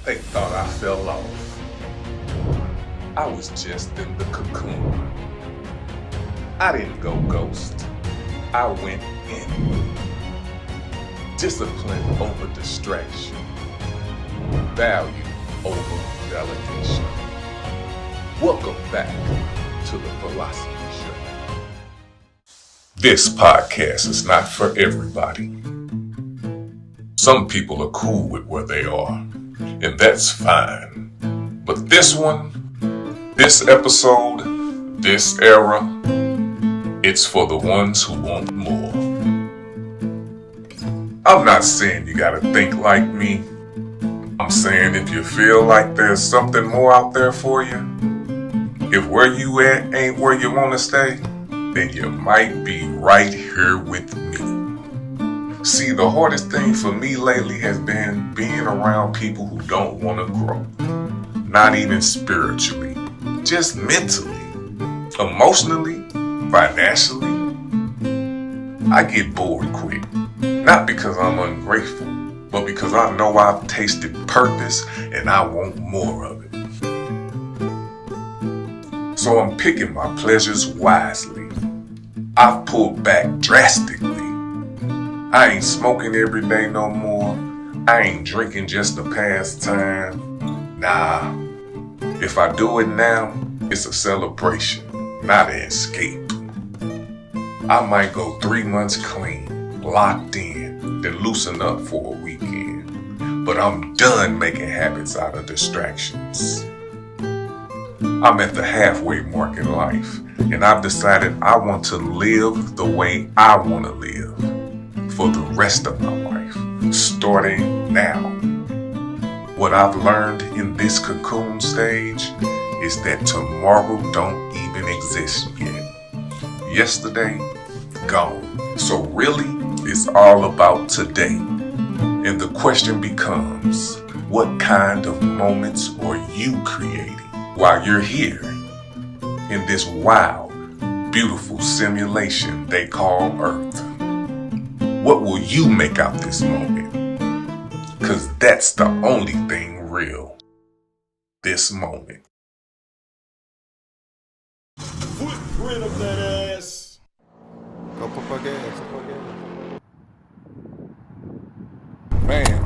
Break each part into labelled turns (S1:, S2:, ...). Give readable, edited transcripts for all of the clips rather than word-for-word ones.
S1: They thought I fell off. I was just in the cocoon. I didn't go ghost. I went in. Discipline over distraction. Value over delegation. Welcome back to the Philosofee Show. This podcast is not for everybody. Some people are cool with where they are, and that's fine. But this one, this episode, this era, it's for the ones who want more. I'm not saying you gotta think like me. I'm saying if you feel like there's something more out there for you, if where you at ain't where you wanna stay, then you might be right here with me. See, the hardest thing for me lately has been being around people who don't wanna grow. Not even spiritually, just mentally, emotionally, financially. I get bored quick. Not because I'm ungrateful, but because I know I've tasted purpose and I want more of it. So I'm picking my pleasures wisely. I've pulled back drastically. I ain't smoking every day no more. I ain't drinking just to pass time. Nah, if I do it now, it's a celebration, not an escape. I might go 3 months clean, locked in, then loosen up for a weekend. But I'm done making habits out of distractions. I'm at the halfway mark in life, and I've decided I want to live the way I want to live for the rest of my life, starting now. What I've learned in this cocoon stage is that tomorrow don't even exist yet. Yesterday, gone. So really, it's all about today. And the question becomes, what kind of moments are you creating while you're here in this wild, beautiful simulation they call Earth? What will you make out this moment? 'Cause that's the only thing real. This moment.
S2: Footprint of that ass.
S3: Go put gas.
S4: Man,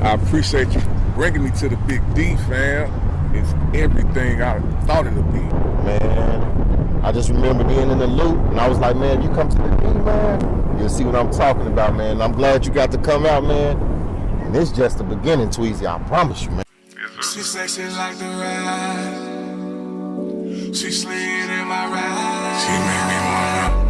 S4: I appreciate you bringing me to the Big D, fam. It's everything I thought it would be.
S3: Man, I just remember being in the loop, and I was like, man, if you come to the D, man, you'll see what I'm talking about, man. I'm glad you got to come out, man. And it's just the beginning, Tweezy, I promise you, man.
S5: She sexy like the ride. She slid in my ride. She made me wanna.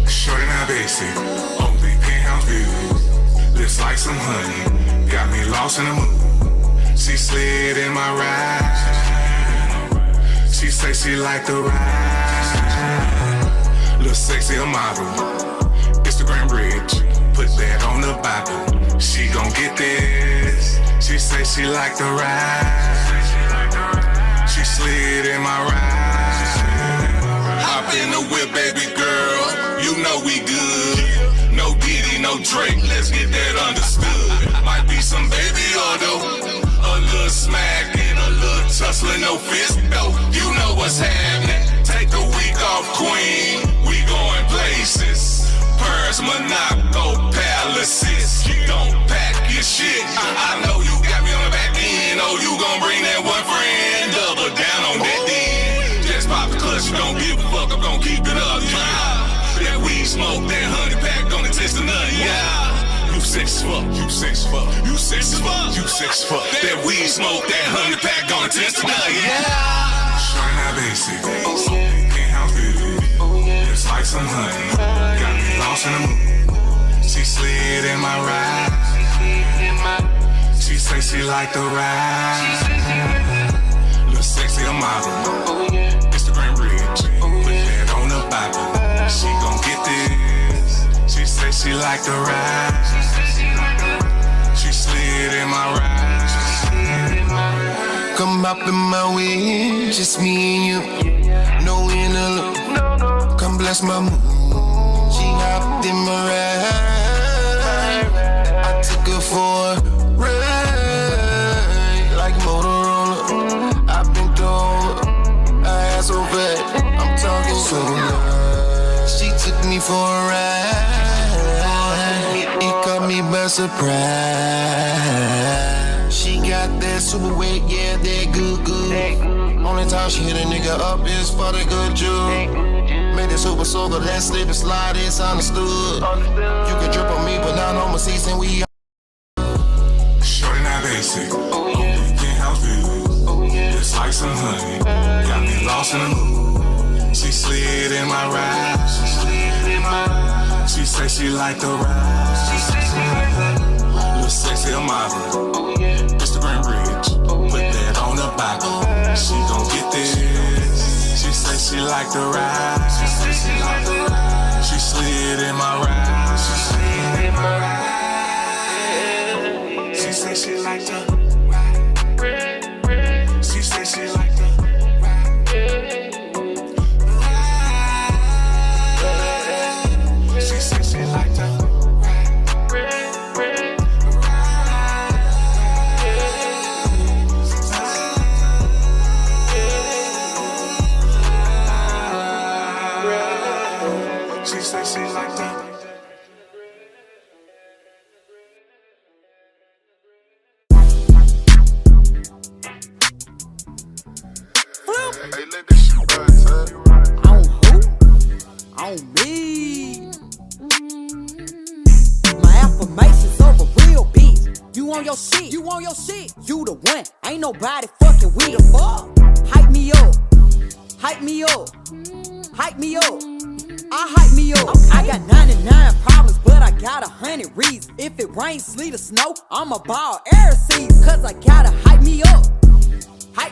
S5: Shorty not basic, only penthouse views. Lips like some honey, got me lost in the mood. She slid in my ride. She sexy like the ride. Look sexy a model. Instagram rich. Put that on the Bible. She gon' get this. She say she like the ride. She slid in my ride. Hop in the whip, baby girl. You know we good. No Diddy, no Drake. Let's get that understood. Might be some baby auto. A little smack and a little tussling, no fist though. You know what's happening. Take a week off, queen. We going places. Paris, Monaco, palaces. Don't pack your shit. I know you got me on the back end. Oh, you gon' bring that one friend. Double down on that D. Just pop the clutch, you don't give a fuck. I'm gon' keep it up, yeah. That weed smoke, that 100 pack, gonna test the nut, yeah. You six fuck, you six fuck, you six fuck, you six fuck. That weed smoke, that 100 pack gonna test the nut, yeah. Shorty not basic, penthouse view. Just like some honey, got me lost in the mood. She slid in my ride. She say she like the ride. Look sexy a model. Instagram rich, put that on the Bible. She gon' get this. She say she like the ride. She slid in my ride.
S6: come hop in my way, just me and you. No interlude, come bless my mood. She hopped in my ride, I took her for a ride. Like Motorola, I been over, I ass so fat, I'm talking so loud. She took me for a ride, it caught me by surprise. She got that super weight, yeah, that good. Only time she hit a nigga up is for the good juice. Made it super soaker, let's slip and slide, it's understood. You can drip on me, but now I'm a season, we
S5: Shorty not basic. Oh yeah. You can't help it. It's like some honey. Got me lost in the mood. She slid in my ride. She say she like the ride. Little sexy model. Instagram rich. Put that on the Bible. She gon' get this. She say she like the ride. She slid in my ride. She say she like the ride. She say she like the ride. She say she like the She say she like that.
S4: Hey, let this shit run, son.
S7: On who? On me. My affirmations over real bitch. You on your shit. You the one. Ain't nobody fucking with the fuck. Hype me up. I hype me up. Okay. I got 99 problems, but I got 100 reasons. If it rains, sleet, or snow, I'ma ball air season. Cause I gotta hype me up. I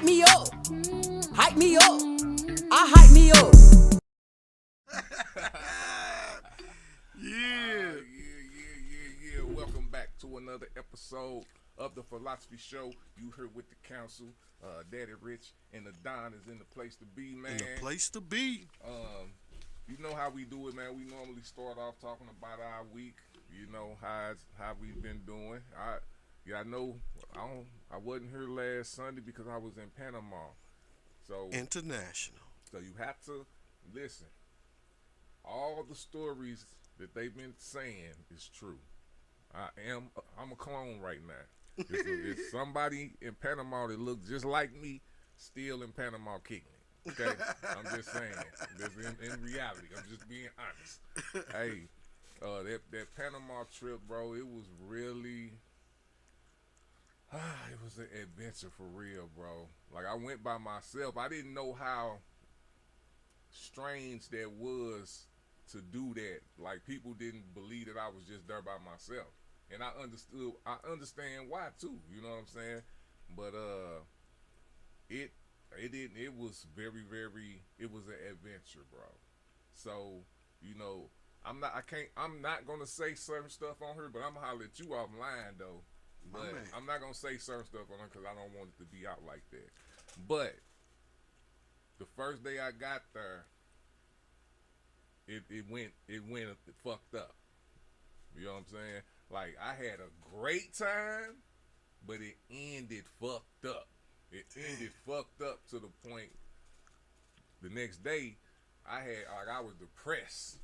S7: hype me up.
S4: Yeah. Welcome back to another episode of the Philosophy Show. You heard with the council, Daddy Rich and the Don is in the place to be, man.
S2: In the place to be.
S4: You know how we do it, man. We normally start off talking about our week. You know how we've been doing. I wasn't here last Sunday because I was in Panama. So
S2: International.
S4: So you have to listen. All the stories that they've been saying is true. I'm a clone right now. It's somebody in Panama that looks just like me still in Panama kicking it. Okay? I'm just saying. In reality, I'm just being honest. Hey, that Panama trip, bro, it was really it was an adventure for real, bro. Like, I went by myself. I didn't know how strange that was to do that. Like, people didn't believe that I was just there by myself. And I understand why too, you know what I'm saying? But it was very, very, it was an adventure, bro. So, you know, I'm not gonna say certain stuff on her, but I'm gonna holler at you offline though. But I'm not gonna say certain stuff on her because I don't want it to be out like that. But the first day I got there, it went fucked up. You know what I'm saying? Like, I had a great time, but it ended fucked up. It ended fucked up to the point the next day I was depressed.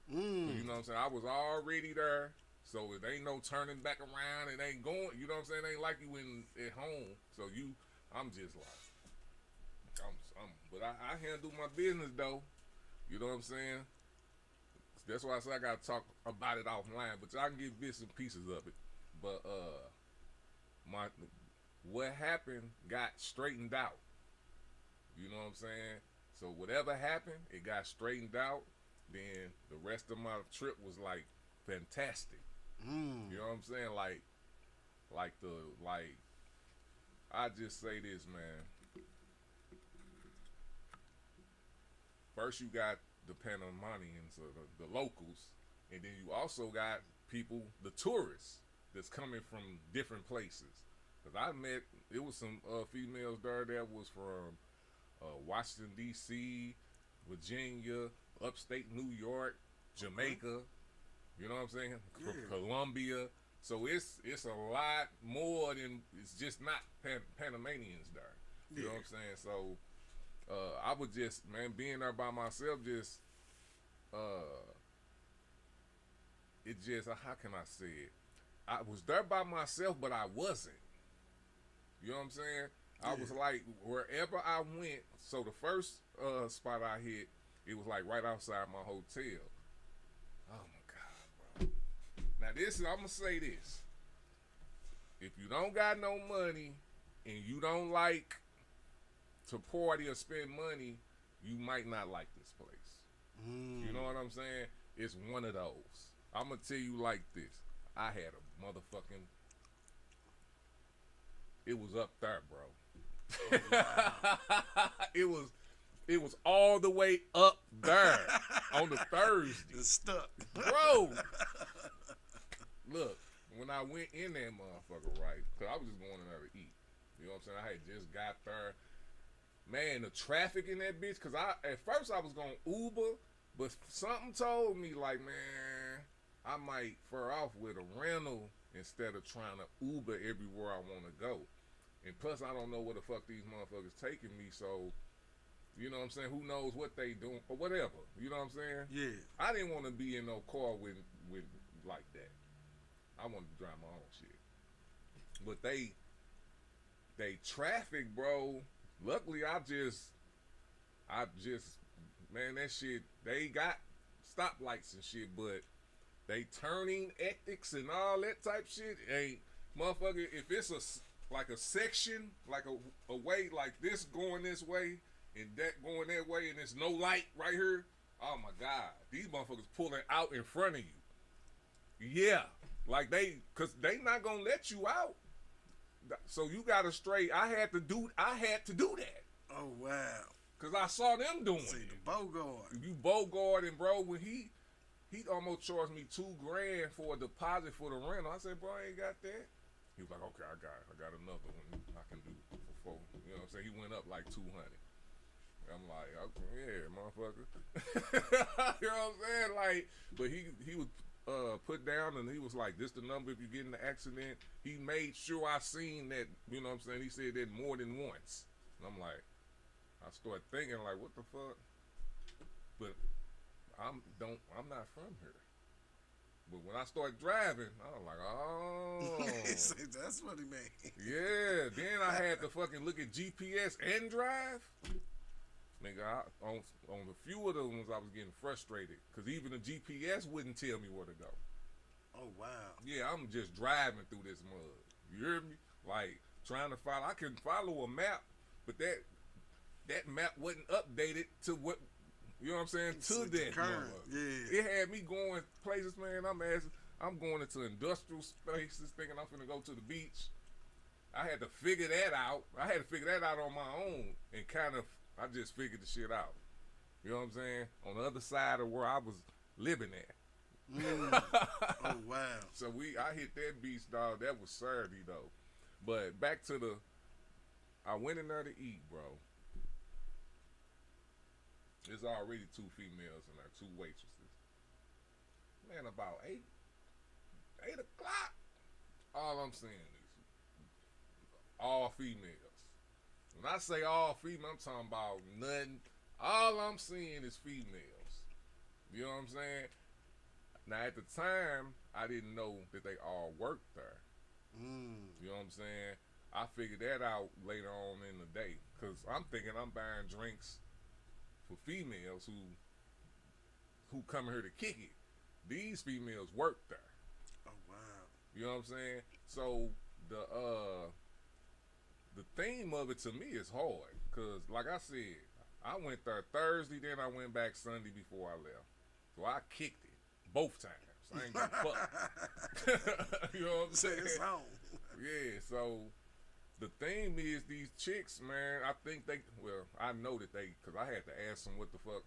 S4: You know what I'm saying? I was already there, so it ain't no turning back around. It ain't going, you know what I'm saying? It ain't like you at home. So I'm just like, but I handle my business though. You know what I'm saying? That's why I say I gotta talk about it offline, but y'all can get bits and pieces of it. But what happened got straightened out. You know what I'm saying? So whatever happened, it got straightened out. Then the rest of my trip was like fantastic. You know what I'm saying? I just say this, man. First you got the Panamanians, or the locals, and then you also got people, the tourists, that's coming from different places. Cause I met, it was some females there that was from Washington D.C., Virginia, upstate New York, Jamaica. You know what I'm saying? Colombia. So it's a lot more than, it's just not Panamanians there. You know what I'm saying? So I would just, man, being there by myself, just it just, how can I say it? I was there by myself, but I wasn't. You know what I'm saying? I was like, wherever I went, so the first spot I hit, it was like right outside my hotel. Oh my God, bro. Now this, I'm gonna say this. If you don't got no money and you don't like to party or spend money, you might not like this place. You know what I'm saying? It's one of those. I'm gonna tell you like this. I had a motherfucking, it was up there, bro. It was all the way up there on the Thursday.
S2: It's stuck.
S4: Bro. Look, when I went in that motherfucker, right, because I was just going in there to eat. You know what I'm saying? I had just got there. Man, the traffic in that bitch, because at first I was going Uber, but something told me, like, man, I might fur off with a rental instead of trying to Uber everywhere I want to go. And plus, I don't know where the fuck these motherfuckers taking me, so, you know what I'm saying? Who knows what they doing, or whatever. You know what I'm saying?
S2: Yeah.
S4: I didn't want to be in no car with like that. I wanted to drive my own shit. But they traffic, bro. Luckily, I just, man, that shit, they got stoplights and shit, but they turning ethics and all that type shit ain't, motherfucker, if it's like a section, like a way, like this going this way and that going that way, and there's no light right here, oh my God, these motherfuckers pulling out in front of you. Yeah, like cause they not gonna let you out. So you gotta straight. I had to do that.
S2: Oh wow.
S4: Cause I saw them doing
S2: See
S4: it.
S2: the Bogart.
S4: You Bogarting, bro. When he almost charged me $2,000 for a deposit for the rental. I said, bro, I ain't got that. He was like, okay, I got another one I can do for $4. You know what I'm saying? He went up like $200. I'm like, okay, yeah, motherfucker. You know what I'm saying? Like, but he was put down and he was like, this the number if you get in the accident. He made sure I seen that, you know what I'm saying? He said that more than once. And I'm like, I started thinking like, what the fuck? But I'm not from here. But when I started driving, I was like, oh.
S2: That's what he meant.
S4: Yeah, then I had to fucking look at GPS and drive. Nigga, on a few of the ones I was getting frustrated because even the GPS wouldn't tell me where to go.
S2: Oh, wow.
S4: Yeah, I'm just driving through this mud. You hear me? Like, trying to follow. I can follow a map, but that map wasn't updated to what, you know what I'm saying, to that
S2: current. Yeah.
S4: It had me going places, man. I'm going into industrial spaces thinking I'm finna go to the beach. I had to figure that out. I had to figure that out on my own and kind of, I just figured the shit out. You know what I'm saying? On the other side of where I was living at.
S2: Oh, wow.
S4: So I hit that beach, dog. That was Saturday, though. But back to I went in there to eat, bro. There's already 2 females in there, 2 waitresses. Man, about 8 o'clock, all I'm seeing is all females. When I say all female, I'm talking about nothing. All I'm seeing is females. You know what I'm saying? Now, at the time, I didn't know that they all worked there. You know what I'm saying? I figured that out later on in the day. Because I'm thinking I'm buying drinks for females who come here to kick it. These females work there.
S2: Oh, wow.
S4: You know what I'm saying? So, the theme of it to me is hard. Because, like I said, I went there Thursday, then I went back Sunday before I left. So, I kicked it both times. I ain't gonna fuck. You know what I'm saying?
S2: It's home.
S4: Yeah, so the thing is these chicks, man, I think I know that because I had to ask them what the fuck,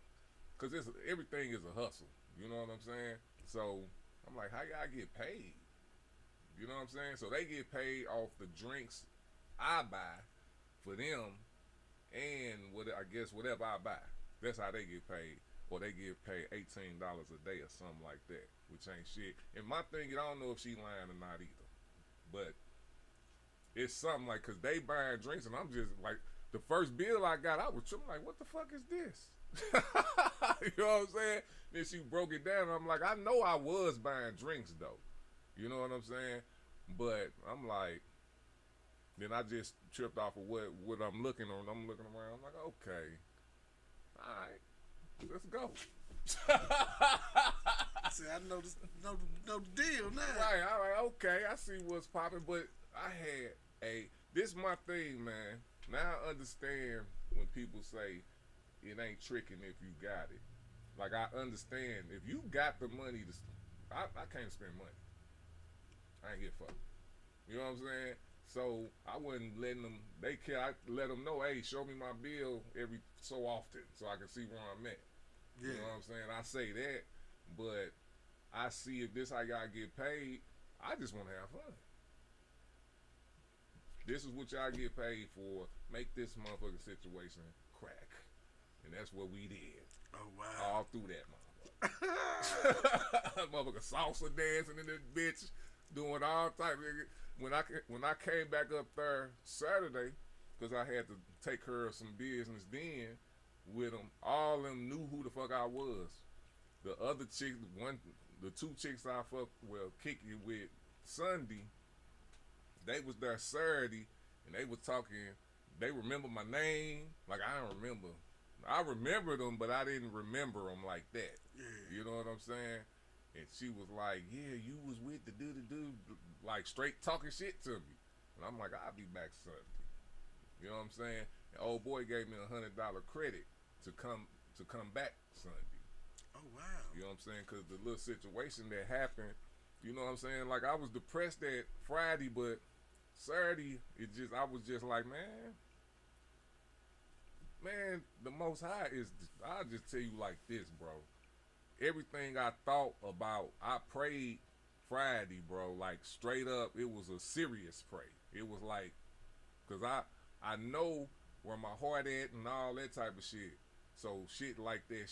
S4: because everything is a hustle. You know what I'm saying? So I'm like, how y'all get paid? You know what I'm saying? So they get paid off the drinks I buy for them, and what I guess whatever I buy. That's how they get paid. Or they get paid $18 a day or something like that, which ain't shit. And my thing, I don't know if she lying or not either, but it's something like, cause they buying drinks and I'm just like, the first bill I got, I was tripping like, what the fuck is this? You know what I'm saying? Then she broke it down. And I'm like, I know I was buying drinks though. You know what I'm saying? But I'm like, then I just tripped off of what I'm looking on. I'm looking around. I'm like, okay, all right, let's go.
S2: See, I know the deal now.
S4: Right, all right, okay. I see what's popping, but I had this my thing, man. Now I understand when people say it ain't tricking if you got it. Like, I understand if you got the money I can't spend money. I ain't get fucked. You know what I'm saying? So I wasn't letting them. I let them know, hey, show me my bill every so often so I can see where I'm at.
S2: Yeah.
S4: You know what I'm saying? I say that, but I see if this how y'all get paid. I just want to have fun. This is what y'all get paid for. Make this motherfucking situation crack, and that's what we did.
S2: Oh wow.
S4: All through that motherfucker. Motherfucker salsa dancing in this bitch, doing all type of. When I came back up there Saturday, because I had to take care of some business then with them, all of them knew who the fuck I was. The other chick, the two chicks I kick it with Sunday, they was there Saturday, and they was talking. They remember my name, like I don't remember. I remember them, but I didn't remember them like that.
S2: Yeah.
S4: You know what I'm saying? And she was like, yeah, you was with the dude, like straight talking shit to me. And I'm like, I'll be back Sunday. You know what I'm saying? And old boy gave me $100 credit to come back Sunday.
S2: Oh wow.
S4: You know what I'm saying? Because the little situation that happened, you know what I'm saying? Like, I was depressed that Friday, but Saturday, I was just like, man, the Most High I'll just tell you like this, bro. Everything I thought about, I prayed Friday, bro. Like, straight up, it was a serious pray. It was like, because I know where my heart at and all that type of shit. So shit like that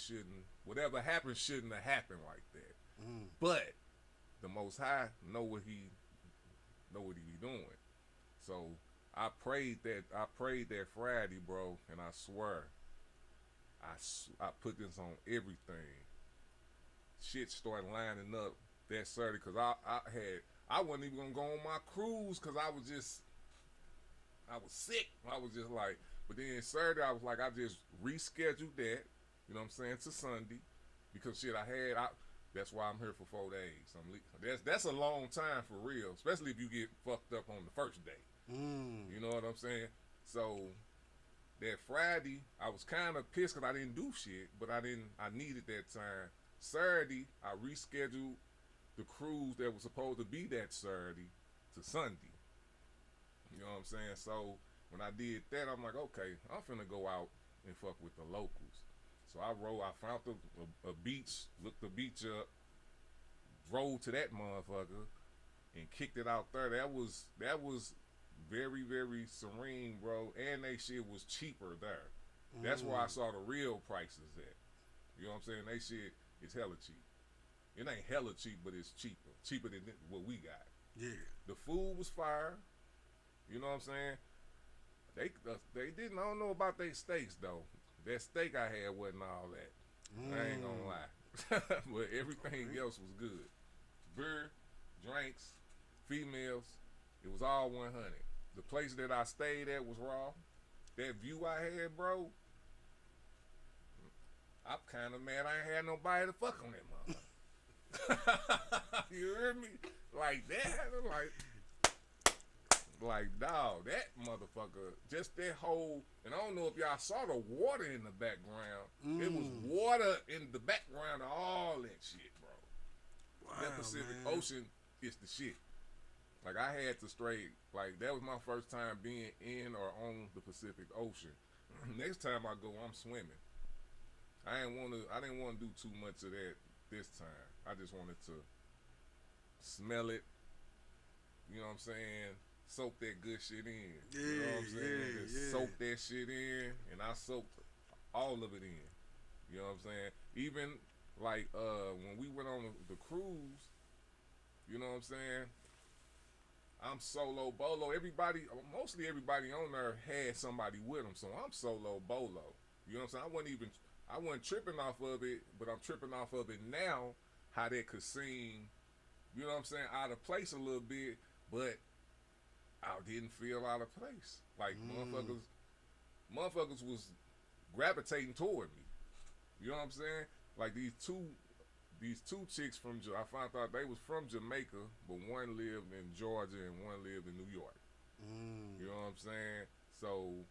S4: whatever happened shouldn't have happened like that.
S2: Mm.
S4: But the Most High know what he be doing. So I prayed that Friday, bro, and I swear, I put this on everything. Shit started lining up that Saturday because I wasn't even gonna go on my cruise because I was sick. I was just like, but then Saturday I was like, I just rescheduled that, you know what I'm saying, to Sunday because shit that's why I'm here for 4 days. That's a long time for real, especially if you get fucked up on the first day.
S2: Mm.
S4: You know what I'm saying? So that Friday, I was kind of pissed because I didn't do shit, but I needed that time. Saturday, I rescheduled the cruise that was supposed to be that Saturday to Sunday. You know what I'm saying? So when I did that, I'm like, okay, I'm finna go out and fuck with the locals. So I found a beach, looked the beach up, drove to that motherfucker, and kicked it out there. That was very, very serene, bro. And they shit was cheaper there. That's where I saw the real prices at. You know what I'm saying? They shit is hella cheap. It ain't hella cheap, but it's cheaper. Cheaper than what we got.
S2: Yeah.
S4: The food was fire. You know what I'm saying? They didn't. I don't know about their steaks though. That steak I had wasn't all that. I ain't gonna lie. But everything else was good. Beer, drinks, females. It was all 100. The place that I stayed at was raw. That view I had, bro. I'm kind of mad I ain't had nobody to fuck on that motherfucker. You hear me? Like that? Like, dog, that motherfucker, just that whole, and I don't know if y'all saw the water in the background. It was water in the background of all that shit, bro.
S2: Wow,
S4: That Pacific
S2: man.
S4: Ocean is the shit. Like, I had to straight, like, that was my first time being in or on the Pacific Ocean. Next time I go, I'm swimming. I didn't want to do too much of that this time. I just wanted to smell it, you know what I'm saying, soak that good shit in.
S2: Yeah,
S4: You know what I'm saying?
S2: yeah,
S4: Just
S2: yeah.
S4: soak that shit in, and I soaked all of it in. You know what I'm saying? Even like when we went on the cruise, you know what I'm saying? I'm solo bolo. Mostly everybody on there had somebody with them, so I'm solo bolo. You know what I'm saying? I wasn't tripping off of it, but I'm tripping off of it now. How that could seem, you know what I'm saying, out of place a little bit, but I didn't feel out of place. Like motherfuckers was gravitating toward me. You know what I'm saying? Like these two chicks I found out they was from Jamaica, but one lived in Georgia and one lived in New York. You know what I'm saying? So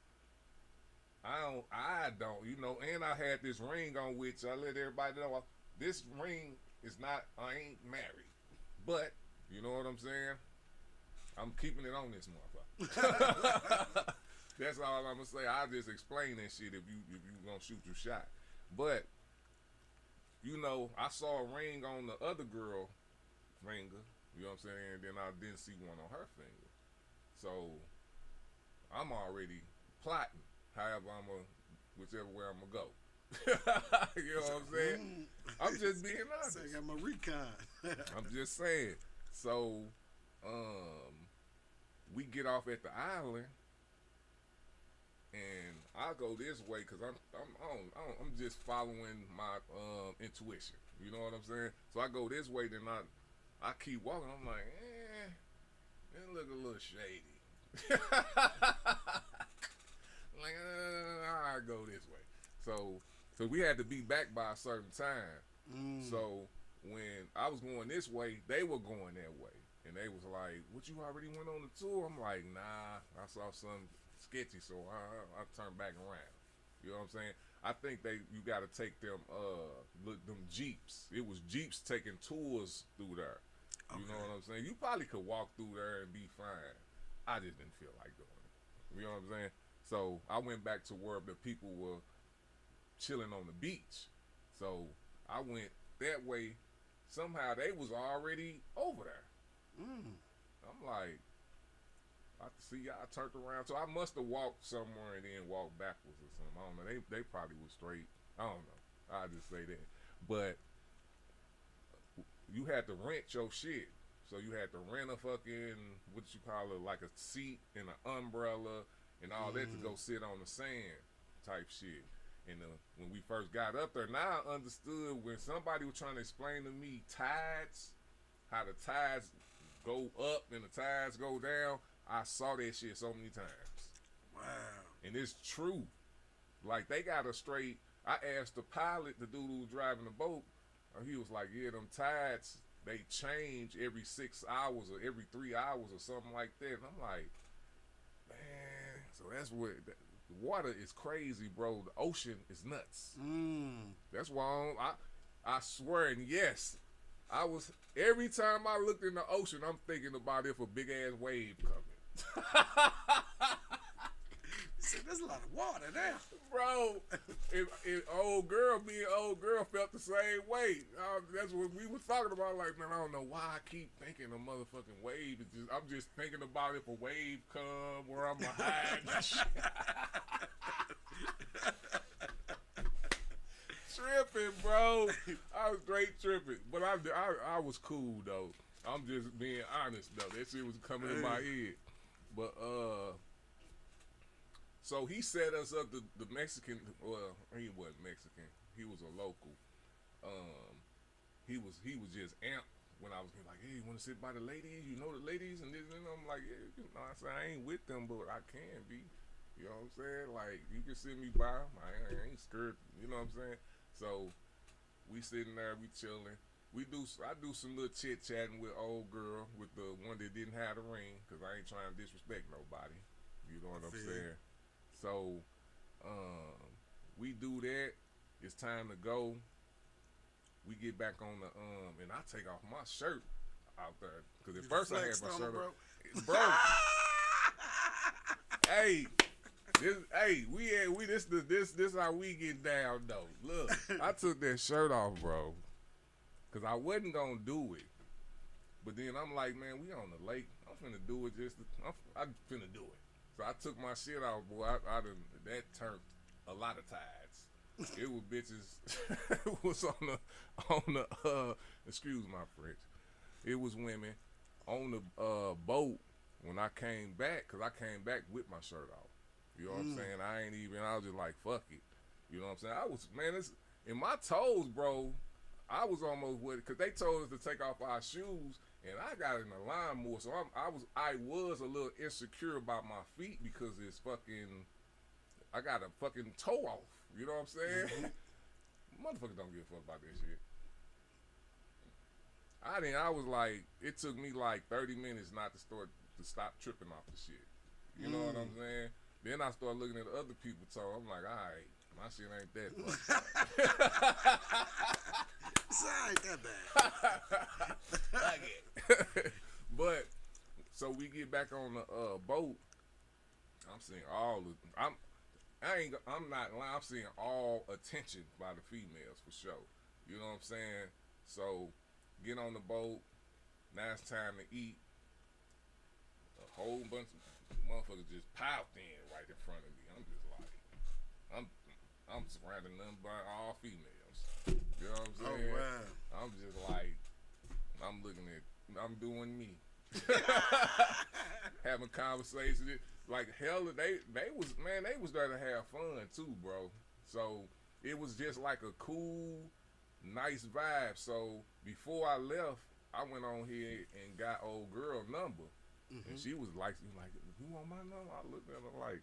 S4: I don't, you know, and I had this ring on, which I let everybody know this ring is not, I ain't married, but you know what I'm saying? I'm keeping it on this motherfucker. That's all I'm gonna say. I'll just explain that shit if you gonna shoot your shot. But you know, I saw a ring on the other girl finger, you know what I'm saying, and then I didn't see one on her finger. So I'm already plotting however whichever way I'm gonna go. You know what I'm saying? I'm just being honest.
S2: I got my recon.
S4: I'm just saying. So we get off at the island, and I go this way because I'm just following my intuition. You know what I'm saying? So I go this way, then I keep walking. I'm like, it look a little shady. Like, I go this way. So we had to be back by a certain time. So when I was going this way, they were going that way. And they was like, what, you already went on the tour? I'm like, nah, I saw something sketchy, so I turned back around. You know what I'm saying? I think you got to take them Jeeps. It was Jeeps taking tours through there. You know what I'm saying? You probably could walk through there and be fine. I just didn't feel like doing it. You know what I'm saying? So I went back to where the people were chilling on the beach. So I went that way. Somehow they was already over there. I'm like, I see y'all turned around. So I must have walked somewhere and then walked backwards or something. I don't know. They probably was straight. I don't know. I'll just say that. But you had to rent your shit. So you had to rent a fucking, what you call it, like a seat and an umbrella and all that to go sit on the sand type shit. And when we first got up there, now I understood when somebody was trying to explain to me tides, how the tides go up and the tides go down. I saw that shit so many times.
S2: Wow.
S4: And it's true. Like, they got a straight, I asked the pilot, the dude who was driving the boat, and he was like, yeah, them tides, they change every 6 hours or every 3 hours or something like that. And I'm like, man, so that's what, the water is crazy, bro. The ocean is nuts. That's why I swear, and yes, every time I looked in the ocean, I'm thinking about if a big ass wave coming.
S2: See, there's a lot of water there.
S4: Bro, if old girl felt the same way. That's what we was talking about. Like, man, I don't know why I keep thinking a motherfucking wave. I'm just thinking about if a wave come where I'm gonna hide. Tripping, bro. I was straight tripping, but I was cool though. I'm just being honest though. That shit was coming in my head. But so he set us up. The Mexican. Well, he wasn't Mexican. He was a local. He was just amped when I was like, hey, you want to sit by the ladies? You know the ladies, and this, and I'm like, yeah. You know, I said I ain't with them, but I can be. You know what I'm saying? Like, you can sit me by. I ain't scared. You know what I'm saying? So we sitting there, we chilling. I do some little chit chatting with old girl, with the one that didn't have the ring, cause I ain't trying to disrespect nobody. You know what I'm saying? So we do that. It's time to go. We get back on the and I take off my shirt out there, cause at first I had my shirt on, bro. Hey. This how we get down though. Look, I took that shirt off, bro, cause I wasn't gonna do it. But then I'm like, man, we on the lake. I finna do it I'm finna do it. So I took my shit out, boy. That turned a lot of tides. It was bitches. It was on the excuse my French. It was women on the boat when I came back, cause I came back with my shirt off. You know what I'm saying? I was just like, fuck it. You know what I'm saying? I was, man, it's in my toes, bro. I was almost with it, cause they told us to take off our shoes, and I got in the line more, so I was a little insecure about my feet because it's fucking, I got a fucking toe off. You know what I'm saying? Motherfuckers don't give a fuck about that shit. I was like, it took me like 30 minutes not to stop tripping off the shit. You know what I'm saying? Then I started looking at other people's toe. I'm like, all right, my shit ain't that fucked.
S2: It's ain't that bad.
S4: But so we get back on the boat. I'm seeing I'm not lying. I'm seeing all attention by the females for sure. You know what I'm saying? So get on the boat. Now it's time to eat. A whole bunch of motherfuckers just piled in right in front of me. I'm just like, I'm surrounded nothing by all females. You know what I'm saying?
S2: Oh, wow.
S4: I'm just like, I'm doing me. Having conversations. Like, hell, they was there to have fun too, bro. So it was just like a cool, nice vibe. So before I left, I went on here and got old girl number. And she was like, you want my number? I looked at her like,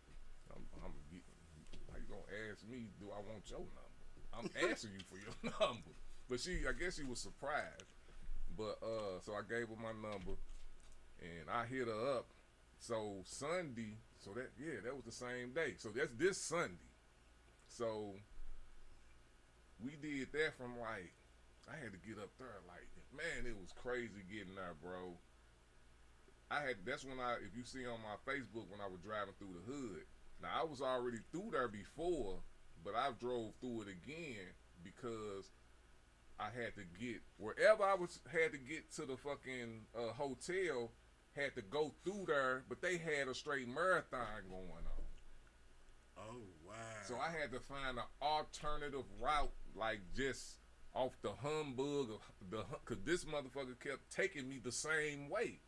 S4: I'm how you gonna ask me, do I want your number? I'm asking you for your number. But I guess she was surprised. But so I gave her my number and I hit her up. So Sunday, that was the same day. So that's this Sunday. So we did that from like, I had to get up there like, man, it was crazy getting there, bro. That's when if you see on my Facebook when I was driving through the hood. Now I was already through there before, but I drove through it again because I had to get wherever had to get to the fucking hotel, had to go through there, but they had a straight marathon going on.
S2: Oh, wow.
S4: So I had to find an alternative route, like just off the humbug cause this motherfucker kept taking me the same way.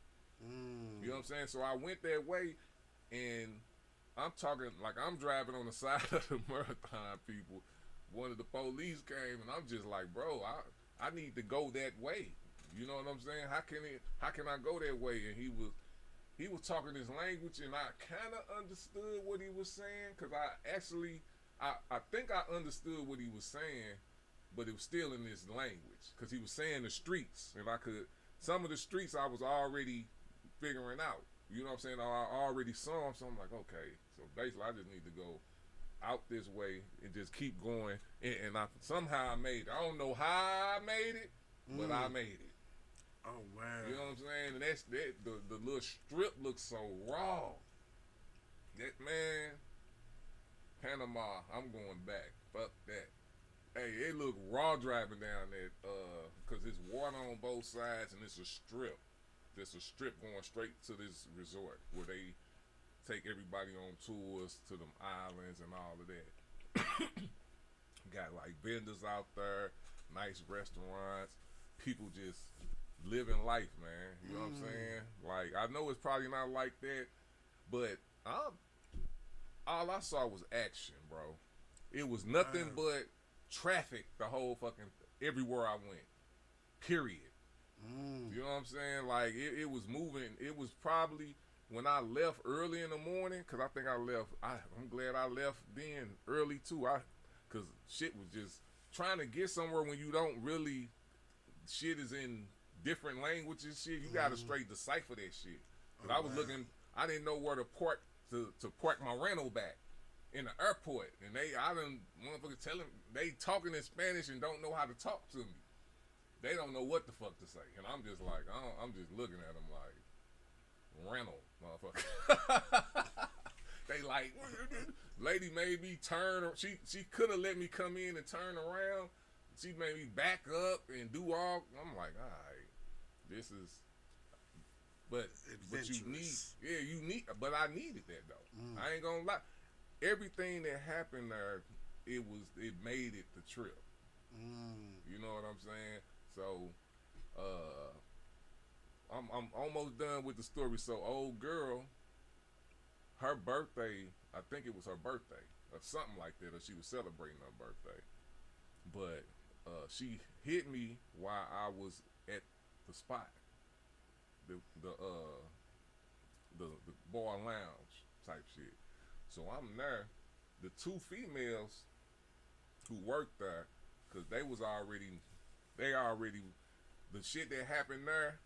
S4: You know what I'm saying? So I went that way, and I'm talking like I'm driving on the side of the marathon people. One of the police came, and I'm just like, bro, I need to go that way. You know what I'm saying? How can I go that way? And he was talking his language, and I kind of understood what he was saying, cause I think I understood what he was saying, but it was still in this language, cause he was saying the streets, and some of the streets I was already figuring out. You know what I'm saying? I already saw him, so I'm like, okay. So basically, I just need to go out this way and just keep going. And somehow I made it. I don't know how I made it, but I made it.
S2: Oh, wow.
S4: You know what I'm saying? And that's that. The little strip looks so raw. That, man, Panama, I'm going back. Fuck that. Hey, it look raw driving down that, cause it's water on both sides and it's a strip. There's a strip going straight to this resort where they take everybody on tours to them islands and all of that. Got like vendors out there, nice restaurants, people just living life, man. You know what I'm saying? Like, I know it's probably not like that, but all I saw was action, bro. It was nothing but traffic the whole fucking everywhere I went. Period. You know what I'm saying? Like, it was moving. It was probably when I left early in the morning, because I think I left. I'm glad I left then early too. Because shit was just trying to get somewhere when you don't really, shit is in different languages. Shit, you gotta straight decipher that shit. Because I was looking, I didn't know where to park to park my rental back in the airport, and motherfuckers telling, they talking in Spanish and don't know how to talk to me. They don't know what the fuck to say, and I'm just like, I'm just looking at them like, rental, motherfucker. They like, lady made me turn. She could have let me come in and turn around. She made me back up and do all. I'm like, all right, this is. But you need,
S2: Adventurous.
S4: you need. But I needed that though. I ain't gonna lie. Everything that happened there, it made it the trip. You know what I'm saying? So, I'm almost done with the story. So, old girl, her birthday, I think it was her birthday or something like that, or she was celebrating her birthday. But she hit me while I was at the spot, the bar lounge type shit. So I'm there. The two females who worked there, cause they already the shit that happened there,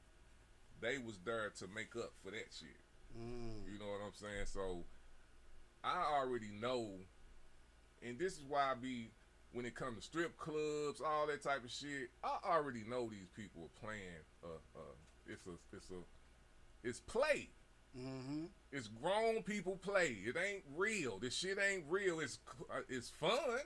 S4: they was there to make up for that shit. You know what I'm saying? So I already know, and this is why I be, when it comes to strip clubs, all that type of shit, I already know these people are playing. It's play. It's grown people play. It ain't real. This shit ain't real. It's fun,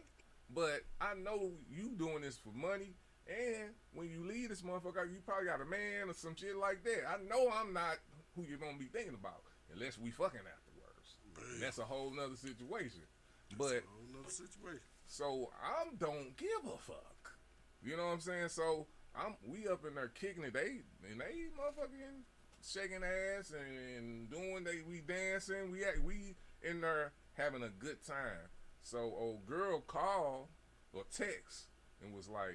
S4: but I know you doing this for money. And when you leave this motherfucker, you probably got a man or some shit like that. I know I'm not who you're gonna be thinking about unless we fucking afterwards. And that's a whole nother situation. But so I don't give a fuck. You know what I'm saying? So we up in there kicking it. They motherfucking shaking ass and doing we dancing. We in there having a good time. So old girl called or text and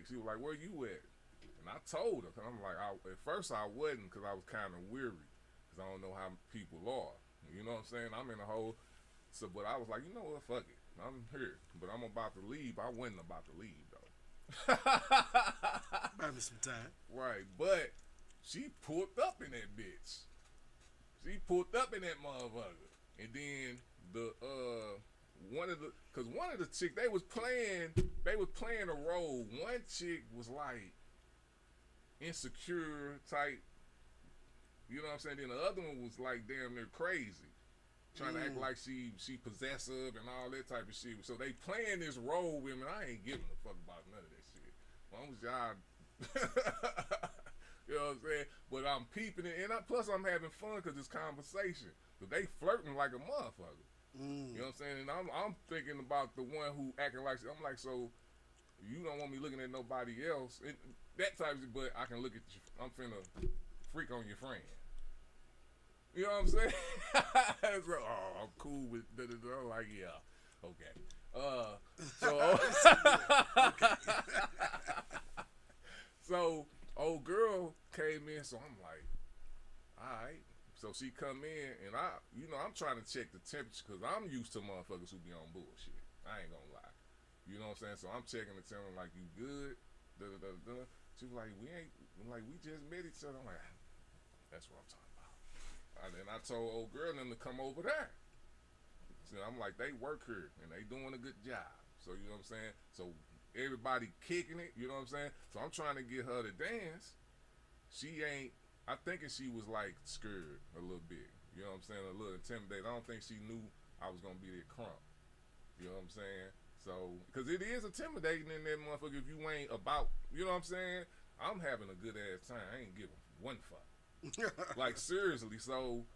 S4: she was like, where you at? And I told her, cause I'm like, at first I wasn't, cause I was kind of weary, cause I don't know how people are. You know what I'm saying? I'm in a whole. So, but I was like, you know what? Fuck it. I'm here, but I'm about to leave. I wasn't about to leave though.
S2: Buy me some time.
S4: Right, but she pulled up in that bitch. She pulled up in that motherfucker, and then one of the chicks they was playing a role. One chick was like insecure type, you know what I'm saying? Then the other one was like damn near crazy, trying to act like she possessive and all that type of shit. So they playing this role with me. I ain't giving a fuck about none of that shit. As long as y'all, you know what I'm saying? But I'm peeping it, and plus I'm having fun because it's conversation. But they flirting like a motherfucker. You know what I'm saying? And I'm thinking about the one who acting like, I'm like, so you don't want me looking at nobody else, and that type of shit, but I can look at you. I'm finna freak on your friend. You know what I'm saying? So, I'm cool with da-da-da. I'm like, yeah, okay. So old girl came in, so I'm like, all right. So she come in, and I'm trying to check the temperature, because I'm used to motherfuckers who be on bullshit. I ain't gonna lie. You know what I'm saying? So I'm checking the temperature, like, you good? Da-da-da-da. She was like, we just met each other. I'm like, that's what I'm talking about. And I told old girl them to come over there. So I'm like, they work here, and they doing a good job. So, you know what I'm saying? So everybody kicking it, you know what I'm saying? So I'm trying to get her to dance. She ain't, I think she was like scared a little bit, you know what I'm saying? A little intimidated. I don't think she knew I was gonna be that crump, you know what I'm saying? So, because it is intimidating in that motherfucker if you ain't about, you know what I'm saying? I'm having a good ass time. I ain't giving one fuck. Like, seriously. So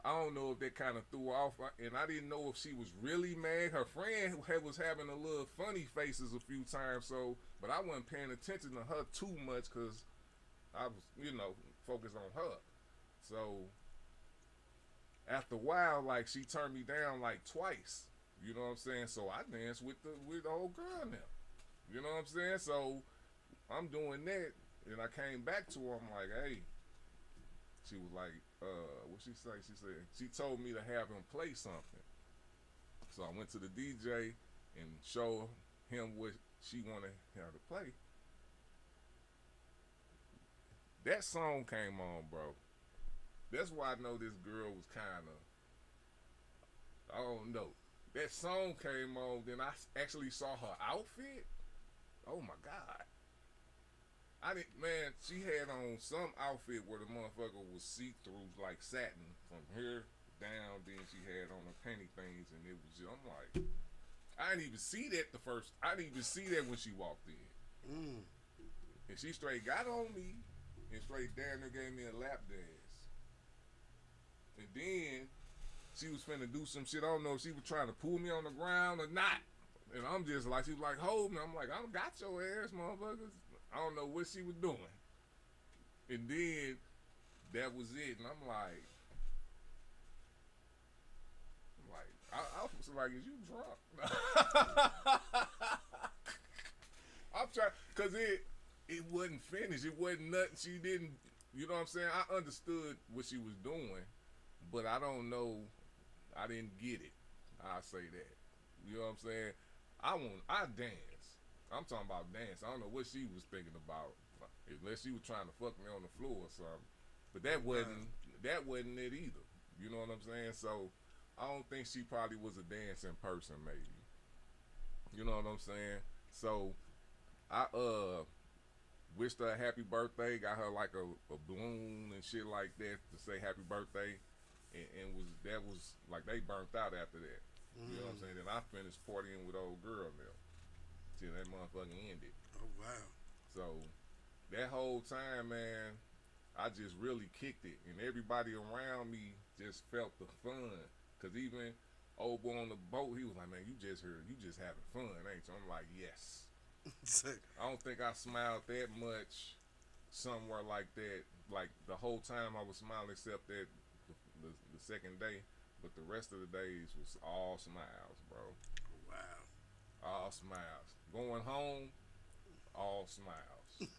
S4: I don't know if that kind of threw her off, and I didn't know if she was really mad. Her friend was having a little funny faces a few times, so, but I wasn't paying attention to her too much because I was, focused on her. So after a while, like, she turned me down like twice, you know what I'm saying? So I danced with the old girl now, you know what I'm saying? So I'm doing that, and I came back to her. I'm like, hey. She was like, what she say? She said, she told me to have him play something. So I went to the DJ and showed him what she wanted him to play. That song came on, bro. That's why I know this girl was kind of, I don't know. That song came on, then I actually saw her outfit. Oh my God. She had on some outfit where the motherfucker was see-through, like satin from here down. Then she had on her panty things, and it was just, I'm like, I didn't even see that I didn't even see that when she walked in. And she straight got on me, and straight down there gave me a lap dance. And then she was finna do some shit. I don't know if she was trying to pull me on the ground or not. And I'm just like, she was like, hold me. I'm like, I don't got your ass, motherfuckers. I don't know what she was doing. And then that was it. And I'm like, I was like, is you drunk? I'm trying, cause it wasn't finished. It wasn't nothing. She didn't, you know what I'm saying? I understood what she was doing, but I don't know. I didn't get it. I'll say that. You know what I'm saying? I dance. I'm talking about dance. I don't know what she was thinking about, unless she was trying to fuck me on the floor or something. But that wasn't it either. You know what I'm saying? So I don't think she probably was a dancing person, maybe. You know what I'm saying? So I wished her a happy birthday, got her like a balloon and shit like that to say happy birthday, and that was like they burnt out after that. You know what I'm saying? Then I finished partying with old girl now till that motherfucking ended.
S2: Oh, wow.
S4: So that whole time, man, I just really kicked it, and everybody around me just felt the fun. Cause even old boy on the boat, he was like, "Man, you just having fun, ain't you?" I'm like, "Yes." I don't think I smiled that much somewhere like that. Like the whole time I was smiling, except that the second day. But the rest of the days was all smiles, bro.
S2: Wow.
S4: All smiles. Going home, all smiles.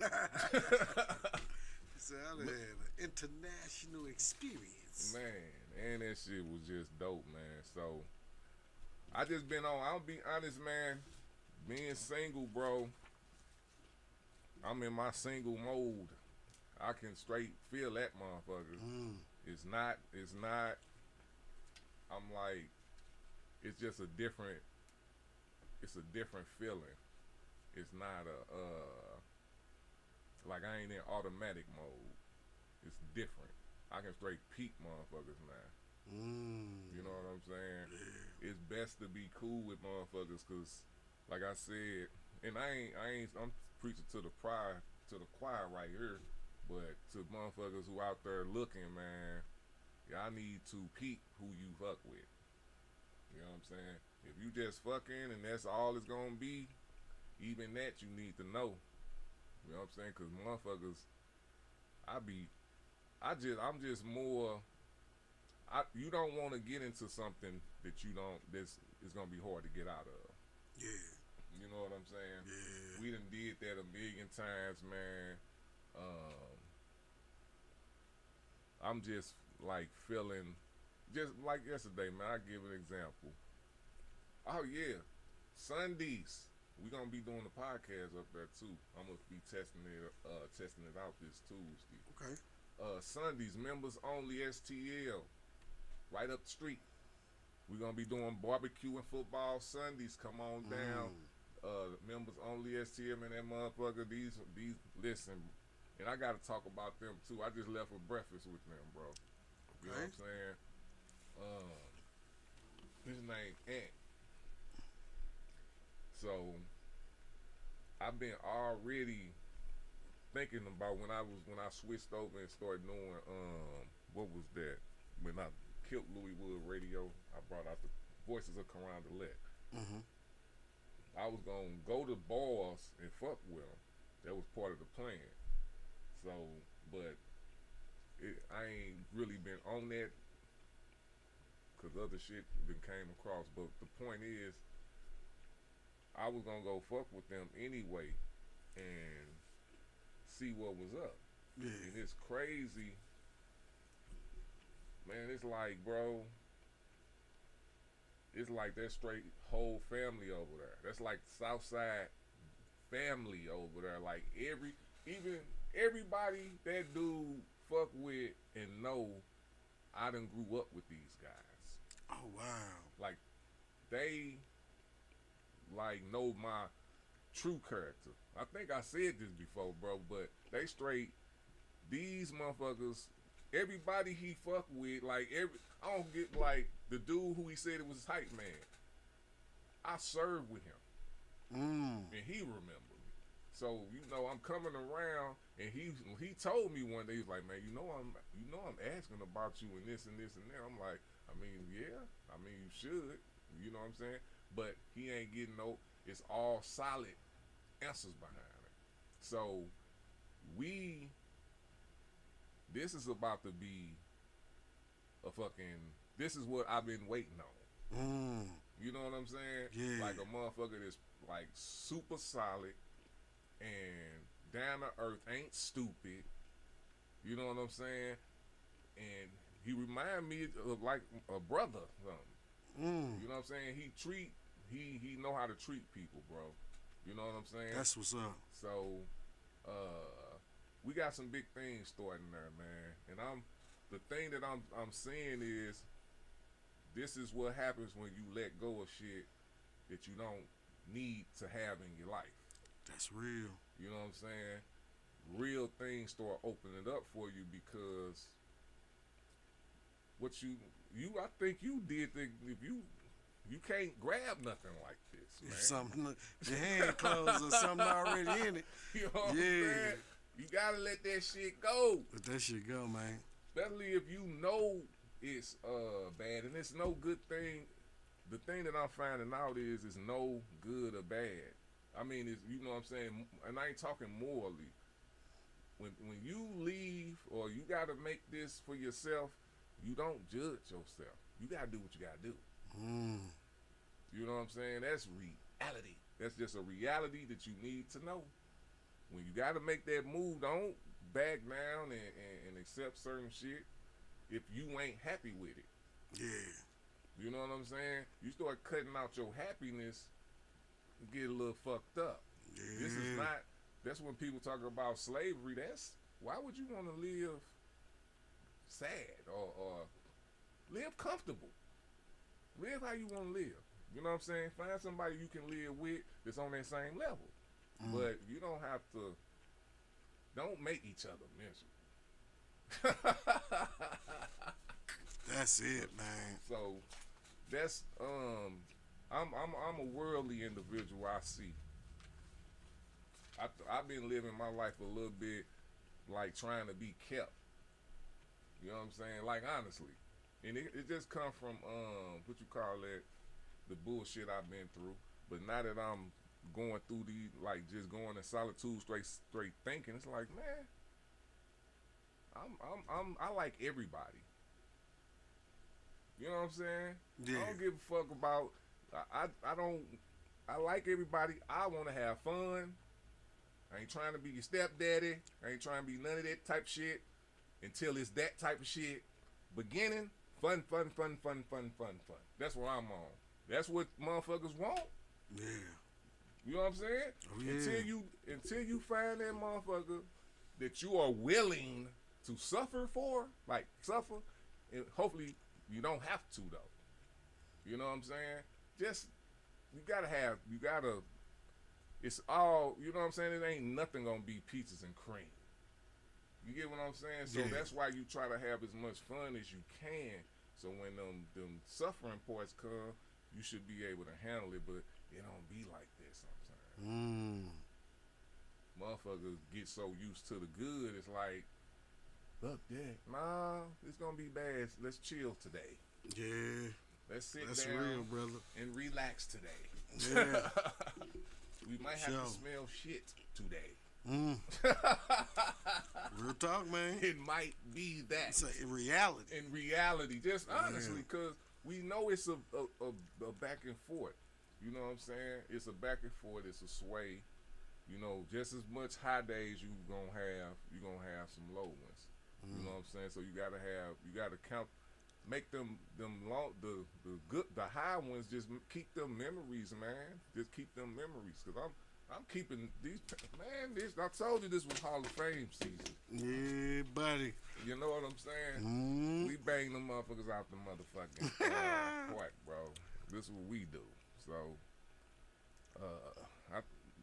S2: So I had an international experience.
S4: Man, and that shit was just dope, man. So I just been on. I'll be honest, man. Being single, bro. I'm in my single mode. I can straight feel that motherfucker. It's not. I'm like, it's just a different. It's a different feeling. It's not like I ain't in automatic mode. It's different. I can straight peep motherfuckers now. You know what I'm saying? Yeah. It's best to be cool with motherfuckers, cause, like I said, and I'm preaching to the choir right here, but to motherfuckers who out there looking, man, y'all need to peep who you fuck with. You know what I'm saying? If you just fucking and that's all it's gonna be, even that you need to know. You know what I'm saying? Cause motherfuckers, I'm just more. You don't want to get into something that that's gonna be hard to get out of.
S2: Yeah.
S4: You know what I'm saying?
S2: Yeah.
S4: We done did that a million times, man. I'm just like feeling, just like yesterday, man. I give an example. Oh yeah, Sundays we gonna be doing the podcast up there too. I'm gonna be testing it out this Tuesday.
S2: Okay.
S4: Sundays, members only STL, right up the street. We're gonna be doing barbecue and football Sundays. Come on down. Members only STL, man, that motherfucker. These listen, and I gotta talk about them too. I just left for breakfast with them, bro. You know what I'm saying? His name Ant. So I've been already thinking about when I switched over and started doing what was that? When I killed Louis Wood Radio, I brought out the Voices of Carondelet. I was gonna go to bars and fuck with them. That was part of the plan. So, but I ain't really been on that because other shit been came across. But the point is, I was gonna go fuck with them anyway and see what was up. Yeah. And it's crazy, man. It's like, bro, it's like that straight whole family over there. That's like Southside family over there. Like everybody that dude fuck with and know, I done grew up with these guys.
S2: Oh wow!
S4: Like they like know my true character. I think I said this before, bro, but they straight, these motherfuckers, everybody he fuck with, like I don't get like the dude who he said it was his hype man. I served with him. And he remembered me. So I'm coming around, and he told me one day, he's like, man, I'm asking about you and this and this and that. I'm like, I mean, yeah, I mean you should, you know what I'm saying? But he ain't getting it's all solid answers behind it. So this is about to be this is what I've been waiting on. You know what I'm saying?
S2: Yeah.
S4: Like a motherfucker that's like super solid and down to earth, ain't stupid. You know what I'm saying? And he remind me of like a brother. You know what I'm saying? He know how to treat people, bro. You know what I'm saying?
S2: That's what's up.
S4: So, we got some big things starting there, man. And the thing that I'm seeing is, this is what happens when you let go of shit that you don't need to have in your life.
S2: That's real.
S4: You know what I'm saying? Real things start opening up for you because what I think you did if you can't grab nothing like this, man.
S2: If something, your hand closed or something already in it.
S4: You know what I'm saying? You gotta let that shit go.
S2: Let that shit go, man.
S4: Especially if you know it's bad, and it's no good thing. The thing that I'm finding out is it's no good or bad. I mean, it's, you know what I'm saying, and I ain't talking morally. When you leave or you gotta make this for yourself, you don't judge yourself. You gotta do what you gotta do. You know what I'm saying? That's reality. That's just a reality that you need to know. When you gotta make that move, don't back down and accept certain shit if you ain't happy with it.
S2: Yeah.
S4: You know what I'm saying? You start cutting out your happiness, you get a little fucked up.
S2: Yeah.
S4: This is not, that's when people talk about slavery. That's, why would you want to live sad or live comfortable? Live how you want to live. You know what I'm saying? Find somebody you can live with that's on that same level. But you don't have to, don't make each other miserable.
S2: That's it, man.
S4: So that's I'm a worldly individual. I see. I've been living my life a little bit like trying to be kept. You know what I'm saying? Like honestly, and it just come from what you call that, the bullshit I've been through. But now that I'm going through these, like just going in solitude, straight thinking, it's like, man, I like everybody. You know what I'm saying?
S2: Yeah.
S4: I don't give a fuck about. I like everybody. I want to have fun. I ain't trying to be your stepdaddy. I ain't trying to be none of that type of shit until it's that type of shit. Beginning, fun. That's what I'm on. That's what motherfuckers want.
S2: Yeah.
S4: You know what I'm saying?
S2: Oh, yeah.
S4: Until you find that motherfucker that you are willing to suffer for, like suffer, and hopefully you don't have to though. You know what I'm saying? Just you gotta, it's all, you know what I'm saying? It ain't nothing gonna be peaches and cream. You get what I'm saying? So that's why you try to have as much fun as you can. So when them suffering parts come, you should be able to handle it, but it don't be like that sometimes. Motherfuckers get so used to the good, it's like, fuck that. Nah, it's gonna be bad. Let's chill today.
S2: Yeah.
S4: Let's sit
S2: That's
S4: down
S2: real, brother.
S4: and relax today.
S2: Yeah.
S4: We might have to smell shit today.
S2: Real talk, man.
S4: It might be that.
S2: It's in reality.
S4: In reality, just honestly, because we know it's a back and forth. You know what I'm saying? It's a back and forth. It's a sway. You know, just as much high days you're gonna have some low ones. You know what I'm saying? So you gotta count, make the high ones. Just keep them memories, man. Just keep them memories, cause I'm keeping these, man. I told you this was Hall of Fame season.
S2: Yeah, buddy.
S4: You know what I'm saying? We bang them motherfuckers out the motherfucking quack, bro. This is what we do. So,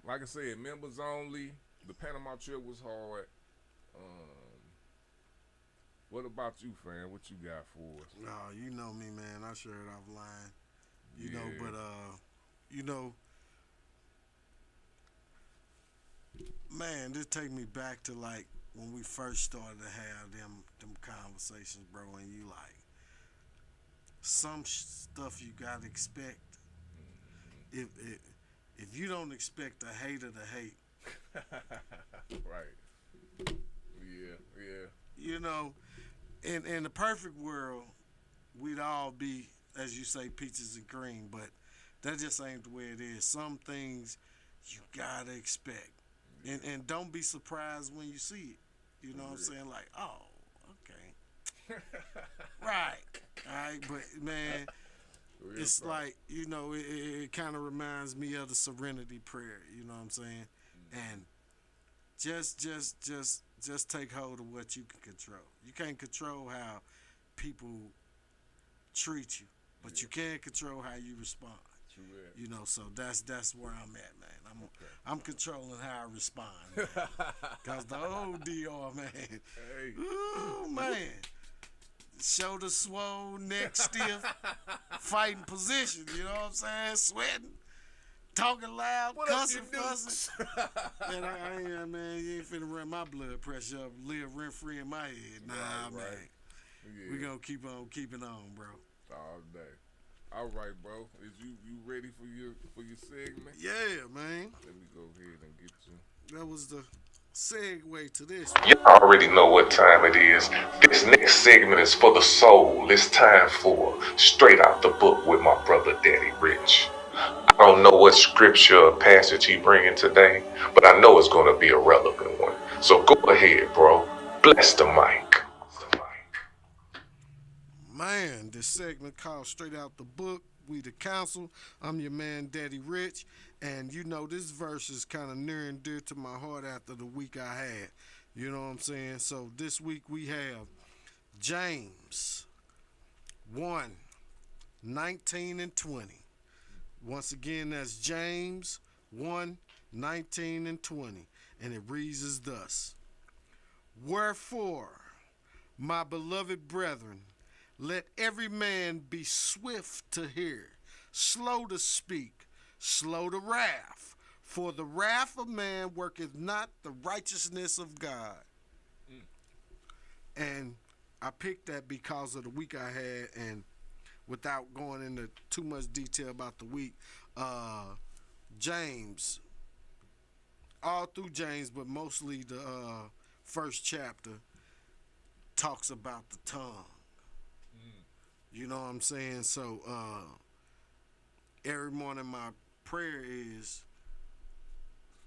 S4: like I said, members only. The Panama trip was hard. What about you, fam? What you got for us?
S2: Nah, you know me, man. I share it offline. You know,
S4: Yeah.
S2: but you know, Man, this take me back to like when we first started to have them conversations, bro. And you like some stuff you gotta expect. If if you don't expect a hater to hate,
S4: Right. Yeah, yeah.
S2: you know, in the perfect world, we'd all be, as you say, peaches and cream. But that just ain't the way it is. Some things you gotta expect, and don't be surprised when you see it. You know what I'm saying? Like, oh, okay, right, all right. But man,
S4: Real
S2: it's
S4: talk.
S2: like it kind of reminds me of the Serenity Prayer. You know what I'm saying? And just take hold of what you can control. You can't control how people treat you, but you can control how you respond.
S4: True that.
S2: So that's where I'm at, man. I'm controlling how I respond, man. Cause the old DR, man,
S4: Hey.
S2: ooh, man, shoulder swole, neck stiff, fighting position. You know what I'm saying? Sweating, talking loud,
S4: What up,
S2: cussing,
S4: you
S2: fussing. Man, I ain't, man, you ain't finna run my blood pressure up, live rent free in my head. Nah,
S4: Right,
S2: man.
S4: right. Yeah.
S2: We gonna keep on keeping on, bro.
S4: All day. All right, bro. Is you ready for your segment?
S2: Yeah, man.
S4: Let me go ahead and get you.
S2: That was the segue to this.
S1: You already know what time it is. This next segment is for the soul. It's time for Straight Out the Book with my brother Daddy Rich. I don't know what scripture or passage he bringing today, but I know it's going to be a relevant one. So go ahead, bro. Bless the mic.
S2: Man, this segment called Straight Out the Book. We the council. I'm your man, Daddy Rich. And this verse is kind of near and dear to my heart after the week I had. You know what I'm saying? So this week we have James 1, 19 and 20. Once again, that's James 1, 19 and 20. And it reads as thus. Wherefore, my beloved brethren, let every man be swift to hear, slow to speak, slow to wrath. For the wrath of man worketh not the righteousness of God. And I picked that because of the week I had, and without going into too much detail about the week, James, all through James, but mostly the first chapter, talks about the tongue. You know what I'm saying? So every morning my prayer is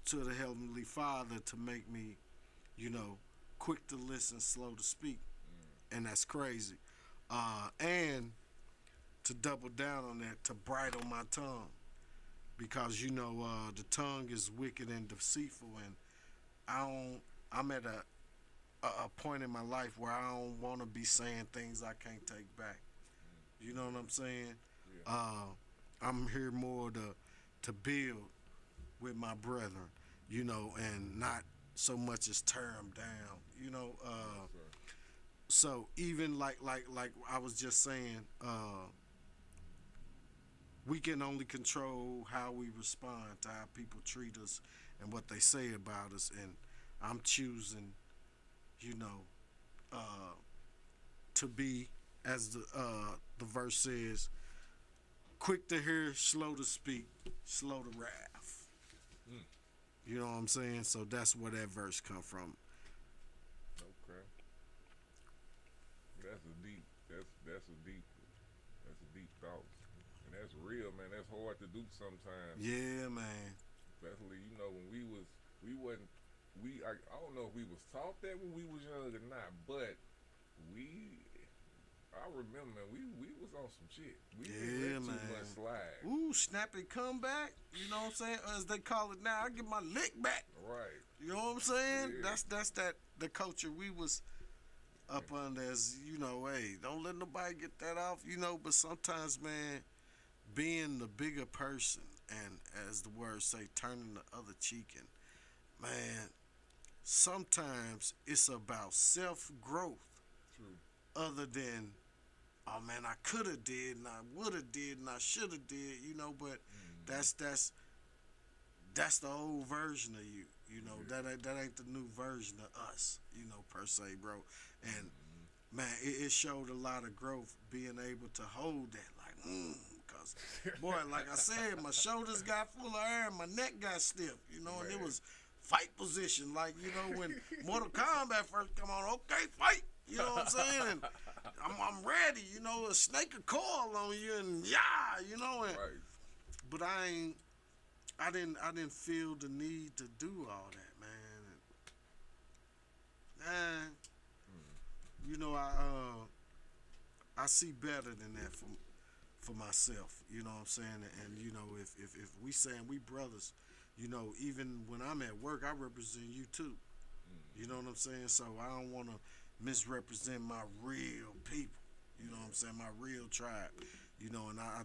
S2: to the Heavenly Father to make me, quick to listen, slow to speak. And that's crazy. And to double down on that, to bridle my tongue. Because, the tongue is wicked and deceitful, and I'm at a point in my life where I don't want to be saying things I can't take back. You know what I'm saying? Yeah. I'm here more to build with my brethren, and not so much as tear them down. So even like I was just saying, we can only control how we respond to how people treat us and what they say about us, and I'm choosing, to be, as the verse says, quick to hear, slow to speak, slow to wrath. You know what I'm saying? So that's where that verse come from.
S4: Okay. That's a deep thought. And that's real, man. That's hard to do sometimes.
S2: Yeah, man.
S4: Especially, when I don't know if we was taught that when we was young or not, but I remember, man, we was on some shit. We didn't let too much slide.
S2: Ooh, snappy comeback. You know what I'm saying? As they call it now, I get my lick back.
S4: Right.
S2: You know what I'm saying?
S4: Yeah.
S2: That's the culture we was up under, as hey, don't let nobody get that off. But sometimes, man, being the bigger person and, as the words say, turning the other cheek, and man, sometimes it's about self-growth.
S4: True.
S2: Other than, oh man, I could have did, and I would have did, and I should have did, but that's that's the old version of you. You know, that ain't the new version of us, you know, per se, bro. And man, it showed a lot of growth being able to hold that, like, cause boy, like I said, my shoulders got full of air, and my neck got stiff, you know, and it was fight position, like, you know, when Mortal Kombat first come on, okay, fight, you know what I'm saying? And I'm ready, you know, a snake a coil on you, and you know, and but I didn't feel the need to do all that, man. And, you know, I see better than that for myself. You know what I'm saying? And you know, if we saying we brothers, you know, even when I'm at work, I represent you too. You know what I'm saying? So I don't want to misrepresent my real people. You know what I'm saying? My real tribe. You know, and I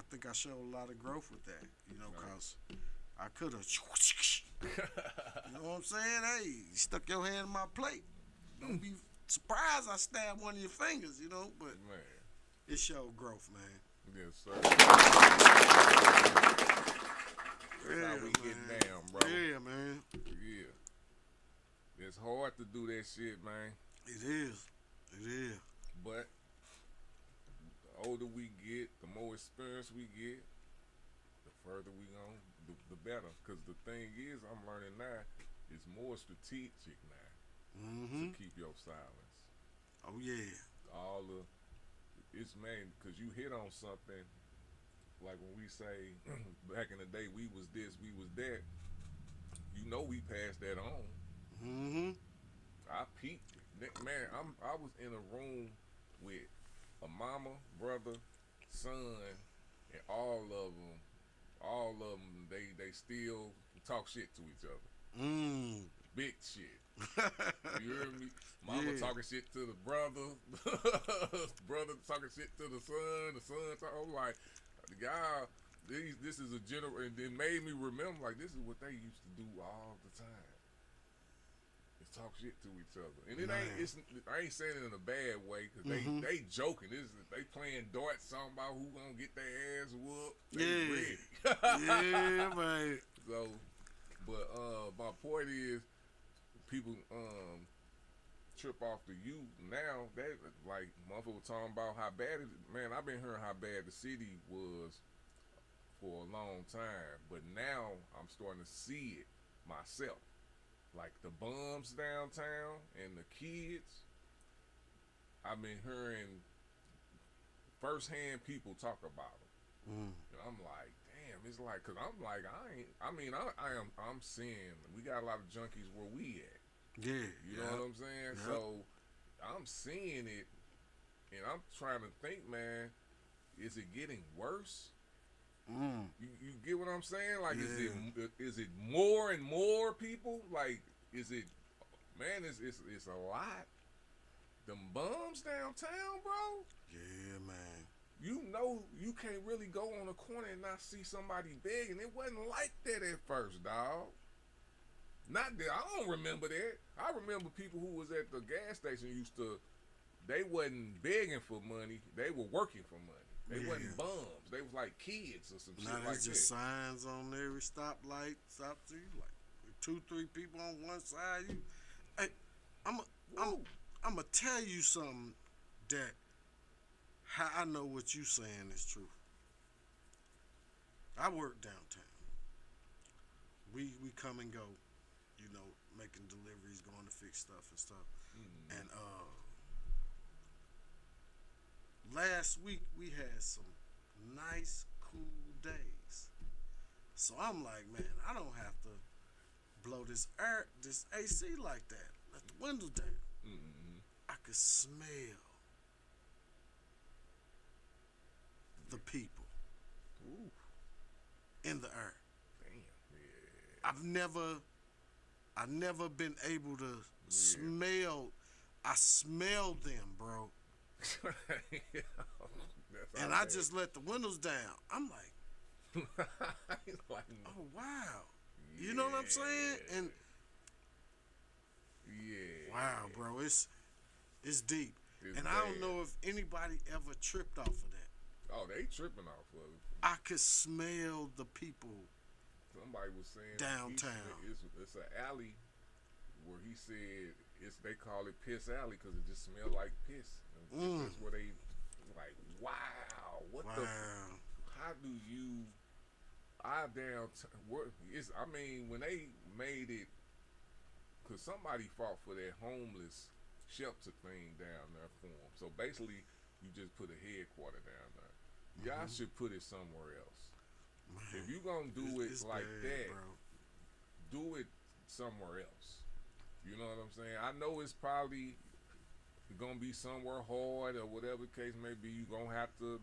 S2: think I showed a lot of growth with that. You know, cause I could have. You know what I'm saying? Hey, you stuck your hand in my plate. Don't be surprised I stabbed one of your fingers. You know, but it showed growth, man.
S4: Yes, sir. That's how we get down, bro.
S2: Yeah, man.
S4: Yeah. It's hard to do that shit, man.
S2: It is. It is.
S4: But the older we get, the more experience we get, the further we go, the better. Because the thing is, I'm learning now, it's more strategic now to keep your silence.
S2: Oh, yeah.
S4: It's, man, because you hit on something, like when we say, back in the day, we was this, we was that, you know we passed that on. I peeped it. Man, I was in a room with a mama, brother, son, and all of them, they still talk shit to each other. Big shit. You hear me? Mama talking shit to the brother, brother talking shit to the son talking, like, y'all, this is a general, and it made me remember, like, this is what they used to do all the time. Talk shit to each other, and I ain't saying it in a bad way, because they joking. They playing darts, talking about who gonna get their ass whooped. They ready.
S2: Yeah, man.
S4: So, but my point is, people trip off the youth now. They like motherfucker talking about how bad it. Man, I've been hearing how bad the city was for a long time, but now I'm starting to see it myself. Like the bums downtown and the kids, I've been hearing firsthand people talk about them. And I'm like, damn, it's like, cause I'm like, I'm seeing, we got a lot of junkies where we at.
S2: Yeah.
S4: You know what I'm saying? Yep. So I'm seeing it, and I'm trying to think, man, is it getting worse? You get what I'm saying? Like, is it more and more people? Like, is it, man? It's a lot. Them bums downtown, bro.
S2: Yeah, man.
S4: You know, you can't really go on a corner and not see somebody begging. It wasn't like that at first, dog. Not that I don't remember that. I remember people who was at the gas station they wasn't begging for money. They were working for money. They wasn't bums. They was like kids or some shit like that. Now there's just
S2: signs on every stoplight. Stop to you, like 2-3 people on one side. Hey, I'm gonna tell you something that how I know what you saying is true. I work downtown. We come and go, you know, making deliveries, going to fix stuff and stuff. And last week we had some nice, cool days. So I'm like, man, I don't have to blow this AC like that. Let the windows down. I could smell the people in the air. Damn. Yeah. I've never been able to smell. I smell them, bro. And I just let the windows down. I'm like, oh wow. You know what I'm saying? And wow, bro, it's deep. And I don't know if anybody ever tripped off of that.
S4: Oh, they tripping off of it.
S2: I could smell the people
S4: somebody was saying
S2: downtown.
S4: It's an alley where he said they call it Piss Alley because it just smelled like piss. And that's where they like, wow, what the? How do you? Our downtown. I mean, when they made it, because somebody fought for that homeless shelter thing down there for them. So basically, you just put a headquarter down there. Y'all should put it somewhere else. Man, if you gonna do it like bad, that, bro, do it somewhere else. You know what I'm saying? I know it's probably gonna be somewhere hard or whatever the case may be. You gonna have to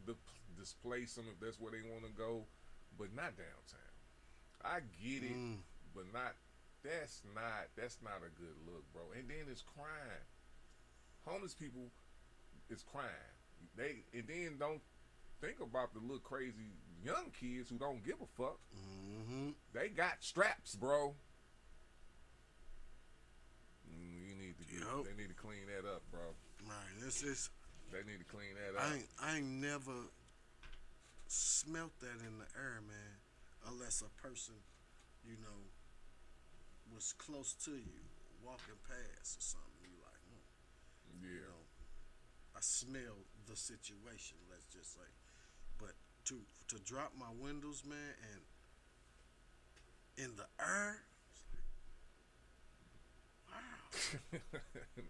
S4: displace them if that's where they want to go, but not downtown. I get it, but that's not a good look, bro. And then it's crime. Homeless people is crime. And then don't think about the little crazy young kids who don't give a fuck. They got straps, bro. You need to they need to clean that up, bro.
S2: Right, they
S4: need to clean that up.
S2: I ain't never smelt that in the air, man, unless a person, you know, was close to you, walking past or something. You like, you know, I smell the situation. Let's just say, but to drop my windows, man, and in the air.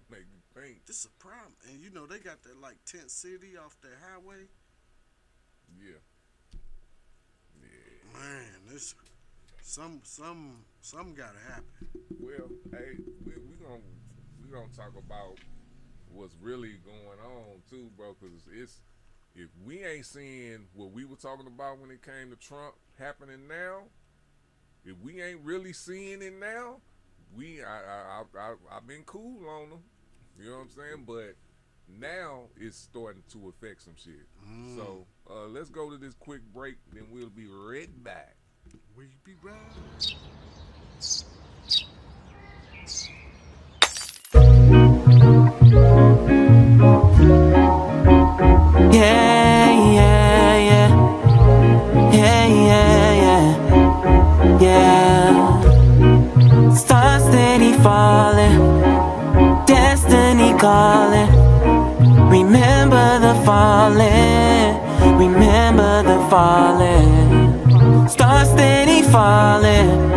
S4: Make me think.
S2: This is a problem. And you know they got that like tent city off that highway. Yeah. Man, this some gotta happen.
S4: Well, hey, we gonna talk about what's really going on too, bro, because if we ain't seeing what we were talking about when it came to Trump happening now, if we ain't really seeing it now, I've been cool on them, you know what I'm saying? But now it's starting to affect some shit. So let's go to this quick break, then we'll be right back.
S2: We'll be right.
S8: Yeah. Stars steady falling, destiny calling. Remember the falling, remember the falling. Stars steady falling,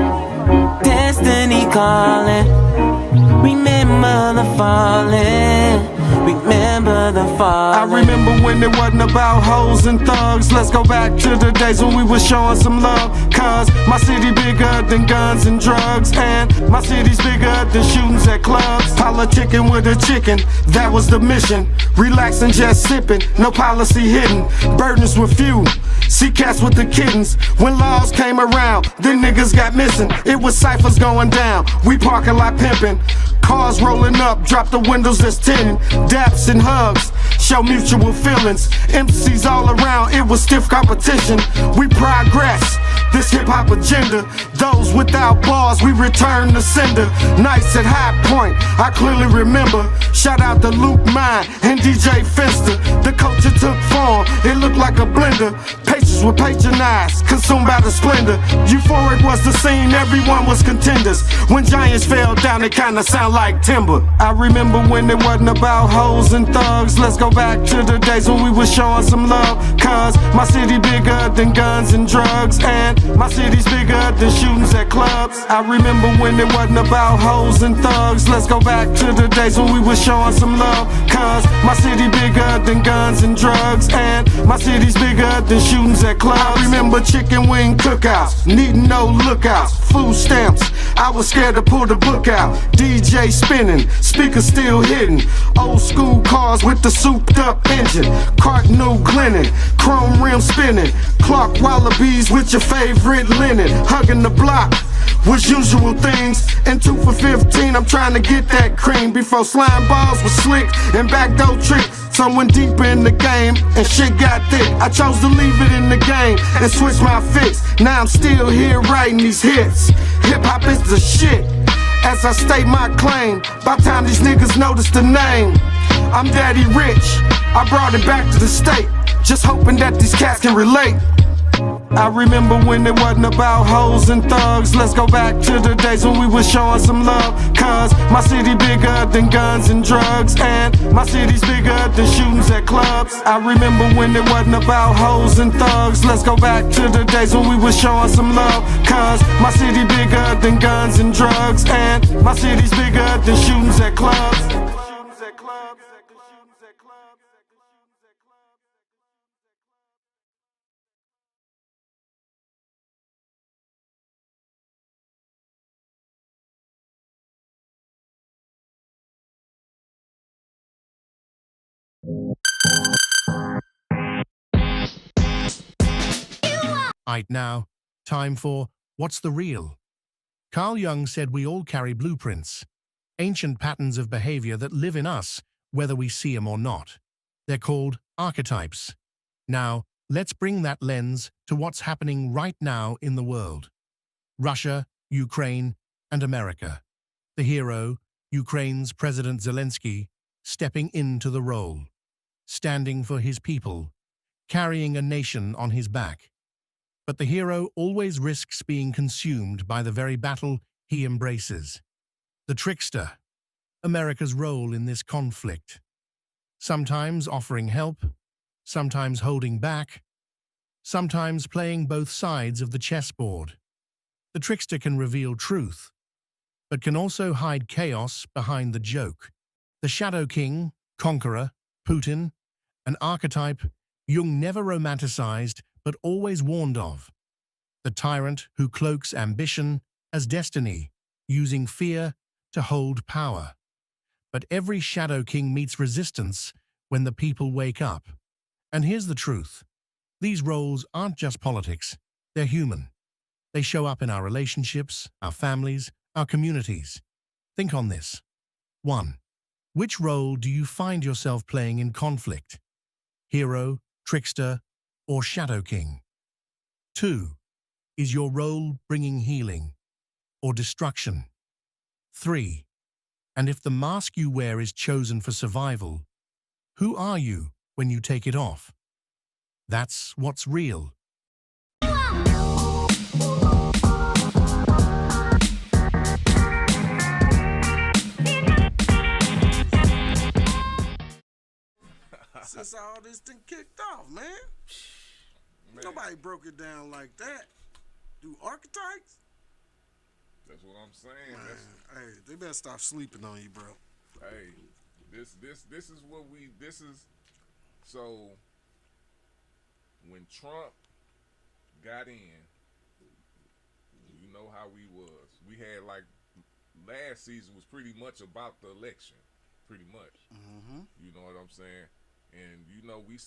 S8: destiny calling. Remember the falling, remember the falling.
S6: I remember when it wasn't about hoes and thugs. Let's go back to the days when we was showing some love. Cause my city bigger than guns and drugs, and my city's bigger than shootings at clubs. Politicking with a chicken, that was the mission. Relaxing, just sipping, no policy hidden. Burdens were few, see cats with the kittens. When laws came around, then niggas got missing. It was ciphers going down, we parking lot pimping. Cars rolling up, drop the windows that's tinted. Daps and hugs, show mutual feelings. MCs all around, it was stiff competition. We progress, this hip-hop agenda. Those without bars, we return to sender. Nights at High Point, I clearly remember. Shout out to Luke Mine and DJ Finster. The culture took form, it looked like a blender. Patients were patronized, consumed by the splendor. Euphoric was the scene, everyone was contenders. When giants fell down, it kinda sound like timber. I remember when it wasn't about hoes and thugs. Let's go back to the days when we was showing some love. Cause my city bigger than guns and drugs, and my city's bigger than shootings at clubs. I remember when it wasn't about hoes and thugs. Let's go back to the days when we was showing some love. Cause my city bigger than guns and drugs, and my city's bigger than shootings at clubs. I remember chicken wing cookouts, needing no lookouts, food stamps, I was scared to pull the book out. DJ spinning, speakers still hitting. Old school cars with the souped up engine. Cardinal Glennon, chrome rim spinning. Clark Wallabies with your favorite linen. Hugging the block was usual things. And 2 for 15, I'm trying to get that cream. Before slime balls was slick and backdoor tricks. Someone deep in the game and shit got thick. I chose to leave it in the game and switch my fix. Now I'm still here writing these hits. Hip hop is the shit, as I state my claim. By the time these niggas notice the name, I'm daddy rich, I brought it back to the state. Just hoping that these cats can relate.
S2: I remember when it wasn't about hoes and thugs. Let's go back to the days when we was showing some love. Cause my city bigger than guns and drugs, and my city's bigger than shootings at clubs. I remember when it wasn't about hoes and thugs. Let's go back to the days when we was showing some love. Cause my city bigger than guns and drugs, and my city's bigger than shootings at clubs.
S9: Right now, time for What's the Real? Carl Jung said we all carry blueprints, ancient patterns of behavior that live in us, whether we see them or not. They're called archetypes. Now, let's bring that lens to what's happening right now in the world. Russia, Ukraine, and America. The hero, Ukraine's President Zelensky, stepping into the role, standing for his people, carrying a nation on his back. But the hero always risks being consumed by the very battle he embraces. The trickster, America's role in this conflict. Sometimes offering help, sometimes holding back, sometimes playing both sides of the chessboard. The trickster can reveal truth, but can also hide chaos behind the joke. The Shadow King, Conqueror, Putin, an archetype Jung never romanticized but always warned of. The tyrant who cloaks ambition as destiny, using fear to hold power. But every Shadow King meets resistance when the people wake up. And here's the truth. These roles aren't just politics, they're human. They show up in our relationships, our families, our communities. Think on this. 1. Which role do you find yourself playing in conflict? Hero, trickster, or Shadow King? 2. Is your role bringing healing or destruction? 3. And if the mask you wear is chosen for survival, who are you when you take it off? That's what's real.
S2: Since all this thing kicked off, man. Nobody broke it down like that. Do archetypes?
S4: That's what I'm saying.
S2: Man, hey, they better stop sleeping on you, bro.
S4: Hey, this is what this is. So when Trump got in, you know how we was. We had like last season was pretty much about the election, pretty much.
S2: Mm-hmm.
S4: You know what I'm saying? And you know we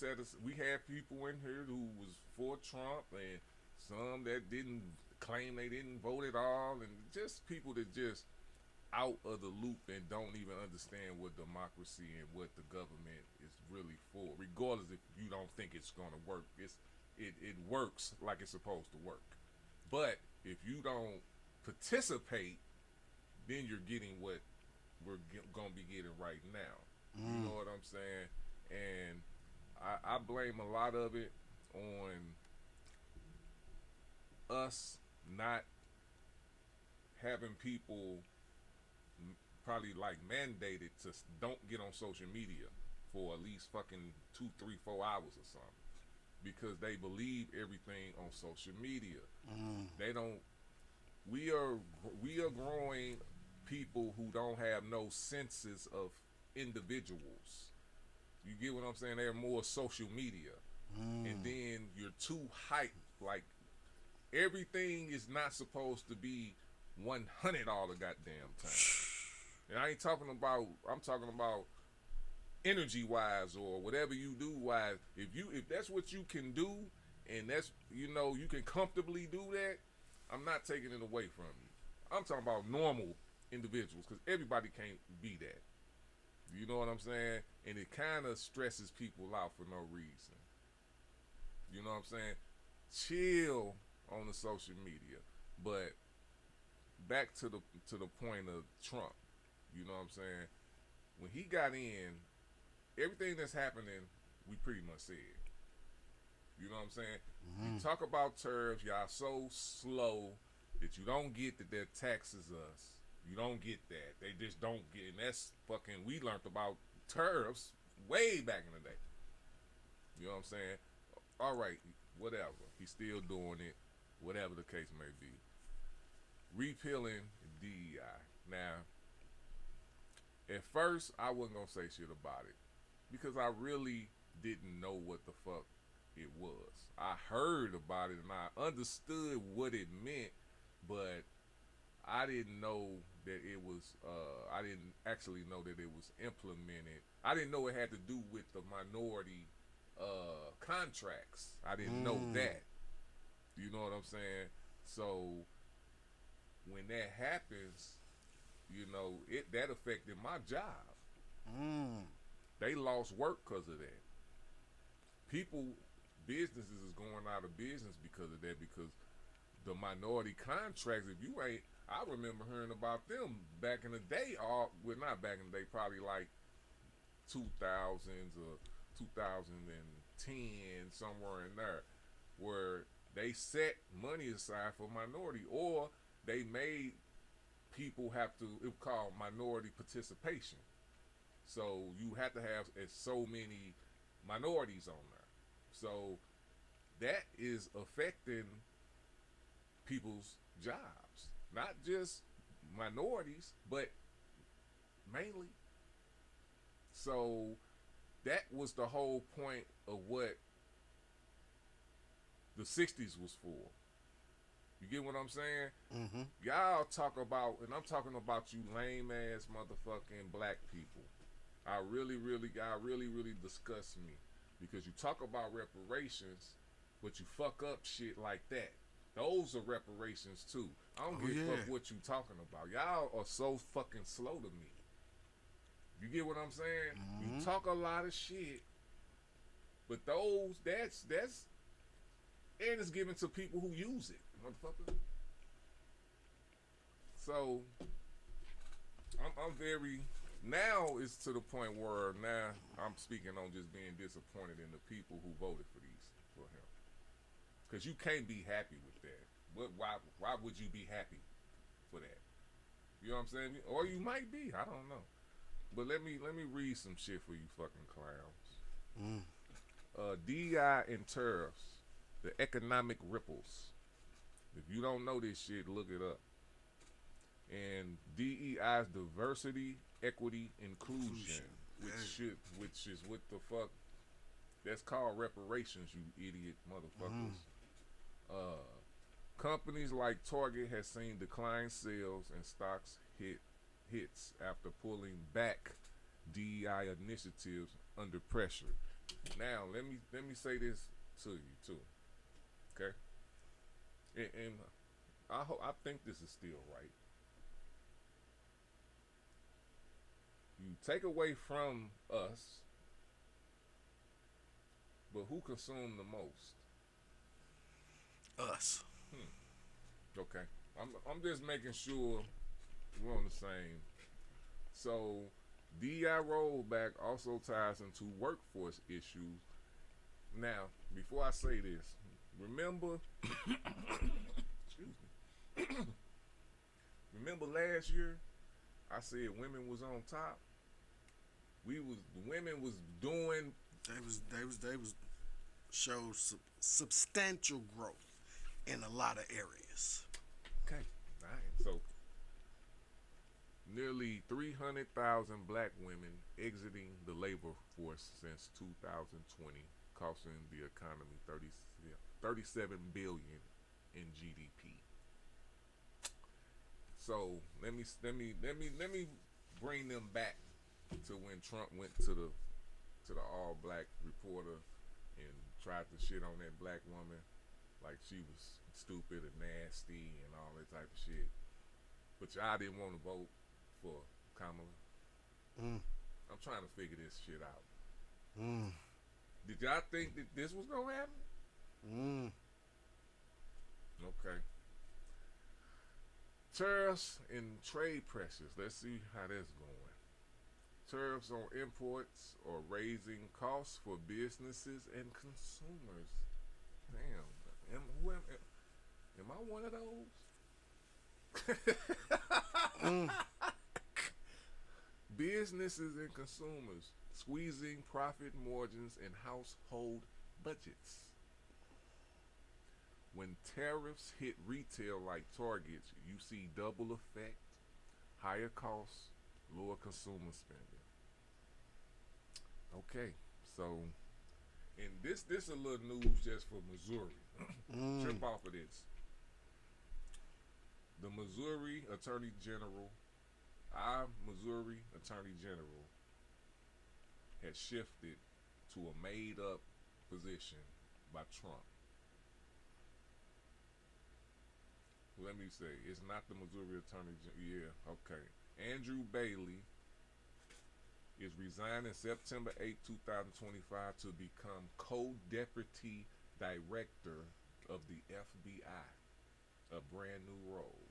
S4: had people in here who was for Trump and some that didn't claim they didn't vote at all, and just people that just out of the loop and don't even understand what democracy and what the government is really for. Regardless if you don't think it's gonna work, it works like it's supposed to work. But if you don't participate, then you're getting what we're gonna be getting right now. You know what I'm saying? And I blame a lot of it on us not having people probably like mandated to don't get on social media for at least fucking 2, 3, 4 hours or something, because they believe everything on social media. They don't. We are growing people who don't have no senses of individuals. You get what I'm saying? They're more social media. And then you're too hyped. Like, everything is not supposed to be 100 all the goddamn time. And I ain't talking about, I'm talking about energy-wise or whatever you do wise. If that's what you can do, and that's, you know, you can comfortably do that, I'm not taking it away from you. I'm talking about normal individuals, because everybody can't be that. You know what I'm saying? And it kind of stresses people out for no reason. You know what I'm saying? Chill on the social media. But back to the point of Trump. You know what I'm saying? When he got in, everything that's happening, we pretty much said. You know what I'm saying? You talk about tariffs, y'all so slow that you don't get that their taxes us. You don't get that. They just don't get, and that's fucking, we learned about tariffs way back in the day. You know what I'm saying? All right, whatever. He's still doing it, whatever the case may be. Repealing DEI. Now, at first, I wasn't going to say shit about it because I really didn't know what the fuck it was. I heard about it and I understood what it meant, but I didn't know that it was, I didn't actually know that it was implemented. I didn't know it had to do with the minority contracts. I didn't know that. You know what I'm saying? So when that happens, you know, that affected my job. They lost work because of that. Businesses is going out of business because of that, because the minority contracts, if you ain't, I remember hearing about them back in the day, not back in the day, probably like 2000s or 2010, somewhere in there, where they set money aside for minority, or they made people have to, it was called minority participation. So you have to have so many minorities on there. So that is affecting people's jobs, not just minorities, but mainly. So that was the whole point of what the 60s was for. You get what I'm saying? Y'all talk about, and I'm talking about you lame ass motherfucking black people. I really disgust me, because you talk about reparations, but you fuck up shit like that. Those are reparations too. I don't give a fuck what you talking about. Y'all are so fucking slow to me. You get what I'm saying? You talk a lot of shit, but that's and it's given to people who use it, motherfucker. So I'm very, now it's to the point where now I'm speaking on just being disappointed in the people who voted for him, because you can't be happy with that. Why would you be happy for that? You know what I'm saying? Or you might be, I don't know. But let me read some shit for you fucking clowns. DEI and tariffs, the economic ripples. If you don't know this shit, look it up. And DEI's diversity, equity, inclusion, which is what the fuck, that's called reparations, you idiot motherfuckers. Companies like Target has seen declined sales and stocks hits after pulling back DEI initiatives under pressure. Now let me say this to you too, okay? And I think this is still right. You take away from us, but who consumed the most?
S2: Us.
S4: Okay, I'm just making sure we're on the same. So DEI rollback also ties into workforce issues. Now, before I say this, remember, excuse me, remember last year I said women was on top. Women was doing.
S2: They was showed substantial growth in a lot of areas.
S4: Okay, all right. So nearly 300,000 black women exiting the labor force since 2020, costing the economy 37 billion in GDP. So let me bring them back to when Trump went to the all black reporter and tried to shit on that black woman like she was stupid and nasty and all that type of shit. But y'all didn't want to vote for Kamala. I'm trying to figure this shit out. Did y'all think that this was gonna happen? Okay. Tariffs and trade pressures. Let's see how that's going. Tariffs on imports are raising costs for businesses and consumers. Damn. Am I one of those? Businesses and consumers squeezing profit margins and household budgets. When tariffs hit retail like Target, you see double effect, higher costs, lower consumer spending. Okay, so, and this a little news just for Missouri. Trip off of this. The Missouri Attorney General, our Missouri Attorney General, has shifted to a made-up position by Trump. Let me say, it's not the Missouri Attorney General. Yeah, okay. Andrew Bailey is resigning September 8, 2025 to become co-deputy director of the FBI, a brand new role.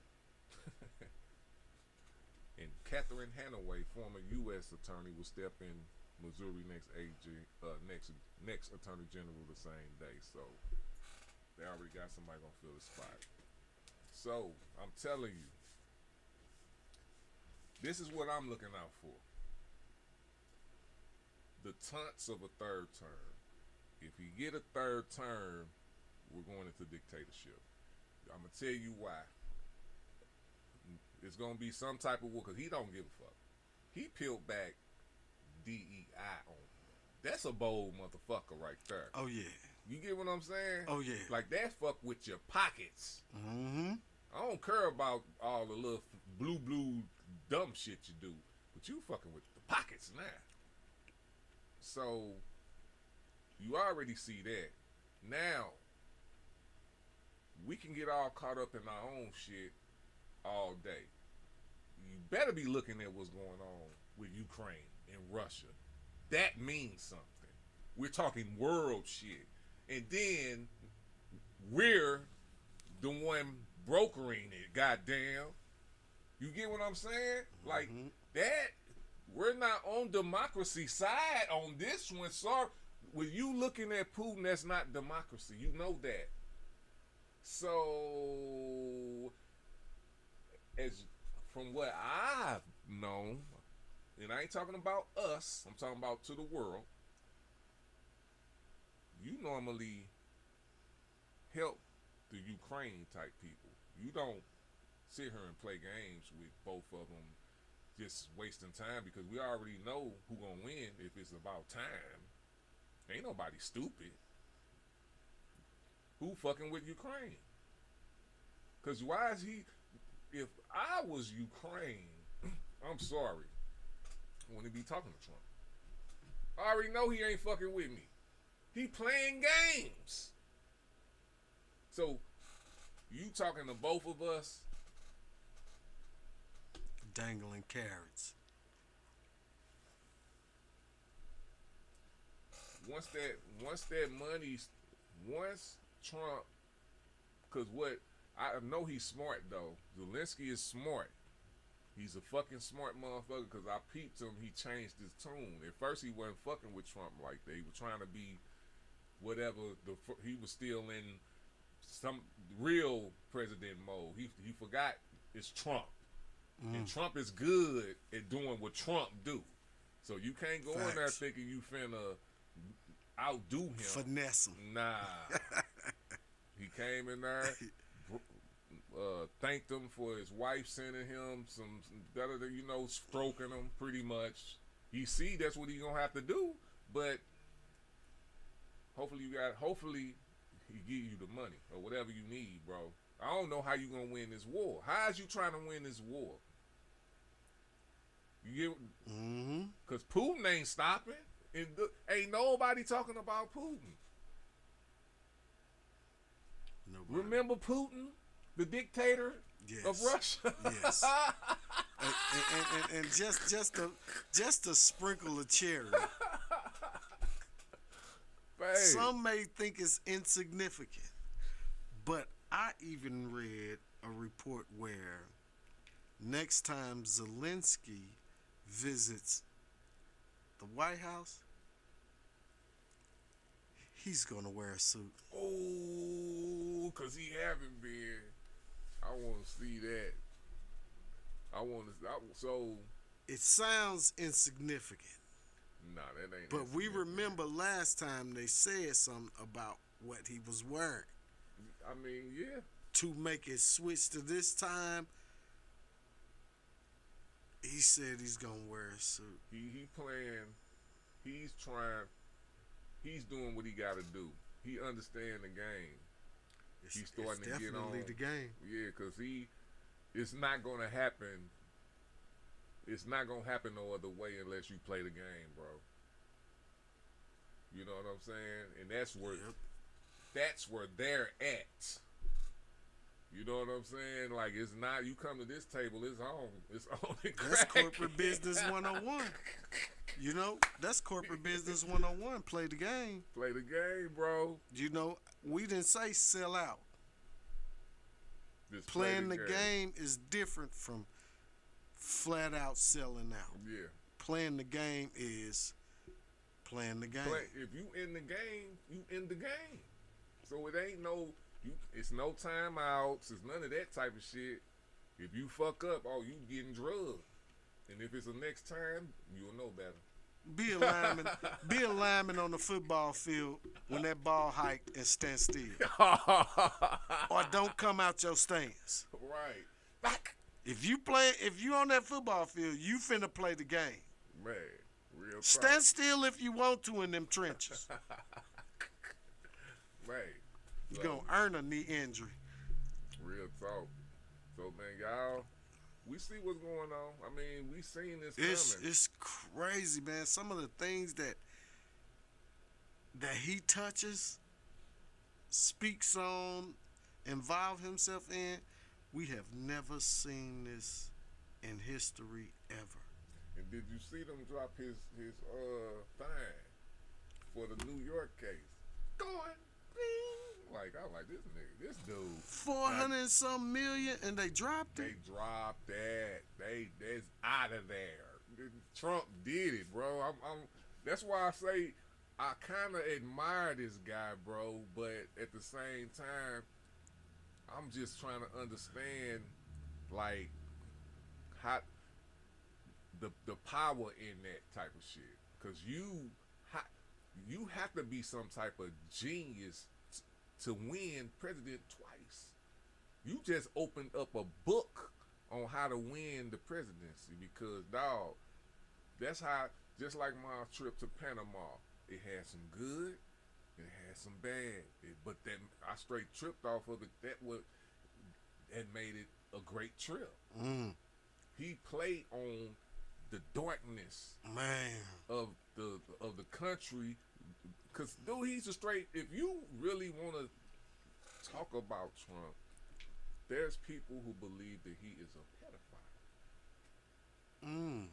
S4: And Catherine Hanaway, former U.S. attorney, will step in Missouri next Attorney General the same day. So they already got somebody gonna fill the spot. So I'm telling you, this is what I'm looking out for. The taunts of a third term. If you get a third term, we're going into dictatorship. I'm gonna tell you why. It's gonna be some type of war because he don't give a fuck. He peeled back DEI on him. That's a bold motherfucker right there.
S2: Oh yeah.
S4: You get what I'm saying?
S2: Oh yeah.
S4: Like that fuck with your pockets.
S2: Mm-hmm.
S4: I don't care about all the little blue dumb shit you do, but you fucking with the pockets now. So you already see that. Now we can get all caught up in our own shit all day. You better be looking at what's going on with Ukraine and Russia. That means something. We're talking world shit. And then we're the one brokering it, goddamn. You get what I'm saying? Like that, we're not on democracy side on this one. Sorry. When you looking at Putin, that's not democracy. You know that. So, as from what I've known, and I ain't talking about us, I'm talking about to the world, you normally help the Ukraine type people. You don't sit here and play games with both of them just wasting time because we already know who gonna win if it's about time. Ain't nobody stupid. Who fucking with Ukraine? Because why is he... If I was Ukraine, I'm sorry. I wouldn't be talking to Trump. I already know he ain't fucking with me. He playing games. So, you talking to both of us?
S2: Dangling carrots.
S4: Once Trump, because what, I know he's smart though. Zelensky is smart. He's a fucking smart motherfucker because I peeped him. He changed his tune. At first he wasn't fucking with Trump like that. He was trying to be whatever. He was still in some real president mode. He forgot it's Trump. And Trump is good at doing what Trump do. So you can't go in there thinking you finna outdo him.
S2: Finesse him.
S4: Nah. He came in there, thanked him for his wife sending him some stroking him pretty much. He see that's what he gonna have to do, but hopefully he give you the money or whatever you need, bro. I don't know how you gonna win this war. How is you trying to win this war? You get, because Putin ain't stopping, and ain't nobody talking about Putin.
S2: Nobody.
S4: Remember Putin, the dictator of Russia?
S2: Yes. and just to sprinkle a cherry.
S4: Babe.
S2: Some may think it's insignificant, but I even read a report where next time Zelensky visits the White House, He's gonna wear a suit.
S4: Oh, cause he haven't been. I want to see that. I want to. So.
S2: It sounds insignificant.
S4: Nah, that ain't.
S2: But we remember last time they said something about what he was wearing.
S4: I mean, yeah.
S2: To make it switch to this time, he said he's gonna wear a suit.
S4: He playing. He's trying. He's doing what he got to do. He understand the game. He's starting to get on.
S2: Definitely the game.
S4: Yeah, cause it's not gonna happen. It's not gonna happen no other way unless you play the game, bro. You know what I'm saying? And that's where they're at. You know what I'm saying? Like, it's not, you come to this table, it's on. It's on and
S2: That's
S4: cracking.
S2: corporate business 101. You know, that's corporate business 101. Play the game.
S4: Play the game, bro.
S2: You know, we didn't say sell out.
S4: Just
S2: Playing
S4: play
S2: the game is different from flat out selling out.
S4: Yeah.
S2: Playing the game is playing the game.
S4: If you in the game, you in the game. So it ain't no, it's no timeouts. It's none of that type of shit. If you fuck up, oh, you getting drugged. And if it's the next time, you'll know better.
S2: Be a lineman. Be a lineman on the football field when that ball hiked and stand still. Or don't come out your stance.
S4: Right.
S2: If you on that football field, you finna play the game.
S4: Man, real talk.
S2: Stand still if you want to in them trenches.
S4: Right.
S2: You're gonna earn a knee injury.
S4: Real talk. So, man, y'all, we see what's going on. I mean, we seen this coming.
S2: It's crazy, man. Some of the things that he touches, speaks on, involve himself in, we have never seen this in history ever.
S4: And did you see them drop his fine for the New York case? Going, bing. Like, I was like, this dude.
S2: 400 and some million, and they dropped it.
S4: They dropped that. That's out of there. Trump did it, bro. That's why I say I kind of admire this guy, bro. But at the same time, I'm just trying to understand, like, how the power in that type of shit. Cause you have to be some type of genius to win president twice. You just opened up a book on how to win the presidency because, dog, that's how, just like my trip to Panama, it had some good, it had some bad, but then I straight tripped off of it. That made it a great trip. He played on the darkness,
S2: man,
S4: of the country. Cause dude, he's a straight. If you really want to talk about Trump, there's people who believe that he is a pedophile.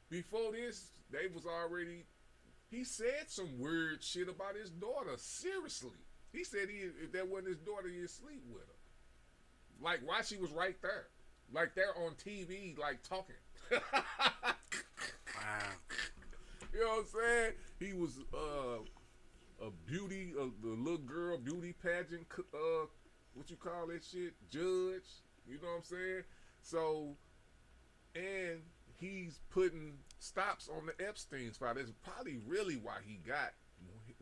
S4: Before this, they was already. He said some weird shit about his daughter. Seriously, he said if that wasn't his daughter, he'd sleep with her. Like, why she was right there, like they're on TV, like talking.
S2: Wow.
S4: You know what I'm saying? He was a beauty, the little girl beauty pageant, what you call that shit, judge. You know what I'm saying? So, and he's putting stops on the Epstein file. That's probably really why he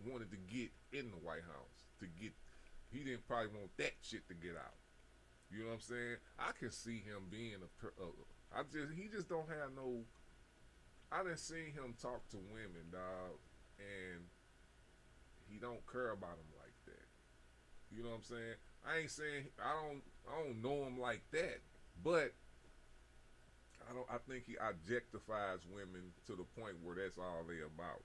S4: wanted to get in the White House. He didn't probably want that shit to get out. You know what I'm saying? I can see him being he just don't have no. I done seen him talk to women, dog, and he don't care about them like that. You know what I'm saying? I ain't saying I don't know him like that, but I think he objectifies women to the point where that's all they about.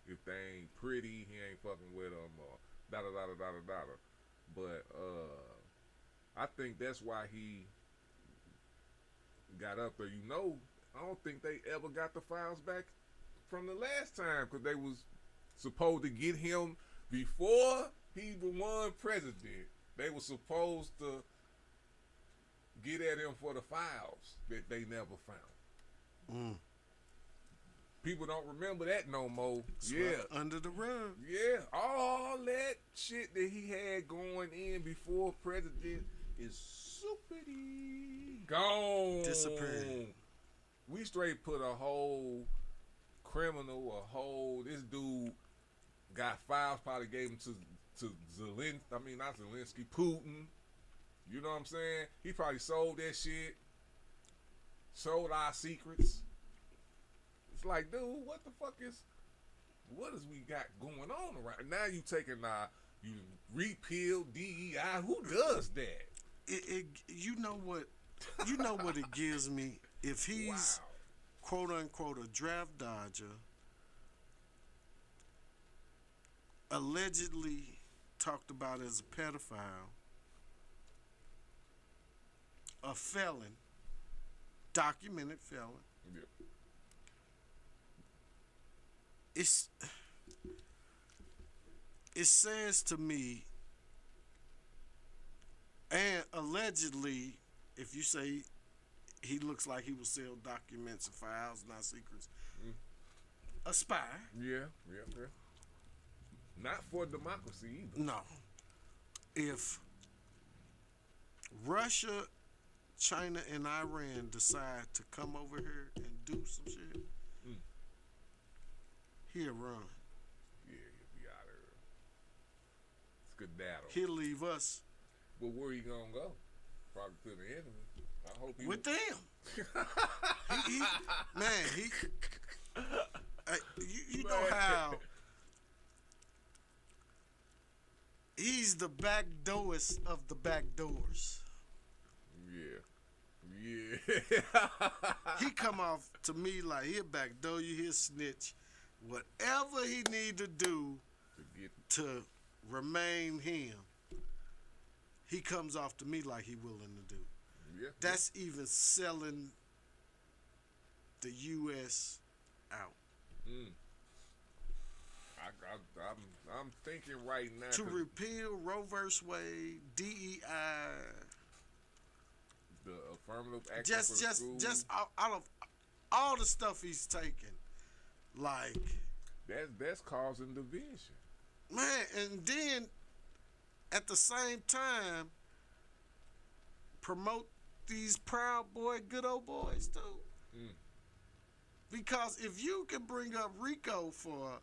S4: If they ain't pretty, he ain't fucking with them, or da da da da da da da. But I think that's why he got up there. You know, I don't think they ever got the files back from the last time because they was supposed to get him before he won president. They were supposed to get at him for the files that they never found. People don't remember that no more.
S2: Swept under the rug.
S4: Yeah, all that shit that he had going in before president is soupity gone.
S2: Disappeared.
S4: We straight put a whole criminal, this dude got files, probably gave him to Zelensky. I mean, not Zelensky, Putin. You know what I'm saying? He probably sold that shit, sold our secrets. It's like, dude, what is we got going on around now? You taking you repeal DEI? Who does that?
S2: You know what it gives me if he's quote unquote a draft dodger, allegedly talked about as a pedophile, a felon, documented felon.
S4: Yeah.
S2: It says to me, and allegedly, if you say he looks like he will sell documents and files, not secrets, a spy.
S4: Yeah. Not for democracy either.
S2: No. If Russia, China, and Iran decide to come over here and do some shit, he'll run.
S4: Yeah, he'll be out of here. Skedaddle.
S2: He'll leave us.
S4: But where he gonna go? Probably to the enemy. I hope he
S2: with them. You know how he's the back doorest of the back doors.
S4: Yeah.
S2: He come off to me like he'll backdoor you, he'll snitch. Whatever he need to do to remain him, he comes off to me like he willing to do.
S4: Yeah.
S2: That's even selling the U.S. out.
S4: I'm thinking right now
S2: To repeal Roe vs. Wade, DEI,
S4: the affirmative action for the school.
S2: just out of all the stuff he's taking, like
S4: that's causing division,
S2: man. And then at the same time, promote these Proud Boy, good old boys too. Because if you can bring up RICO for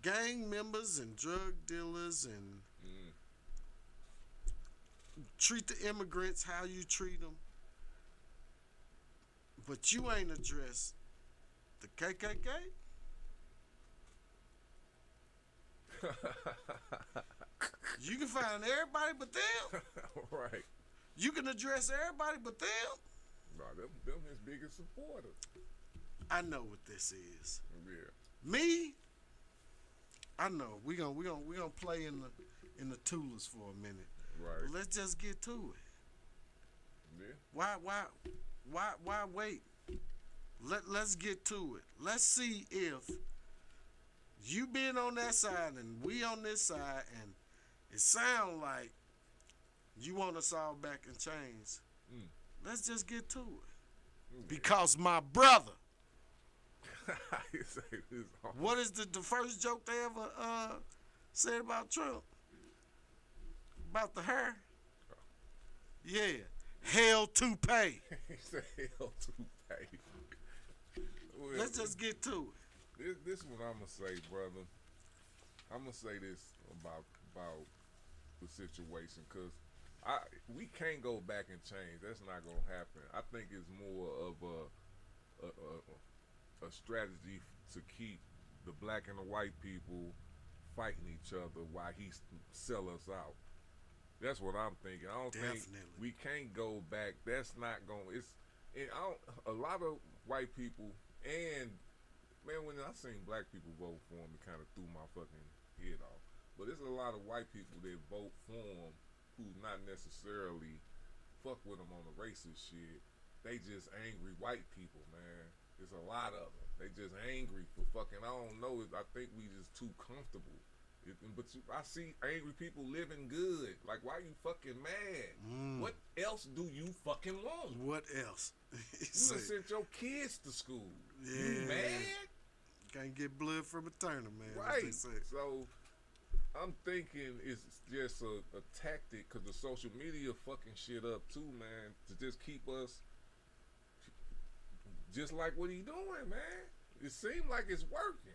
S2: gang members and drug dealers and treat the immigrants how you treat them, but you ain't addressed the KKK. You can find everybody but them.
S4: Right.
S2: You can address everybody but them.
S4: No, them his biggest supporters.
S2: I know what this is.
S4: Yeah.
S2: Me, I know. We gonna play in the Tulas for a minute.
S4: Right.
S2: But let's just get to it.
S4: Yeah.
S2: Why wait? Let's get to it. Let's see if you been on that side and we on this side, and it sound like you want us all back in chains. Let's just get to it. Because my brother. What is the first joke they ever said about Trump? About the hair? Yeah. Hell to pay.
S4: He said hell to pay. Well,
S2: Let's just get to it.
S4: This is what I'm gonna say, brother. I'm gonna say this about the situation, cause we can't go back and change. That's not gonna happen. I think it's more of a strategy to keep the black and the white people fighting each other while he sell us out. That's what I'm thinking. I don't think we can't go back. That's not going. A lot of white people, and man, when I seen black people vote for him, it kind of threw my fucking head off. But there's a lot of white people that vote for him who not necessarily fuck with him on the racist shit. They just angry white people, man. There's a lot of them. They just angry for fucking. I don't know. I think we just too comfortable. I see angry people living good. Like, why you fucking mad? What else do you fucking want?
S2: What else?
S4: You done sent your kids to school. Yeah. You mad?
S2: Can't get blood from a Turner, man.
S4: Right.
S2: As they say.
S4: So I'm thinking it's just a tactic because the social media fucking shit up too, man, to just keep us just like what he doing, man. It seems like it's working.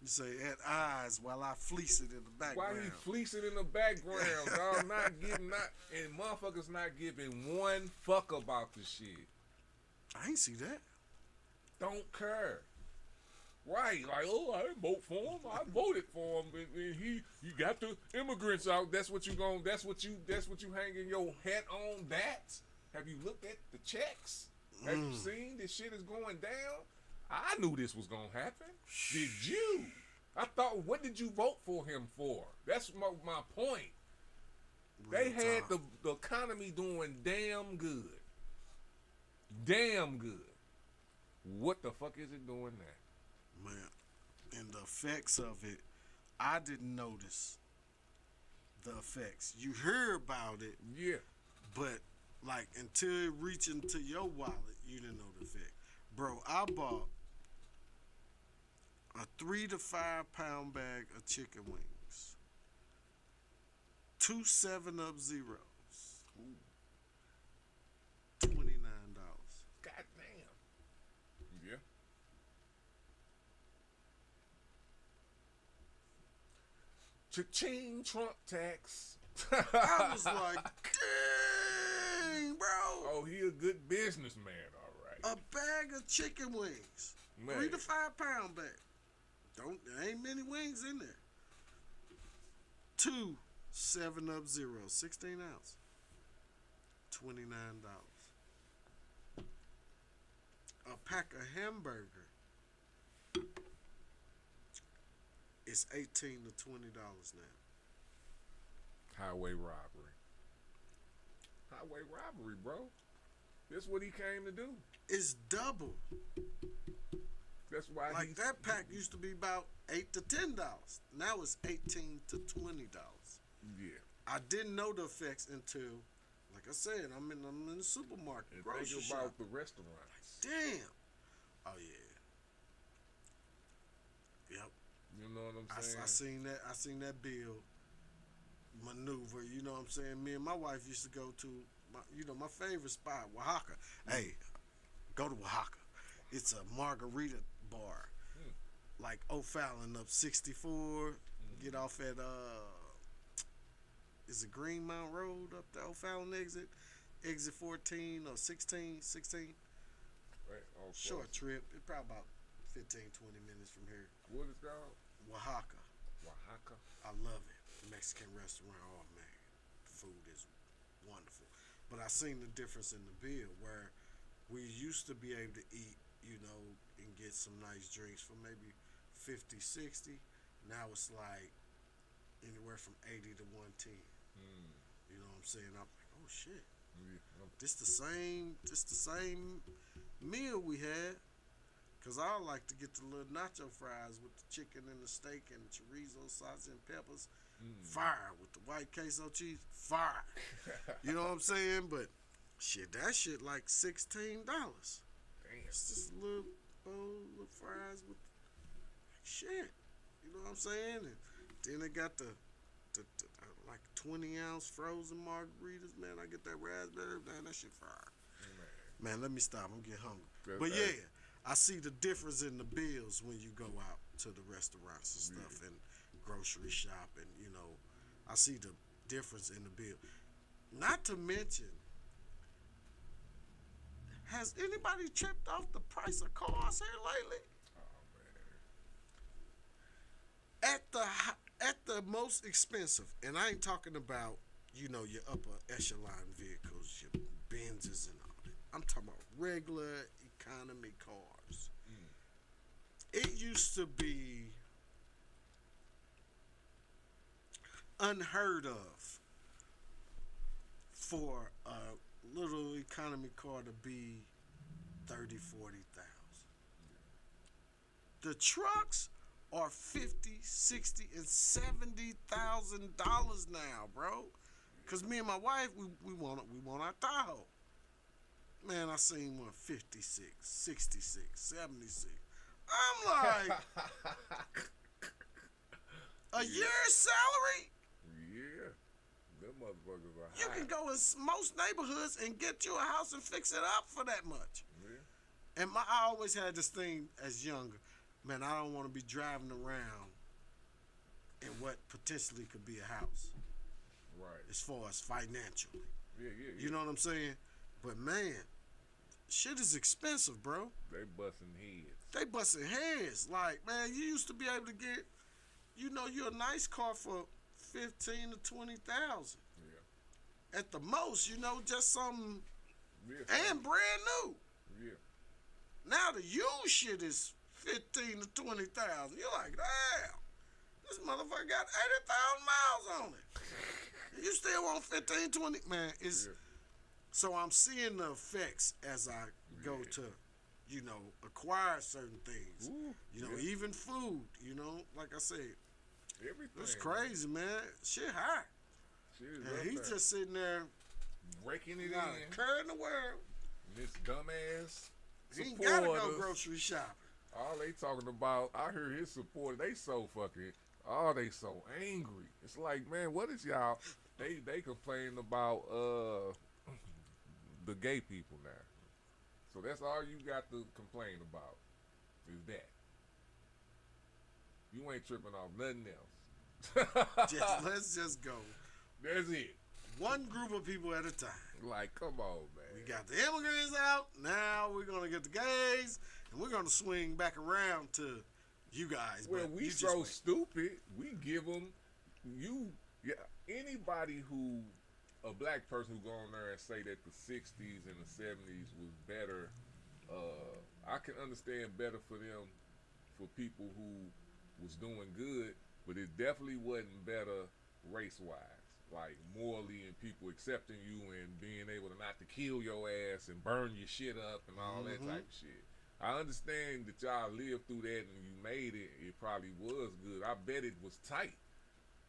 S2: You say at eyes while I fleece it in the
S4: Why
S2: background.
S4: he fleecing in the background, dog? And motherfuckers not giving one fuck about the shit.
S2: I ain't see that.
S4: Don't care. Right, like, oh, I didn't vote for him. I voted for him, and he got the immigrants out. That's what you hanging your hat on. That have you looked at the checks? Have you seen this shit is going down? I knew this was gonna happen. Did you? I thought, what did you vote for him for? That's my point. They had the economy doing damn good. Damn good. What the fuck is it doing now?
S2: Man, and the effects of it, I didn't notice the effects. You hear about it,
S4: Yeah.
S2: but like until it reach into your wallet, you didn't know the effect. Bro, I bought a 3 to 5 pound bag of chicken wings, 2 7-Up Zeros, $29.
S4: God damn. Yeah. Cha-ching, Trump tax.
S2: I was like, dang, bro.
S4: Oh, he a good businessman, all right.
S2: A bag of chicken wings.
S4: Man.
S2: 3 to 5 pound bag. There ain't many wings in there. 2 7-Up Zeros, 16 ounce. $29. A pack of hamburger is $18 to $20 now.
S4: Highway robbery. Highway robbery, bro. That's what he came to do.
S2: It's double.
S4: That's why
S2: Like that pack used to be about $8 to $10. Now it's $18 to $20.
S4: Yeah.
S2: I didn't know the effects until, like I said, I'm in the supermarket.
S4: And
S2: Grocery
S4: think about
S2: shop.
S4: the restaurants.
S2: Damn. Oh yeah. Yep.
S4: You know what I'm saying?
S2: I seen that bill maneuver. You know what I'm saying? Me and my wife used to go to my favorite spot, Oaxaca. Hey, go to Oaxaca. It's a margarita bar, like O'Fallon up 64. Get off at is it Greenmount Road up the O'Fallon exit 14 or 16.
S4: Right, all
S2: Short
S4: close.
S2: trip. It's probably about 15, 20 minutes from here.
S4: What is it called?
S2: Oaxaca.
S4: Oaxaca.
S2: I love it. Mexican restaurant. Oh man, food is wonderful. But I seen the difference in the bill where we used to be able to eat, and get some nice drinks for maybe 50, 60. Now it's like anywhere from 80 to 110. You know what I'm saying? I'm like, oh shit. This the same meal we had. Cause I like to get the little nacho fries with the chicken and the steak and the chorizo, salsa and peppers. Fire with the white queso cheese. Fire. You know what I'm saying? But shit, that shit like $16.
S4: Damn.
S2: It's just a little bowl of fries with shit. You know what I'm saying? And then they got the like 20-ounce frozen margaritas. Man, I get that raspberry. Man, that shit fire. Man, let me stop. I'm getting hungry. But yeah, I see the difference in the bills when you go out to the restaurants and stuff and grocery shop, and I see the difference in the bill. Not to mention, has anybody tripped off the price of cars here lately? At the most expensive, and I ain't talking about your upper echelon vehicles, your Benzes and all that. I'm talking about regular economy cars. It used to be unheard of for a little economy car to be 30, 40,000. The trucks are 50, 60, and $70,000 now, bro. Cause me and my wife, we want our Tahoe. Man, I seen one 56, 66, 76. I'm like, a year's salary?
S4: Yeah. Them motherfuckers are
S2: You
S4: high.
S2: can go in most neighborhoods and get you a house and fix it up for that much.
S4: Yeah.
S2: And I always had this thing as younger. Man, I don't want to be driving around in what potentially could be a house
S4: Right.
S2: as far as financially.
S4: Yeah.
S2: You know what I'm saying? But man, shit is expensive, bro.
S4: They busting heads.
S2: They busting heads. Like, man, you used to be able to get, you a nice car for 15 to 20,000
S4: Yeah.
S2: at the most. Just something
S4: Yeah.
S2: and brand new.
S4: Yeah.
S2: Now the used shit is 15 to 20,000. You're like, damn, this motherfucker got 80,000 miles on it. You still want 15, 20? Man, it's
S4: Yeah.
S2: so I'm seeing the effects as I go to, acquire certain things.
S4: Ooh, yeah.
S2: Even food. Like I said,
S4: Everything.
S2: it's crazy, man. Shit high.
S4: Shit is
S2: And
S4: up
S2: he's
S4: there.
S2: just sitting there,
S4: Breaking it
S2: not
S4: in.
S2: a care in the world.
S4: This dumbass
S2: He ain't gotta go
S4: supporters.
S2: grocery shopping.
S4: All they talking about, I hear his support. They so fucking, they so angry. It's like, man, what is y'all? They complain about the gay people now. So that's all you got to complain about is that. You ain't tripping off nothing else.
S2: Let's just go.
S4: That's it.
S2: One group of people at a time.
S4: Like, come on, man.
S2: We got the immigrants out. Now we're gonna get the gays, and we're gonna swing back around to you guys.
S4: Well,
S2: but
S4: we
S2: you just
S4: so
S2: wait.
S4: stupid. We give them anybody who a black person who go on there and say that the '60s and the '70s was better. I can understand better for them, for people who was doing good, but it definitely wasn't better race-wise, like morally, and people accepting you and being able to not to kill your ass and burn your shit up and all that type of shit. I understand that y'all lived through that and you made it. It probably was good. I bet it was tight.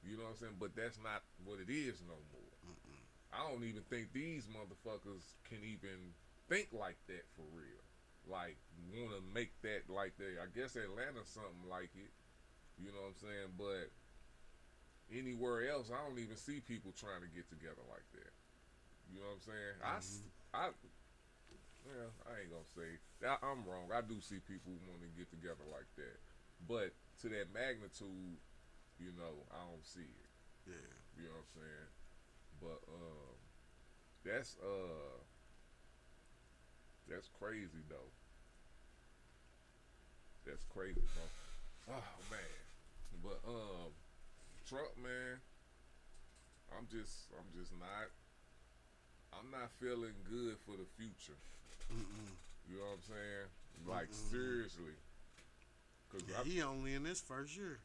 S4: You know what I'm saying? But that's not what it is no more. I don't even think these motherfuckers can even think like that for real. Like, want to make that like that. I guess Atlanta something like it. You know what I'm saying? But anywhere else, I don't even see people trying to get together like that. You know what I'm saying? I ain't gonna say I'm wrong. I do see people want to get together like that, but to that magnitude, I don't see it.
S2: Yeah.
S4: You know what I'm saying? But that's crazy though. That's crazy, bro. Oh man. But Trump, man, I'm not feeling good for the future. You know what I'm saying? Like seriously. Cause
S2: He only in his first year.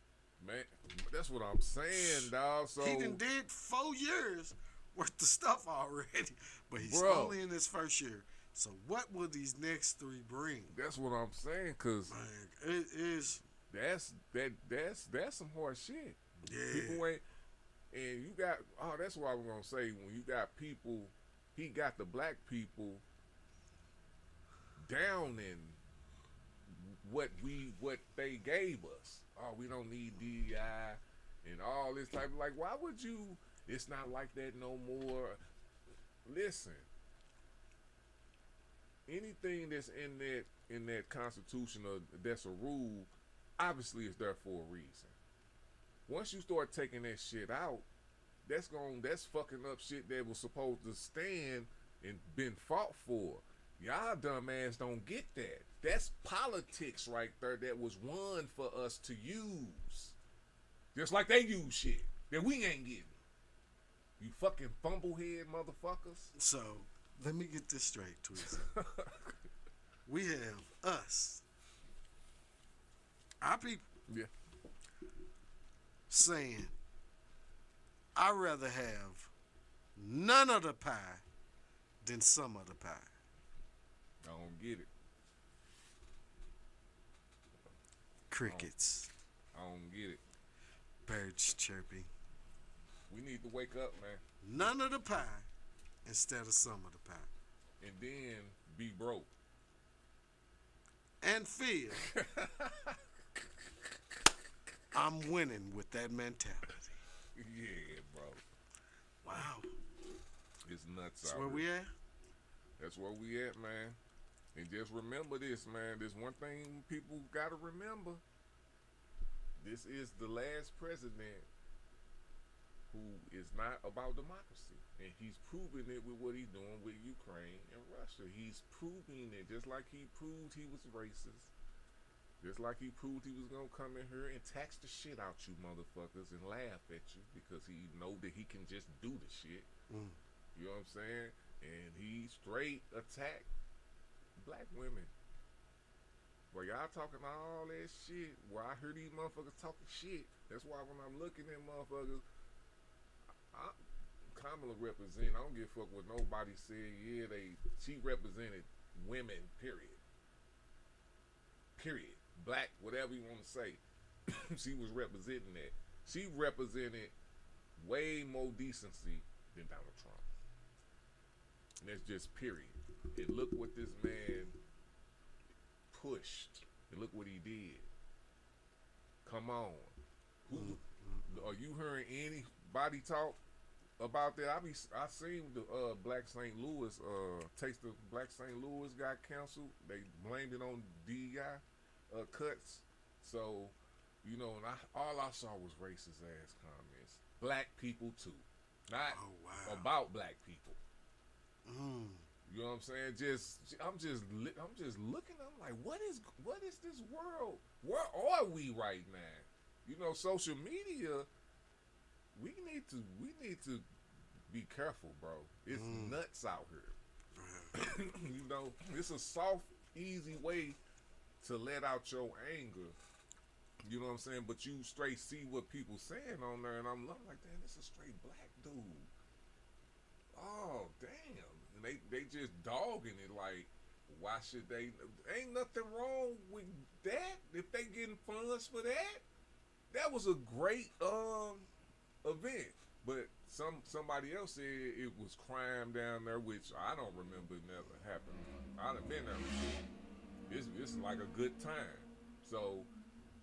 S4: man, that's what I'm saying, dog. So
S2: He done did 4 years worth of stuff already, but he's
S4: Bro.
S2: only in his first year. So what will these next 3 bring?
S4: that's what I'm saying, cause
S2: Man, it is.
S4: that's some horse shit.
S2: Yeah.
S4: People ain't, and you got, that's what I was gonna say. When you got people, he got the black people down in what they gave us. Oh, we don't need DEI and all this type of, like, why would you? It's not like that no more. Listen, anything that's in that Constitution or that's a rule, obviously it's there for a reason. Once you start taking that shit out, that's fucking up shit that was supposed to stand and been fought for. Y'all dumbass don't get that. That's politics right there that was won for us to use. Just like they use shit that we ain't getting. You fucking fumblehead motherfuckers.
S2: So let me get this straight, Tweezy. We have us, our people,
S4: Yeah.
S2: saying, I'd rather have none of the pie than some of the pie.
S4: I don't get it.
S2: Crickets,
S4: I don't get it.
S2: birds chirping.
S4: We need to wake up, man.
S2: None of the pie instead of some of the pie.
S4: And then be broke.
S2: and feel, I'm winning with that mentality.
S4: Yeah, bro.
S2: Wow.
S4: It's nuts
S2: That's
S4: out
S2: where
S4: here.
S2: we at?
S4: That's where we at, man. And just remember this, man. There's one thing people gotta remember. This is the last president who is not about democracy. And he's proving it with what he's doing with Ukraine and Russia. He's proving it just like he proved he was racist. Just like he proved he was gonna come in here and tax the shit out you motherfuckers and laugh at you because he know that he can just do the shit. You know what I'm saying? And he straight attacked black women. Well, y'all talking all that shit. Well, I hear these motherfuckers talking shit. That's why when I'm looking at motherfuckers, Kamala represent. I don't give a fuck what nobody said. Yeah, she represented women. Period. Period. Black, whatever you want to say. She was representing that. She represented way more decency than Donald Trump. And that's just period. And look what this man pushed. And look what he did. Come on. Are you hearing anybody talk about that? I seen the Black St. Louis Taste of Black St. Louis got canceled. They blamed it on DEI cuts. So, you know, and all I saw was racist ass comments. Black people too, not about black people. You know what I'm saying? I'm just looking. I'm like, what is this world? Where are we right now? You know, social media. We need to be careful, bro. It's nuts out here. You know, it's a soft, easy way to let out your anger. You know what I'm saying? But you straight see what people saying on there, and I'm like, damn, this is a straight black dude. Oh, damn. And they just dogging it like, why should they? Ain't nothing wrong with that. If they getting funds for that, that was a great event. But somebody else said it was crime down there, which I don't remember never happened. I'd have been there. It's like a good time. So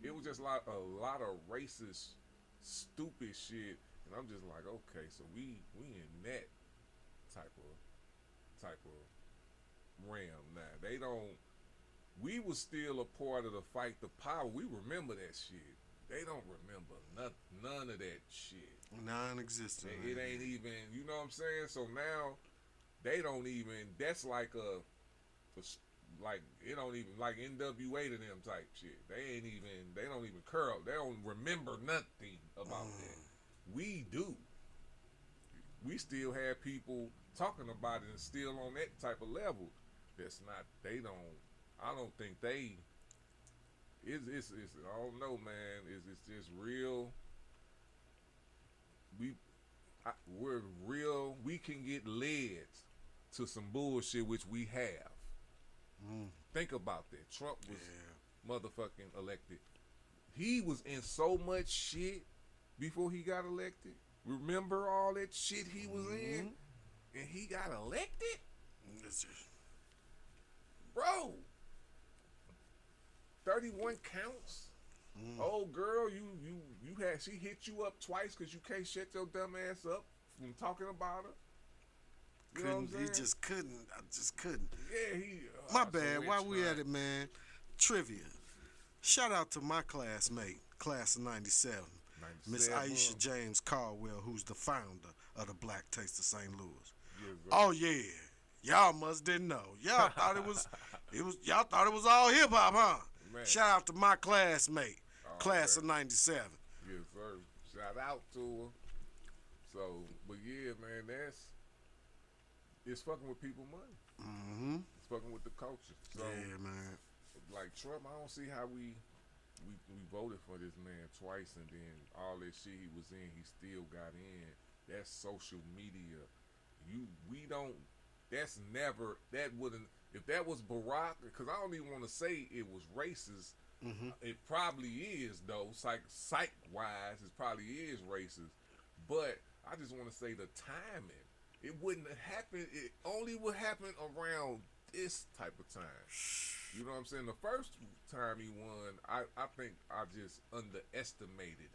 S4: it was just like a lot of racist, stupid shit, and I'm just like, okay, so we in that type of realm now. They don't. We was still a part of the fight, the power. We remember that shit. They don't remember none of that shit.
S2: Non-existent.
S4: It ain't even. You know what I'm saying? So now they don't even. That's like like it don't even like NWA to them type shit. They don't even curl. They don't remember nothing about that. We do. We still have people talking about it and still on that type of level. That's not. They don't. I don't think they. It's I don't know, man. It's just real. We're real. We can get led to some bullshit, which we have. Think about that. Trump was motherfucking elected. He was in so much shit before he got elected. Remember all that shit he was in? And he got elected? Bro. 31 counts? Old girl, she hit you up twice because you can't shut your dumb ass up from talking about her. You know what I'm saying?
S2: He just couldn't. I just couldn't.
S4: Yeah,
S2: my bad. While we at it, man, trivia. Shout out to my classmate, class of 97, Miss Aisha James Caldwell, who's the founder of the Black Taste of St. Louis.
S4: Yes,
S2: oh yeah, y'all must didn't know. Y'all thought it was, Y'all thought it was all hip hop, huh?
S4: Man.
S2: Shout out to my classmate, class of 97.
S4: Yes, sir. Shout out to her. So, but yeah, man, it's fucking with people money. It's fucking with the culture. So,
S2: yeah, man.
S4: Like Trump, I don't see how we voted for this man twice, and then all that shit he was in, he still got in. That's social media. That wouldn't, if that was Barack, because I don't even want to say it was racist. It probably is, though. Psych-wise, it probably is racist. But I just want to say the timing. It wouldn't have happened. It only would happen around this type of time. You know what I'm saying? The first time he won, I think I just underestimated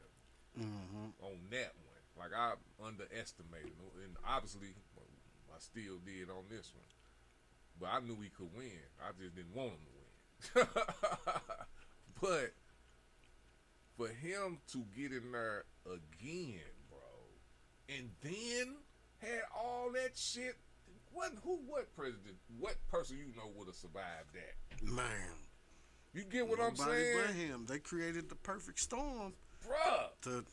S4: him on that one. Like I underestimated him, and obviously I still did on this one. But I knew he could win. I just didn't want him to win. But for him to get in there again, bro, and then had all that shit. What president, what person you know would have survived that?
S2: Man.
S4: You get what I'm saying?
S2: Nobody but him. They created the perfect storm.
S4: Bruh.
S2: To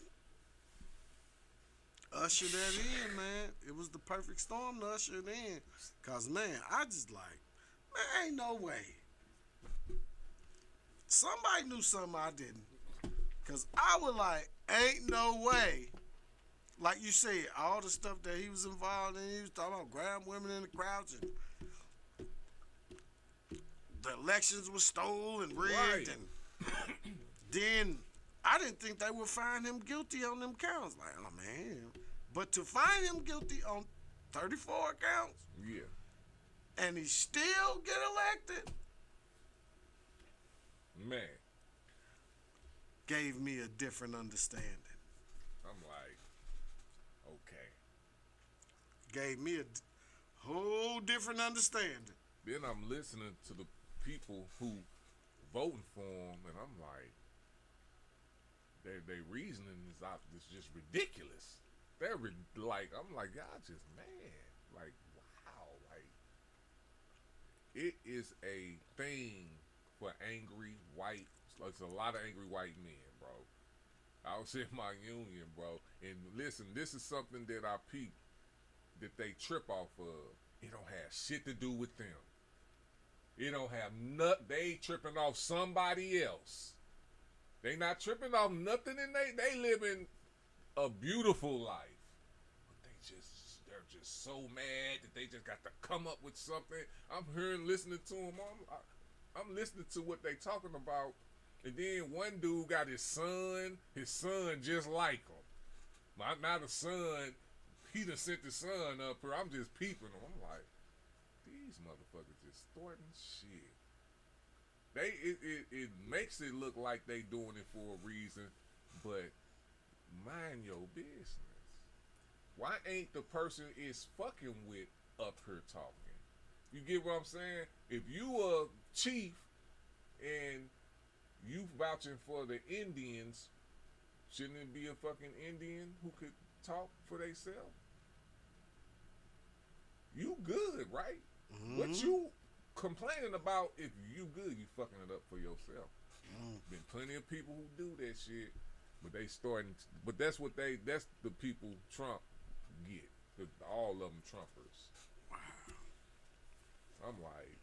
S2: usher that in, man. It was the perfect storm to usher it in. Cause man, I just like, man, ain't no way. Somebody knew something I didn't. Cause I was like, ain't no way. Like you said, all the stuff that he was involved in, he was talking about grabbing women in the crowds and the elections were stolen and rigged,
S4: Right.
S2: and then I didn't think they would find him guilty on them counts. Like, oh man. But to find him guilty on 34 counts,
S4: Yeah.
S2: and he still get elected,
S4: Man.
S2: gave me a different understanding.
S4: I'm like, okay.
S2: Gave me a whole different understanding.
S4: Then I'm listening to the people who voting for him, and I'm like, their reasoning is just ridiculous. They're like, I'm like, y'all just mad. Like, wow. Like, it is a thing for angry white. It's a lot of angry white men, bro. I was in my union, bro. And listen, this is something that I peep that they trip off of. It don't have shit to do with them. It don't have they tripping off somebody else. They not tripping off nothing, and they living a beautiful life. But they're just so mad that they just got to come up with something. I'm hearing, listening to them. I'm listening to what they talking about. And then one dude got his son just like him. Now the son, he done sent the son up here. I'm just peeping him. I'm like, these motherfuckers just starting shit. It makes it look like they doing it for a reason, but mind your business. Why ain't the person is fucking with up here talking? You get what I'm saying? If you a chief and you vouching for the Indians, shouldn't it be a fucking Indian who could talk for themselves? You good, right? What you complaining about? If you good, you fucking it up for yourself. Been plenty of people who do that shit, but they starting. But that's the people Trump get. All of them Trumpers. Wow. I'm like,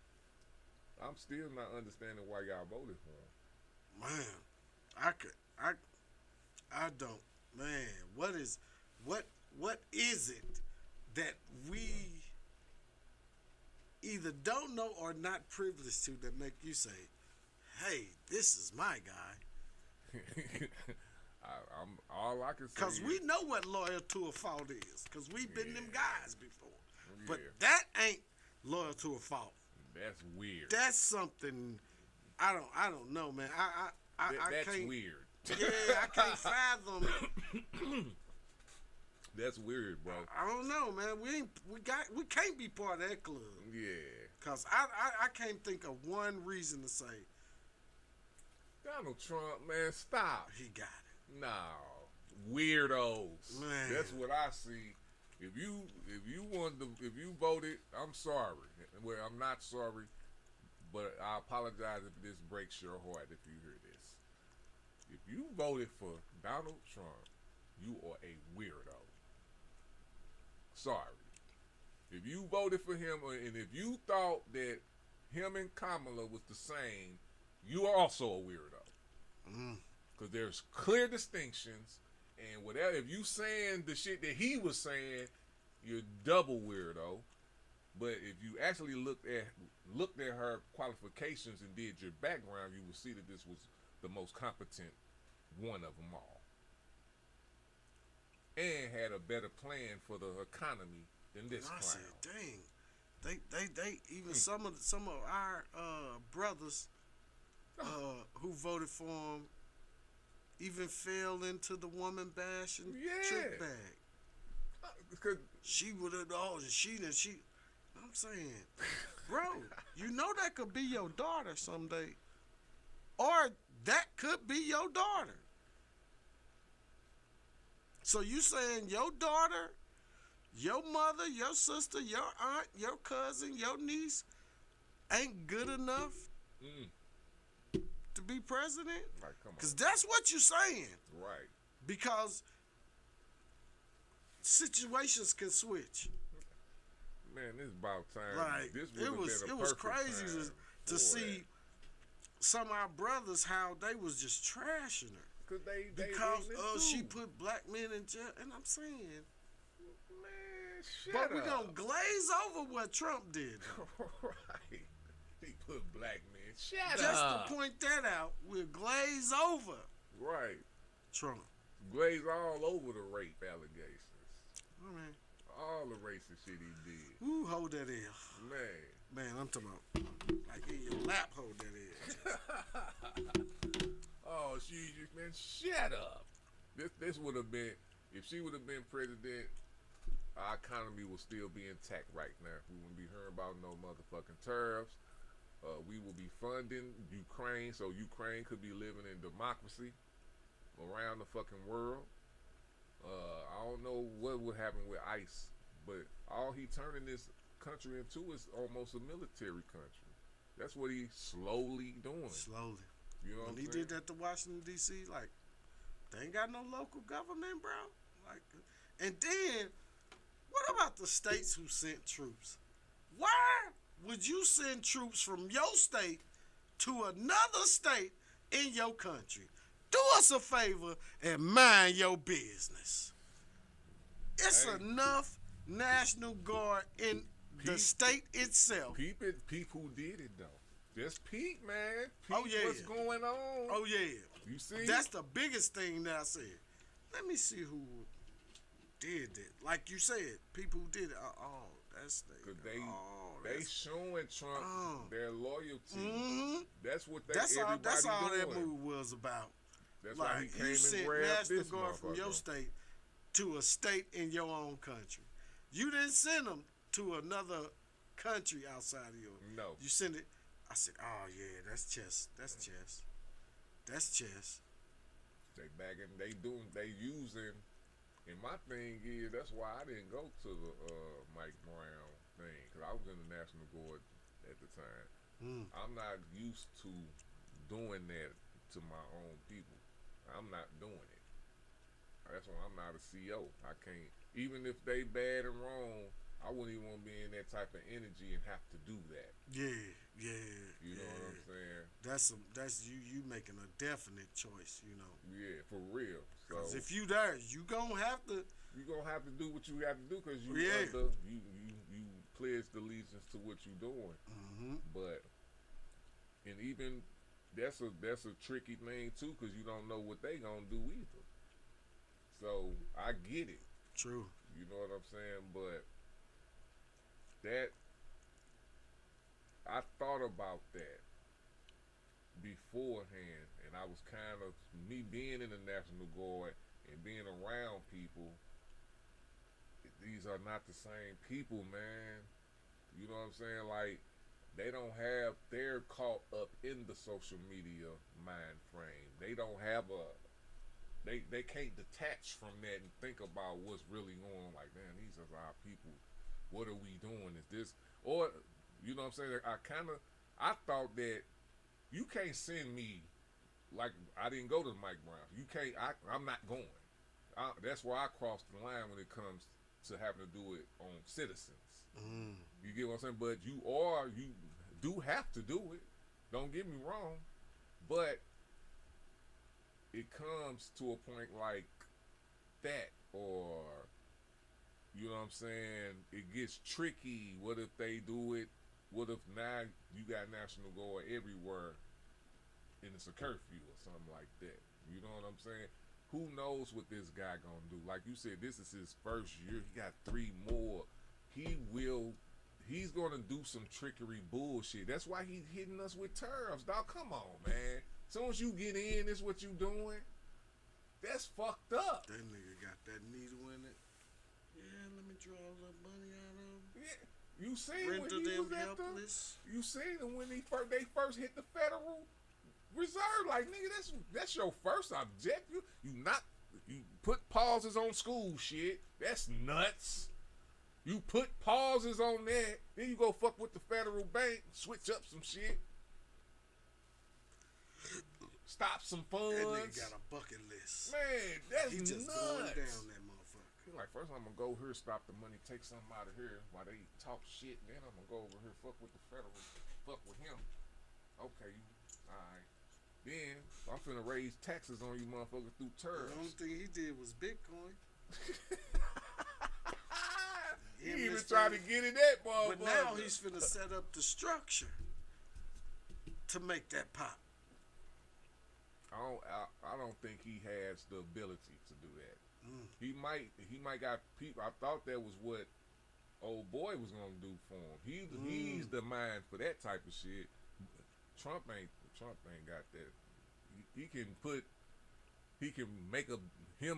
S4: I'm still not understanding why y'all voted for him.
S2: Man, I don't. Man, what is it that we either don't know or not privileged to that make you say, "Hey, this is my guy"?
S4: I'm all I can say.
S2: Because we know what loyal to a fault is. Because we've been them guys before.
S4: Yeah.
S2: But that ain't loyal to a fault.
S4: That's weird.
S2: That's something I don't know, man. I
S4: That's
S2: can't.
S4: weird.
S2: Yeah, I can't fathom.
S4: That's weird, bro.
S2: I don't know, man. We can't be part of that club.
S4: Yeah.
S2: Cause I can't think of one reason to say
S4: Donald Trump, man, stop.
S2: he got it.
S4: No, weirdos.
S2: Man.
S4: That's what I see. If you voted, I'm sorry. Well, I'm not sorry, but I apologize if this breaks your heart if you hear this. If you voted for Donald Trump, you are a weirdo. Sorry. If you voted for him, and if you thought that him and Kamala was the same, you are also a weirdo. Because there's clear distinctions, and whatever, if you saying the shit that he was saying, you're double weirdo. But if you actually looked at her qualifications and did your background, you would see that this was the most competent one of them all, and had a better plan for the economy than this
S2: I
S4: clown.
S2: said, dang, They even some of our brothers who voted for him even fell into the woman bashing trick bag. She would have I'm saying, bro, you know that could be your daughter someday. Or that could be your daughter. So you saying your daughter, your mother, your sister, your aunt, your cousin, your niece ain't good enough to be president?
S4: Like, come on.
S2: Because that's what you're saying.
S4: Right.
S2: Because situations can switch.
S4: Man, it's about time.
S2: Like,
S4: This
S2: it was crazy to see some of our brothers how they was just trashing her. Because she put black men in jail. And I'm saying,
S4: man, shut
S2: but
S4: up.
S2: we're going to glaze over what Trump did.
S4: Right. He put black men. Shut
S2: Just
S4: up.
S2: to point that out, we'll glaze over
S4: Right.
S2: Trump.
S4: Glaze all over the rape allegations.
S2: All right.
S4: All the racist shit he did.
S2: Who hold that in?
S4: Man,
S2: I'm talking about like in your lap hold that in.
S4: oh, man, shut up. This would have been, if she would have been president, our economy would still be intact right now. We wouldn't be hearing about no motherfucking tariffs. We will be funding Ukraine, so Ukraine could be living in democracy around the fucking world. I don't know what would happen with ICE, but all he turning this country into is almost a military country. That's what he's slowly doing.
S2: Slowly.
S4: You know what
S2: when he did that to Washington, D.C., like, they ain't got no local government, bro. Like, and then, what about the states who sent troops? Why would you send troops from your state to another state in your country? Do us a favor and mind your business. It's enough National Guard in the state itself.
S4: Peep who did it, though. Just peep, man.
S2: Oh, yeah.
S4: What's going on.
S2: Oh, yeah.
S4: You see?
S2: That's the biggest thing that I said. Let me see who did it. Like you said, people who did it. Oh, that's
S4: they showing Trump their loyalty.
S2: Mm-hmm.
S4: That's what
S2: That's all
S4: doing.
S2: that move was about.
S4: That's
S2: like,
S4: why he came
S2: you
S4: and
S2: sent
S4: grabbed
S2: National
S4: this
S2: Guard from your state to a state in your own country. You didn't send them to another country outside of yours.
S4: No.
S2: You send it. I said, oh, yeah, that's chess. That's chess. That's chess.
S4: They using, and my thing is, that's why I didn't go to the Mike Brown thing, because I was in the National Guard at the time. I'm not used to doing that to my own people. I'm not doing it. That's why I'm not a CO. I can't, even if they bad and wrong, I wouldn't even want to be in that type of energy and have to do that.
S2: Yeah.
S4: You know what I'm saying?
S2: That's you making a definite choice, you know.
S4: Yeah, for real.
S2: Because if you there, you gonna have to.
S4: You gonna have to do what you have to do because you you pledged allegiance to what you're doing.
S2: Mm-hmm.
S4: But and even that's a tricky thing too because you don't know what they gonna do either. So I get it.
S2: True.
S4: You know what I'm saying? But that I thought about that beforehand, and I was kind of me being in the National Guard and being around people. These are not the same people, man. You know what I'm saying? Like they're caught up in the social media mind frame. They don't have they can't detach from that and think about what's really going on. Like, man, these are our people. What are we doing? Is this or you know what I'm saying? I thought that you can't send me like I didn't go to Mike Brown. You can't. I'm not going. That's where I crossed the line when it comes to having to do it on citizens. You get what I'm saying? But you do have to do it. Don't get me wrong, but it comes to a point like that, or you know what I'm saying? It gets tricky. What if they do it? What if now you got National Guard everywhere and it's a curfew or something like that? You know what I'm saying? Who knows what this guy gonna do? Like you said, this is his first year. He got 3 more. He's he's gonna do some trickery bullshit. That's why he's hitting us with tariffs, dog. Come on, man. As soon as you get in, this what you doing. That's fucked up.
S2: That nigga got that needle in it. Yeah, let me draw a little money out of him.
S4: Yeah. You seen when
S2: Render
S4: he
S2: them
S4: was at
S2: helpless.
S4: you seen him when they first hit the Federal Reserve. Like, nigga, that's your first objective. You put pauses on school shit. That's nuts. You put pauses on that. Then you go fuck with the Federal Bank, switch up some shit. Stop some funds.
S2: That nigga got a bucket list.
S4: Man, that's
S2: He just
S4: nuts.
S2: going down that motherfucker.
S4: He like, first I'm gonna go here, stop the money, take something out of here while they talk shit. Then I'm gonna go over here, fuck with the Federal, fuck with him. Okay, alright. Then I'm finna raise taxes on you motherfuckers through tariffs.
S2: The only thing he did was Bitcoin.
S4: He even tried to get in that motherfucker.
S2: But now he's finna set up the structure to make that pop.
S4: I don't think he has the ability to do that. He might got people. I thought that was what old boy was gonna do for him. He's the mind for that type of shit. Trump ain't got that. He can make him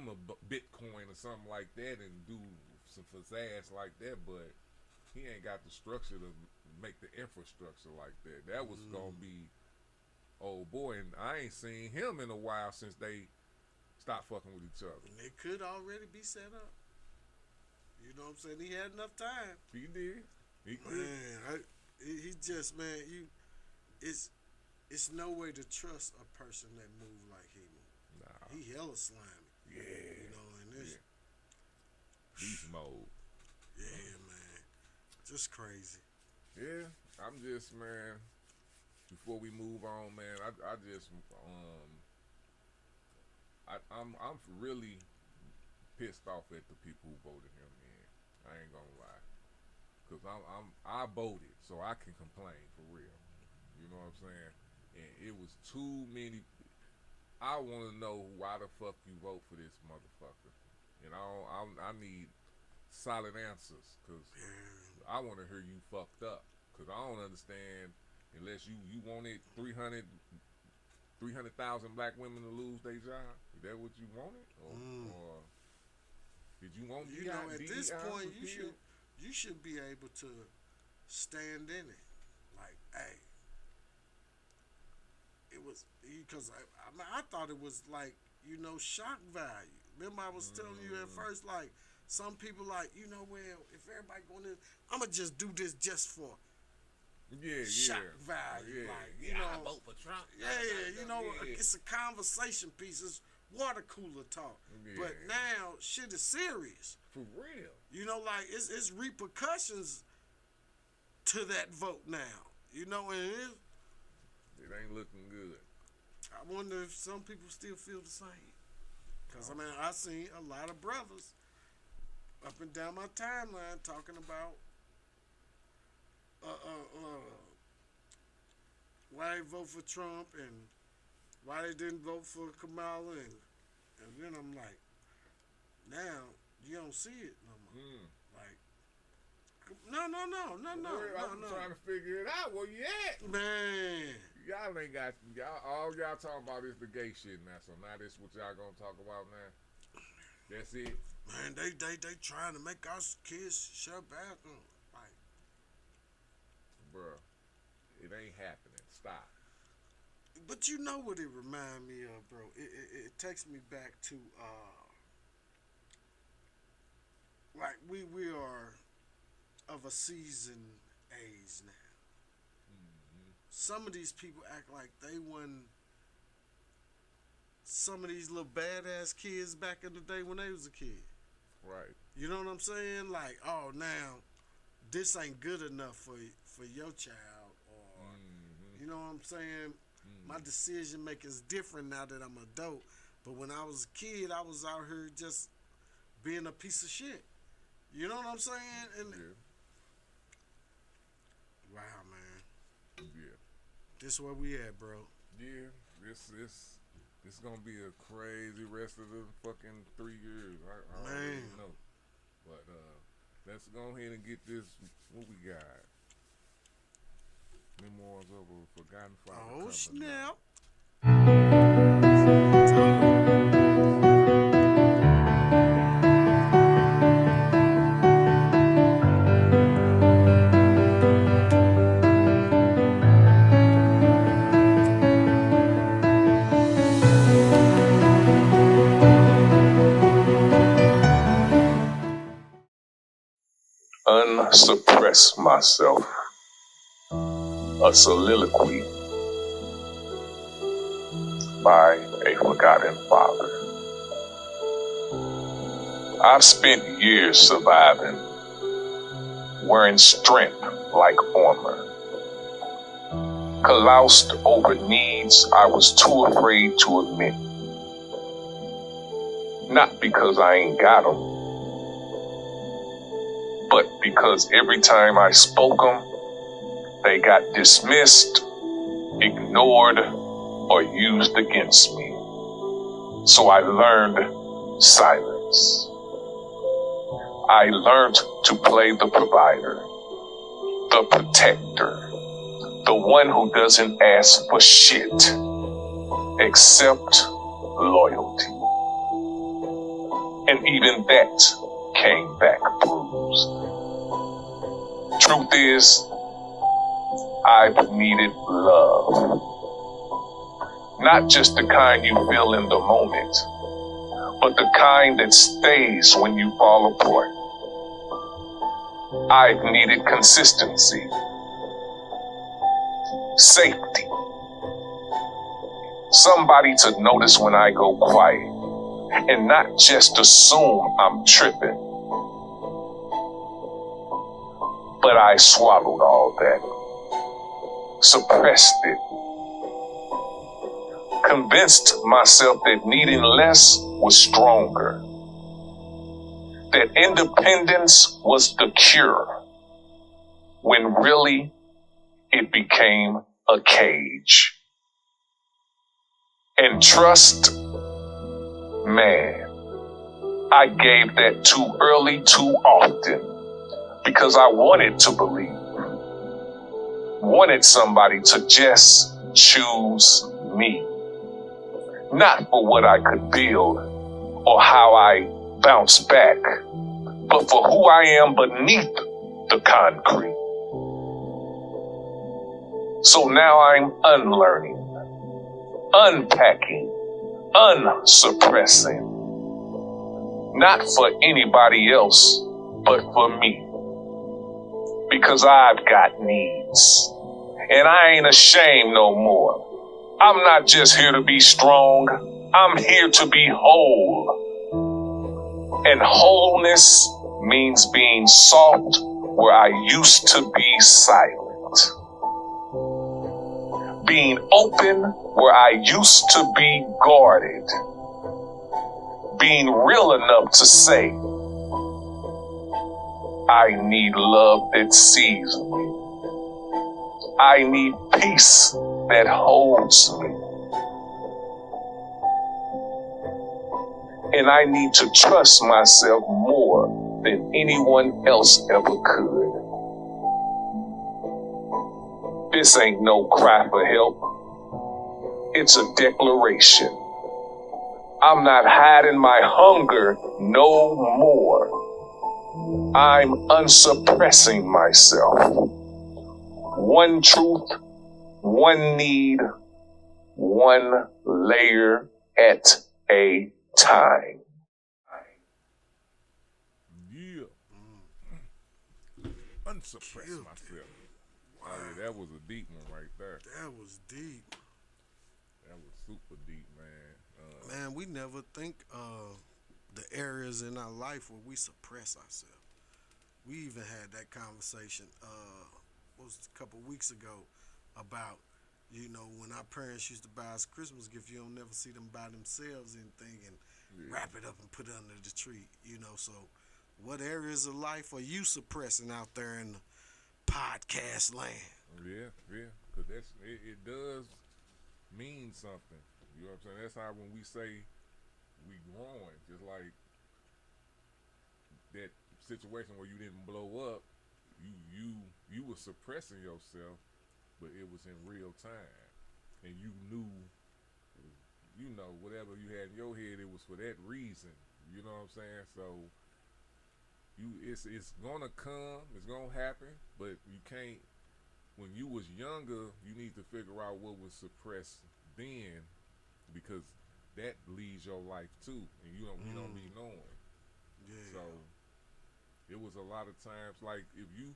S4: a Bitcoin or something like that and do some pizzazz like that, but he ain't got the structure to make the infrastructure like that. That was gonna be old boy, and I ain't seen him in a while since they stopped fucking with each other.
S2: And it could already be set up. You know what I'm saying? He had enough time.
S4: He did.
S2: Man, he just, man, it's no way to trust a person that move like he move.
S4: Nah.
S2: He hella slimy.
S4: Yeah.
S2: You know, and this,
S4: Beast mode.
S2: yeah, man, just crazy.
S4: Yeah, I'm just, man, before we move on, man, I'm really pissed off at the people who voted him in. I ain't gonna lie, cause I voted, so I can complain for real. You know what I'm saying? And it was too many. I want to know why the fuck you vote for this motherfucker. And I need solid answers, cause I want to hear you fucked up. Cause I don't understand unless you wanted 300,000 black women to lose their job. Is that what you wanted, or did you want?
S2: You know, at this point, you should be able to stand in it. Like, hey, it was because I thought it was like, you know, shock value. Remember, I was telling you at first, like, some people like, you know, well, if everybody going in, I'm gonna just do this just for shock value. Like, you know,
S4: I vote for Trump.
S2: You know, it's a conversation piece. It's water cooler talk.
S4: Yeah.
S2: But now shit is serious.
S4: For real.
S2: You know, like it's repercussions to that vote now. You know, and
S4: It ain't looking good.
S2: I wonder if some people still feel the same. Cause I mean, I seen a lot of brothers up and down my timeline talking about why they vote for Trump and why they didn't vote for Kamala, and then I'm like, now you don't see it no more. Like, no.
S4: I'm trying to figure it out. Where you at?
S2: Man,
S4: Y'all ain't got all y'all talking about is the gay shit now. So now this what y'all gonna talk about now? That's it.
S2: Man, they trying to make our kids shut bathroom. Like,
S4: Bruh, it ain't happening. Stop.
S2: but you know what it remind me of, bro? It takes me back to like we are of a seasoned age now. Some of these people act like they won. Some of these little badass kids back in the day when they was a kid.
S4: Right.
S2: You know what I'm saying? Like, oh, now this ain't good enough for your child, or you know what I'm saying? My decision making is different now that I'm an adult. But when I was a kid, I was out here just being a piece of shit. You know what I'm saying? And wow, man,
S4: Yeah.
S2: this where we at, bro.
S4: Yeah. This gonna be a crazy rest of the fucking 3 years. I already know. But let's go ahead and get this. What we got? Forgotten Father
S2: Oh
S4: coming
S2: snap!
S1: Unsuppress myself. A soliloquy by a forgotten father. I've spent years surviving, wearing strength like armor. Caloused over needs I was too afraid to admit. Not because I ain't got 'em, but because every time I spoke 'em, they got dismissed, ignored, or used against me. So I learned silence. I learned to play the provider, the protector, the one who doesn't ask for shit except loyalty. And even that came back bruised. Truth is, I've needed love. Not just the kind you feel in the moment, but the kind that stays when you fall apart. I've needed consistency, safety, somebody to notice when I go quiet and not just assume I'm tripping. But I swallowed all that, suppressed it, convinced myself that needing less was stronger, that independence was the cure, when really it became a cage. And trust, man, I gave that too early, too often, because I wanted to believe, wanted somebody to just choose me. Not for what I could build or how I bounce back, but for who I am beneath the concrete. So now I'm unlearning, unpacking, unsuppressing. Not for anybody else, but for me. Because I've got needs. And I ain't ashamed no more. I'm not just here to be strong. I'm here to be whole. And wholeness means being soft where I used to be silent. Being open where I used to be guarded. Being real enough to say, I need love that sees me. I need peace that holds me. And I need to trust myself more than anyone else ever could. This ain't no cry for help. It's a declaration. I'm not hiding my hunger no more. I'm unsuppressing myself. One truth, one need, one layer at a time.
S4: Yeah. Unsuppress myself. Wow. Oh, yeah, that was a deep one right there.
S2: That was deep.
S4: That was super deep, man.
S2: Man, we never think the areas in our life where we suppress ourselves. We even had that conversation was a couple weeks ago about, you know, when our parents used to buy us Christmas gifts, you don't never see them buy themselves anything and wrap it up and put it under the tree, you know. So what areas of life are you suppressing out there in the podcast land?
S4: Yeah, because it does mean something. You know what I'm saying? That's how when we say we growing, just like that situation where you didn't blow up, you were suppressing yourself but it was in real time, and you knew, whatever you had in your head, it was for that reason. You know what I'm saying? So it's gonna come, it's gonna happen, but you can't. When you was younger, you need to figure out what was suppressed then, because that leads your life too, and you don't be knowing.
S2: Yeah.
S4: So it was a lot of times like if you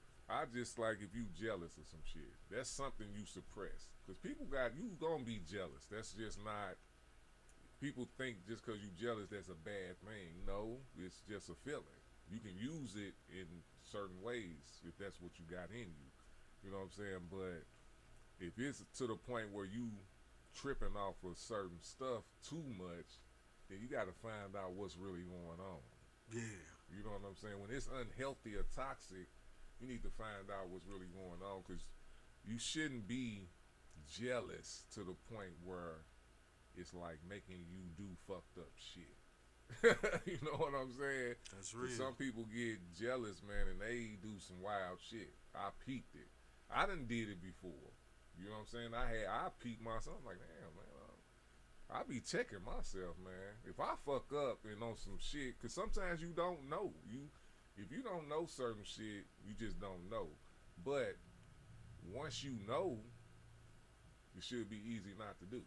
S4: jealous or some shit, that's something you suppress. Cause you gonna be jealous. That's just not. People think just cause you jealous that's a bad thing. No, it's just a feeling. You can use it in certain ways if that's what you got in you. You know what I'm saying? But if it's to the point where you tripping off of certain stuff too much, then you got to find out what's really going on.
S2: Yeah.
S4: You know what I'm saying? When it's unhealthy or toxic, you need to find out what's really going on, because you shouldn't be jealous to the point where it's like making you do fucked up shit. You know what I'm saying?
S2: That's real.
S4: Some people get jealous, man, and they do some wild shit. I peeped it. I done did it before. You know what I'm saying? I peeped myself. I'm like, damn, man. I be checking myself, man. If I fuck up and on some shit, because sometimes you don't know. If you don't know certain shit, you just don't know. But once you know, it should be easy not to do.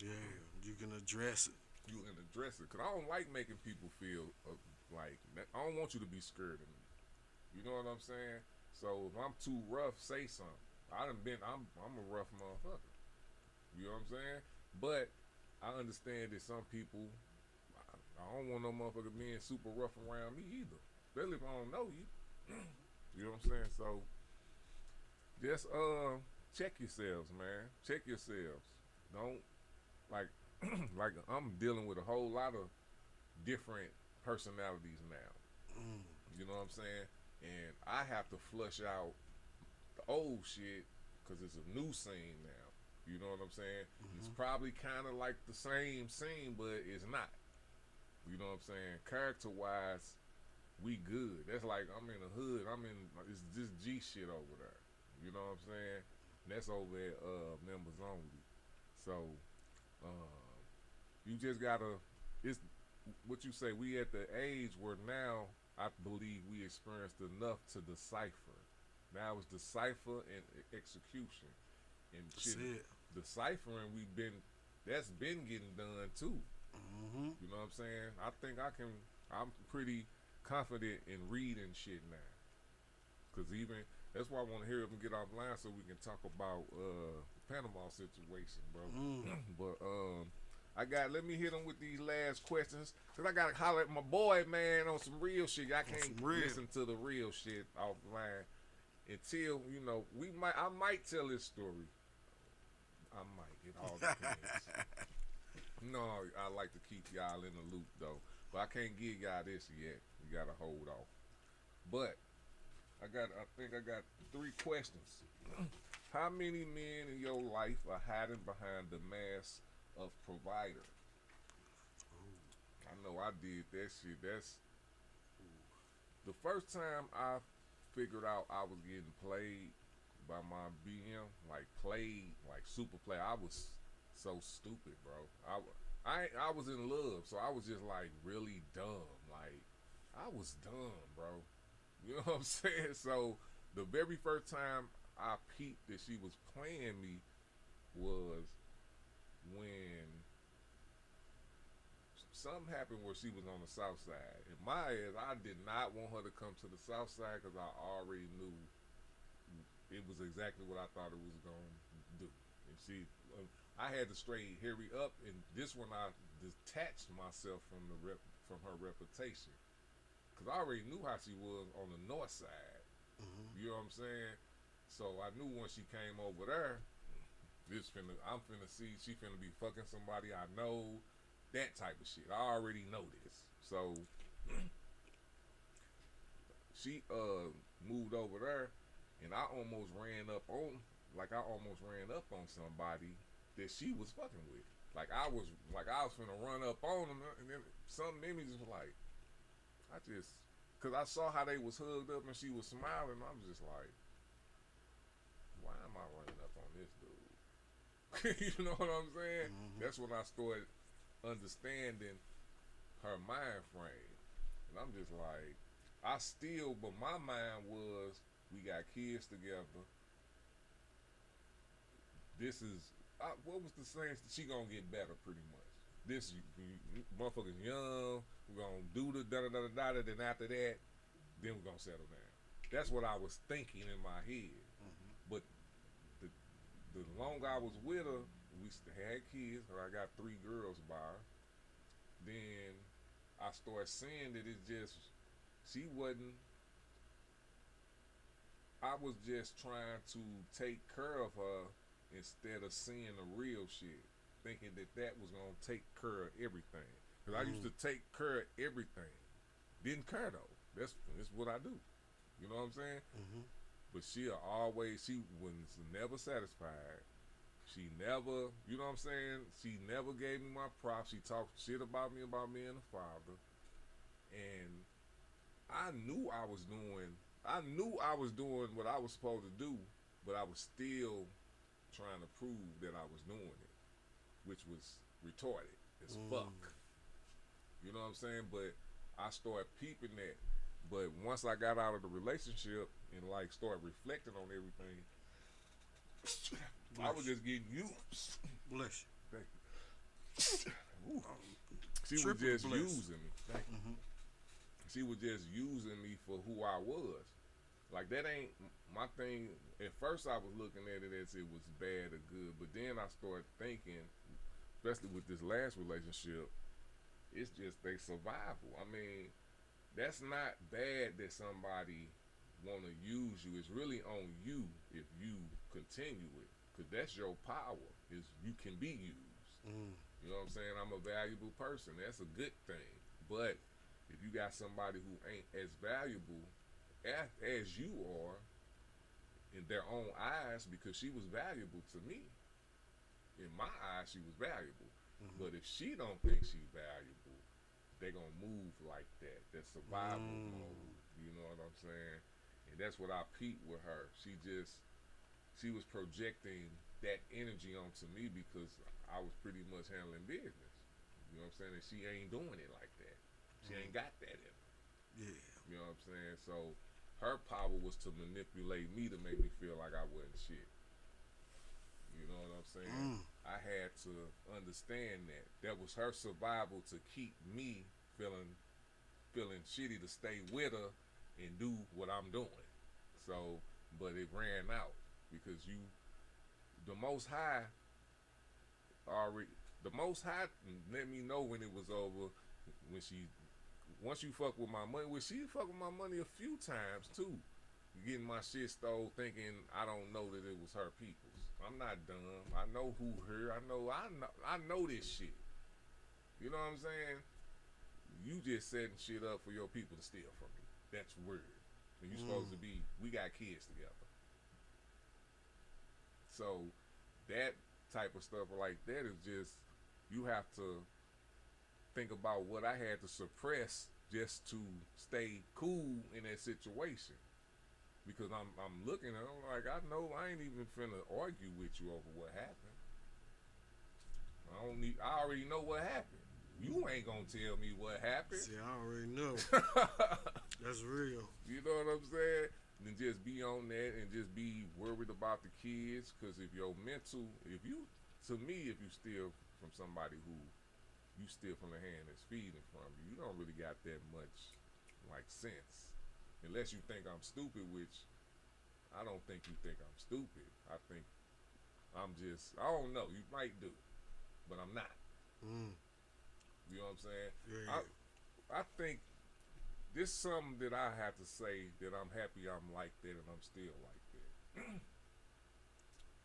S2: Yeah, you can address it.
S4: You can address it, because I don't like making people feel like, I don't want you to be scared of me. You know what I'm saying? So if I'm too rough, say something. I'm a rough motherfucker. You know what I'm saying? But I understand that some people, I don't want no motherfucker being super rough around me either, especially if I don't know you. You know what I'm saying? So just check yourselves, man. Check yourselves. Don't like like I'm dealing with a whole lot of different personalities now. You know what I'm saying? And I have to flush out the old shit because it's a new scene now. You know what I'm saying? It's probably kind of like the same scene, but it's not. You know what I'm saying? Character-wise, we good. That's like I'm in the hood. It's this G shit over there. You know what I'm saying? And that's over at members only. So you just gotta. It's what you say. We at the age where now I believe we experienced enough to decipher. Now it's decipher and execution. And
S2: That's it.
S4: Deciphering, that's been getting done too. You know what I'm saying? I think I'm pretty confident in reading shit now. Cause that's why I want to hear them get offline so we can talk about Panama situation, bro. But let me hit them with these last questions, cause I gotta holler at my boy, man, on some real shit. I can't listen to the real shit offline until I might tell this story. I might. It all depends. No, I like to keep y'all in the loop though, but I can't give y'all this yet. You gotta hold off. But I think I got 3 questions. How many men in your life are hiding behind the mask of provider? I know I did that shit. That's the first time I figured out I was getting played by my BM, like super play. I was so stupid, bro. I was in love, so I was just like really dumb. Like I was dumb, bro. You know what I'm saying? So the very first time I peeped that she was playing me was when something happened where she was on the south side. In my head, I did not want her to come to the south side because I already knew it was exactly what I thought it was going to do. And I had to straight hurry up, and this one I detached myself from her reputation, because I already knew how she was on the north side. You know what I'm saying? So I knew when she came over there, I'm finna see she finna be fucking somebody I know, that type of shit. I already know this. So she moved over there, and I almost ran up on somebody that she was fucking with. Like I was finna run up on them, and then something in me just was like, cause I saw how they was hugged up and she was smiling. I was just like, why am I running up on this You know what I'm saying? That's when I started understanding her mind frame. And I'm just like, but my mind was, we got kids together. This is, what was the saying? She gonna get better pretty much. This, motherfuckers young, we're gonna do the da-da-da-da-da, then after that, then we're gonna settle down. That's what I was thinking in my head. But the longer I was with her, we had kids, or I got 3 girls by her, then I started seeing that she wasn't, I was just trying to take care of her instead of seeing the real shit, thinking that was going to take care of everything. Because I used to take care of everything. Didn't care though. That's what I do. You know what I'm saying? But she was never satisfied. She never, you know what I'm saying? She never gave me my props. She talked shit about me and the father. And I knew I was doing what I was supposed to do, but I was still trying to prove that I was doing it, which was retarded as fuck. You know what I'm saying? But I started peeping that. But once I got out of the relationship and like started reflecting on everything, I was just getting used.
S2: Bless you.
S4: Thank you. She was just using me. Thank you. She was just using me for who I was. Like, that ain't my thing. At first I was looking at it as it was bad or good, but then I started thinking, especially with this last relationship, it's just their survival. I mean, that's not bad that somebody want to use you. It's really on you if you continue it, because that's your power, is you can be used. You know what I'm saying? I'm a valuable person. That's a good thing. But if you got somebody who ain't as valuable as you are in their own eyes, because she was valuable to me. In my eyes, she was valuable. But if she don't think she's valuable, they gonna move like that. That survival mode. You know what I'm saying? And that's what I peeped with her. She was projecting that energy onto me because I was pretty much handling business. You know what I'm saying? And she ain't doing it like that. She ain't got that in her.
S2: Yeah.
S4: You know what I'm saying? So her power was to manipulate me to make me feel like I wasn't shit. You know what I'm saying? I had to understand that. That was her survival to keep me feeling shitty, to stay with her and do what I'm doing. So, but it ran out because the Most High let me know when it was over. Once you fuck with my money, she fuck with my money a few times too. Getting my shit stole, thinking I don't know that it was her people's. I'm not dumb. I know who her. I know this shit. You know what I'm saying? You just setting shit up for your people to steal from you. That's weird. And you supposed to be. We got kids together. So that type of stuff like that is just, you have to think about what I had to suppress just to stay cool in that situation. Because I'm looking at it, I'm like, I know I ain't even finna argue with you over what happened. I already know what happened. You ain't gonna tell me what happened.
S2: See, I already know. That's real.
S4: You know what I'm saying? And just be on that and just be worried about the kids. Because if you steal from somebody who you steal from the hand that's feeding from you, you don't really got that much like sense. Unless you think I'm stupid, which I don't think you think I'm stupid. I think I don't know. You might do, but I'm not. You know what I'm saying?
S2: Yeah.
S4: I think this is something that I have to say, that I'm happy I'm like that and I'm still like that.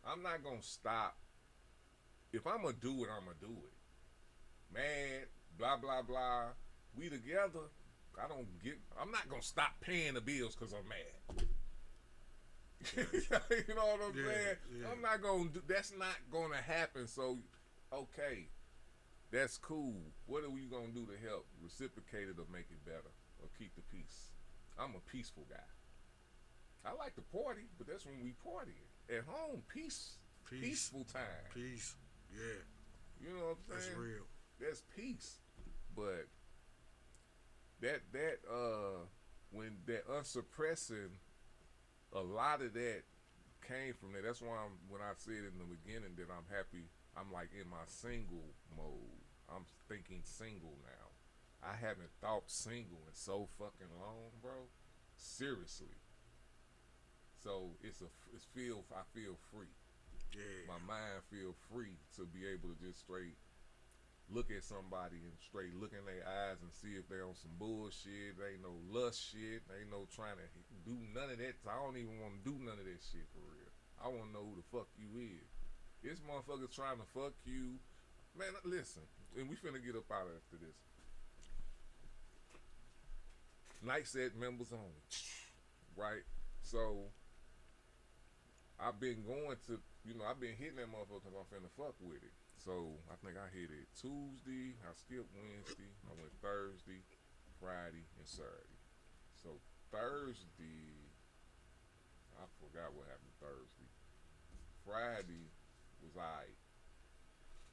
S4: I'm not going to stop. If I'm going to do it, I'm going to do it. Mad, blah, blah, blah. We together. I'm not going to stop paying the bills because I'm mad. You know what I'm saying?
S2: Yeah.
S4: I'm not going to do, that's not going to happen. So, okay, that's cool. What are we going to do to help reciprocate it or make it better or keep the peace? I'm a peaceful guy. I like to party, but that's when we party. At home, peace peaceful time.
S2: Peace. Yeah.
S4: You know what I'm
S2: That's
S4: saying?
S2: real.
S4: That's peace. But that when that unsuppressing, a lot of that came from that. That's why when I said in the beginning that I'm happy, I'm like in my single mode. I'm thinking single now. I haven't thought single in so fucking long, bro. Seriously. So I feel free.
S2: Yeah.
S4: My mind feel free to be able to just straight look at somebody and straight look in their eyes and see if they on some bullshit. They ain't no lust shit. They ain't no trying to do none of that. I don't even want to do none of that shit for real. I want to know who the fuck you is. This motherfucker's trying to fuck you. Man, listen. And we finna get up out after this. Night set members only. Right? So, I've been going to, I've been hitting that motherfucker because I'm finna fuck with it. So, I think I hit it Tuesday, I skipped Wednesday, I went Thursday, Friday, and Saturday. So, Thursday, I forgot what happened Thursday. Friday was alright.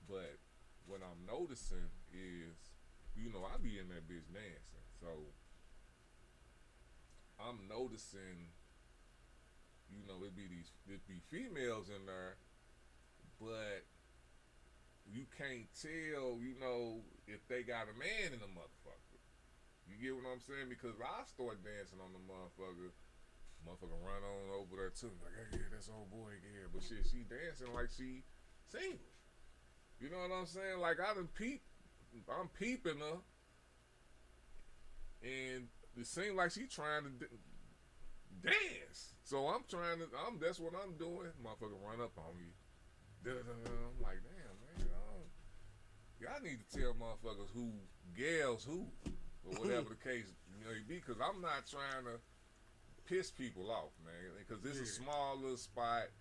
S4: But what I'm noticing is, I be in that bitch dancing. So, I'm noticing, it be females in there, but you can't tell, if they got a man in the motherfucker. You get what I'm saying? Because I start dancing on the motherfucker run on over there too. Like, hey, yeah, that's old boy again. But shit, she dancing like she single. You know what I'm saying? Like I'm peeping her, and it seems like she trying to dance. So that's what I'm doing. Motherfucker run up on you. I'm like, damn, man, y'all need to tell motherfuckers who gals who, or whatever the case may be, because I'm not trying to piss people off, man, because this is a small little spot,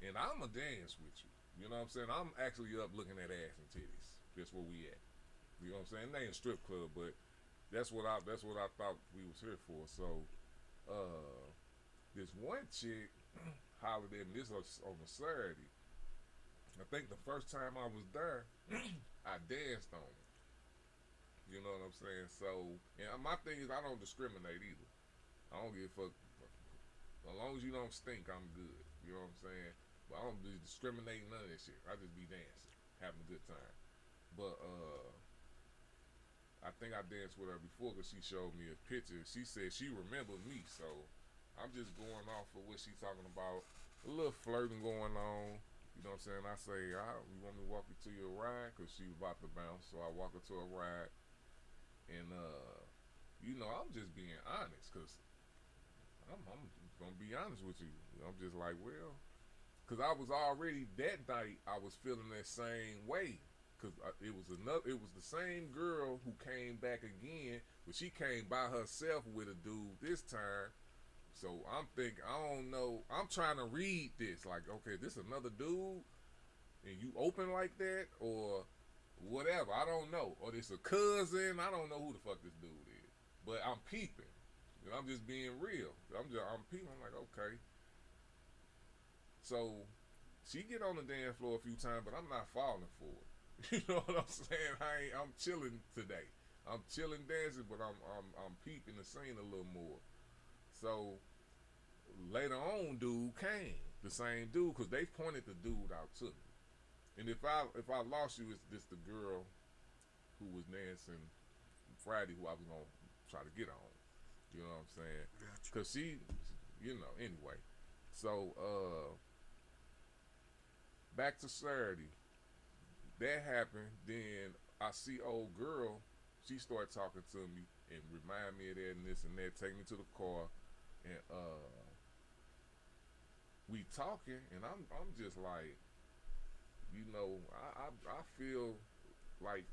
S4: and I'ma dance with you. You know what I'm saying? I'm actually up looking at ass and titties. That's where we at. You know what I'm saying? It ain't a strip club, but that's what I thought we was here for. So, this one chick hollered at me. This was on a Saturday. I think the first time I was there, I danced on it. You know what I'm saying? So, and my thing is, I don't discriminate either. I don't give a fuck. As long as you don't stink, I'm good. You know what I'm saying? But I don't be discriminating none of that shit. I just be dancing, having a good time. But I think I danced with her before because she showed me a picture. She said she remembered me, so I'm just going off of what she's talking about. A little flirting going on. You know what I'm saying? I say, you want me to walk you to your ride? Because she was about to bounce, so I walk her to a ride. And, I'm just being honest because I'm going to be honest with you. I'm just like, well, because I was already, that night, I was feeling that same way. Because it was the same girl who came back again, but she came by herself with a dude this time. So I'm thinking, I don't know, I'm trying to read this, like, okay, this another dude, and you open like that, or whatever, I don't know, or this a cousin, I don't know who the fuck this dude is, but I'm peeping, and I'm just being real, I'm peeping, I'm like, okay, so she get on the dance floor a few times, but I'm not falling for it, you know what I'm saying, I'm chilling today, I'm chilling dancing, but I'm peeping the scene a little more. So later on, dude came, the same dude, because they pointed the dude out to me. And if I lost you, it's just the girl who was dancing Friday, who I was gonna try to get on. You know what I'm saying? Because she, anyway. So back to Saturday, that happened. Then I see old girl. She started talking to me and remind me of that and this and that. Take me to the car. And we talking, and I'm just like, I feel like,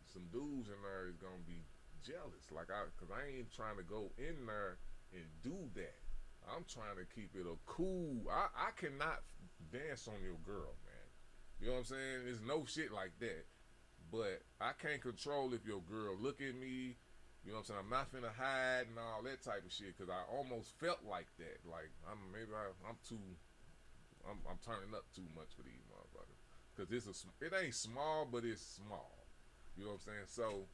S4: some dudes in there is gonna be jealous, like cause I ain't trying to go in there and do that. I'm trying to keep it a cool. I cannot dance on your girl, man. You know what I'm saying? There's no shit like that. But I can't control if your girl look at me. You know what I'm saying? I'm not finna hide and all that type of shit, because I almost felt like that. Like, I'm too I'm turning up too much for these motherfuckers. Cause it ain't small, but it's small. You know what I'm saying? So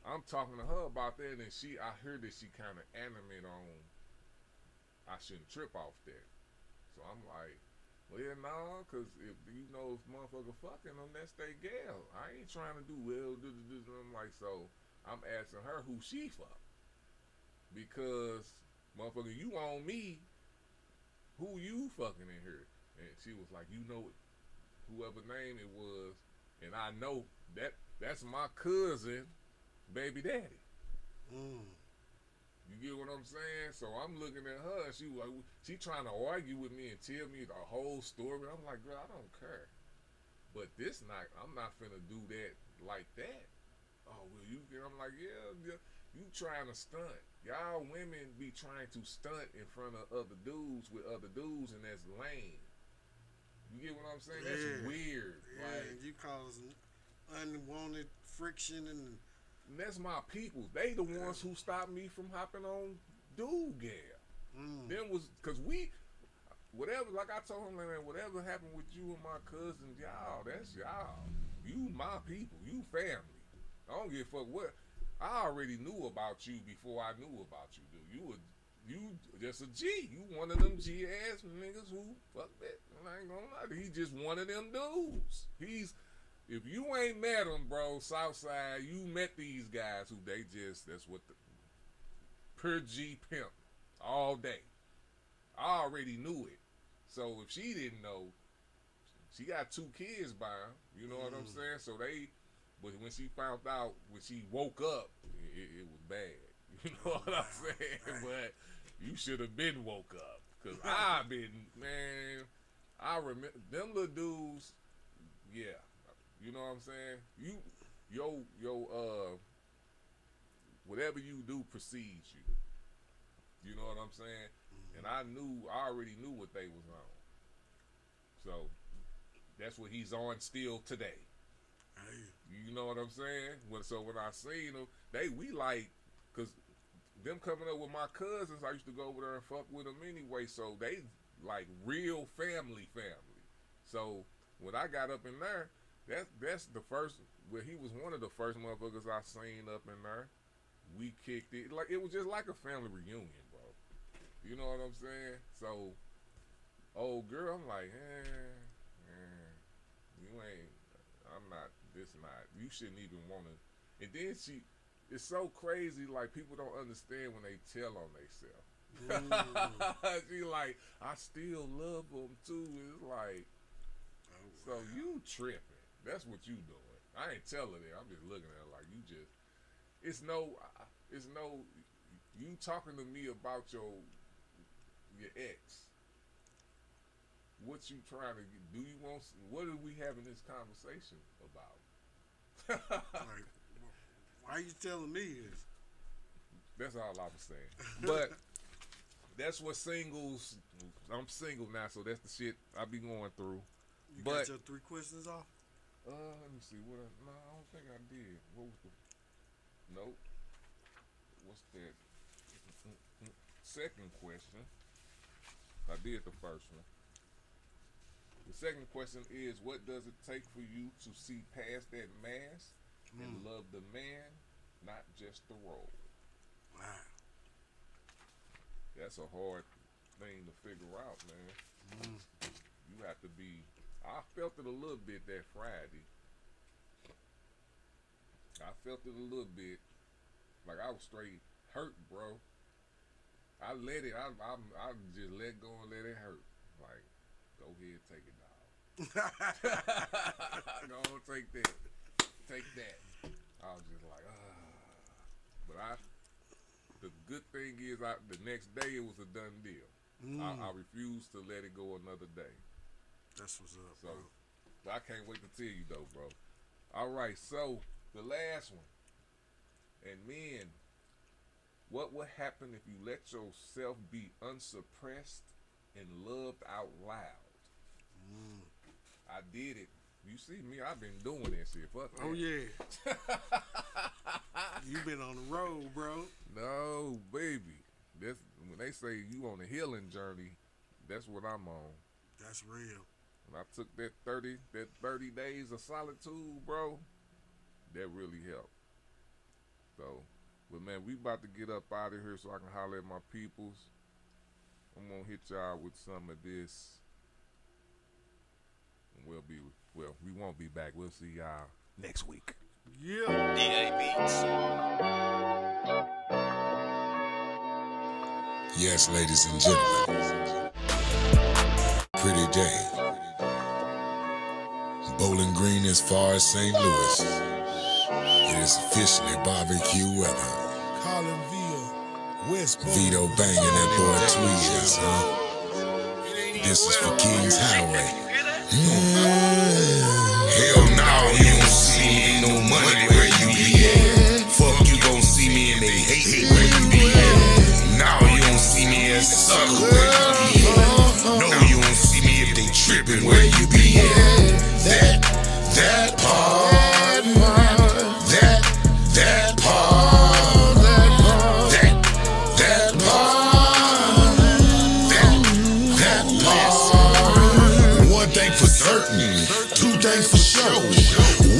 S4: I'm talking to her about that, and I heard that she kind of animate on I shouldn't trip off that. So I'm like, well, yeah, no, cause if motherfucker fucking them, that's their gal. I ain't trying to do well. I'm like, so I'm asking her who she fuck, because motherfucker, you on me. Who you fucking in here? And she was like, whoever name it was, and I know that's my cousin, baby daddy. You get what I'm saying? So I'm looking at her, and she trying to argue with me and tell me the whole story. I'm like, girl, I don't care. But this night, I'm not finna do that like that. Oh, well, I'm like, yeah, you trying to stunt. Y'all women be trying to stunt in front of other dudes with other dudes, and that's lame. You get what I'm saying?
S2: Yeah.
S4: That's weird.
S2: Yeah,
S4: like,
S2: you causing unwanted friction and
S4: that's my people. They the ones who stopped me from hopping on dude gal. Them was, cause whatever, like I told him, man, whatever happened with you and my cousins, y'all, that's y'all. You my people. You family. I don't give a fuck what. I already knew about you before I knew about you, dude. You just a G. You one of them G ass niggas who fuck that. I ain't gonna lie. He just one of them dudes. If you ain't met him, bro, Southside, you met these guys who that's what the per G pimp all day. I already knew it. So if she didn't know, she got 2 kids by him. You know what I'm saying? So but when she found out, when she woke up, it was bad. You know what I'm saying? But you should have been woke up. Cause I remember them little dudes, yeah. You know what I'm saying? Whatever you do precedes you. You know what I'm saying? And I already knew what they was on. So that's what he's on still today. You know what I'm saying? So when I seen them, cause them coming up with my cousins, I used to go over there and fuck with them anyway. So they like real family. So when I got up in there, that's the first. Well, he was one of the first motherfuckers I seen up in there. We kicked it like it was just like a family reunion, bro. You know what I'm saying? So, old girl, I'm like, you ain't. I'm not. This not. You shouldn't even want to. And then it's so crazy. Like people don't understand when they tell on themselves. She like, I still love them too. It's like, so you tripping. That's what you doing. I ain't telling her. I'm just looking at her like you just. It's no. You talking to me about your ex. What you trying to do? You want? What are we having this conversation about?
S2: like, why are you telling me this?
S4: That's all I was saying. But that's what singles. I'm single now, so that's the shit I be going through.
S2: You got your 3 questions off?
S4: Let me see. No, I don't think I did. What was the? Nope. What's that? Second question. I did the first one. The second question is, what does it take for you to see past that mask and love the man, not just the role?
S2: Wow.
S4: That's a hard thing to figure out, man. You have to be. I felt it a little bit that Friday. I felt it a little bit. Like I was straight hurt, bro. I let it. I just let go and let it hurt. Like, go ahead, take it, dog. Go on, take that. Take that. I was just like, But the good thing is, the next day it was a done deal. I refused to let it go another day.
S2: That's what's up,
S4: so,
S2: bro.
S4: But I can't wait to tell you though, bro. All right, so the last one. And men, what would happen if you let yourself be unsuppressed and loved out loud? I did it. You see me, I've been doing that shit. Fuck that.
S2: Oh, yeah. You been on the road, bro.
S4: No, baby. That's when they say you on a healing journey, That's what I'm on.
S2: That's real.
S4: When I took that 30 days of solitude, bro, that really helped. So, but man, we about to get up out of here so I can holler at my peoples. I'm gonna hit y'all with some of this. And we won't be back. We'll see y'all next week.
S2: Yeah.
S10: DA Beats.
S5: Yes, ladies and gentlemen. Pretty day. Bowling Green as far as St. Louis. It is officially barbecue weather. Vito banging that boy Tweez, huh? This is for Kings Highway. Hell no, you don't see me, ain't no money where you be at. Fuck, you gon' see me and they hate me where you be at. Now you don't see me as a sucker where you be at. No, you don't see me if they trippin' where you be at. That part. Two things for sure.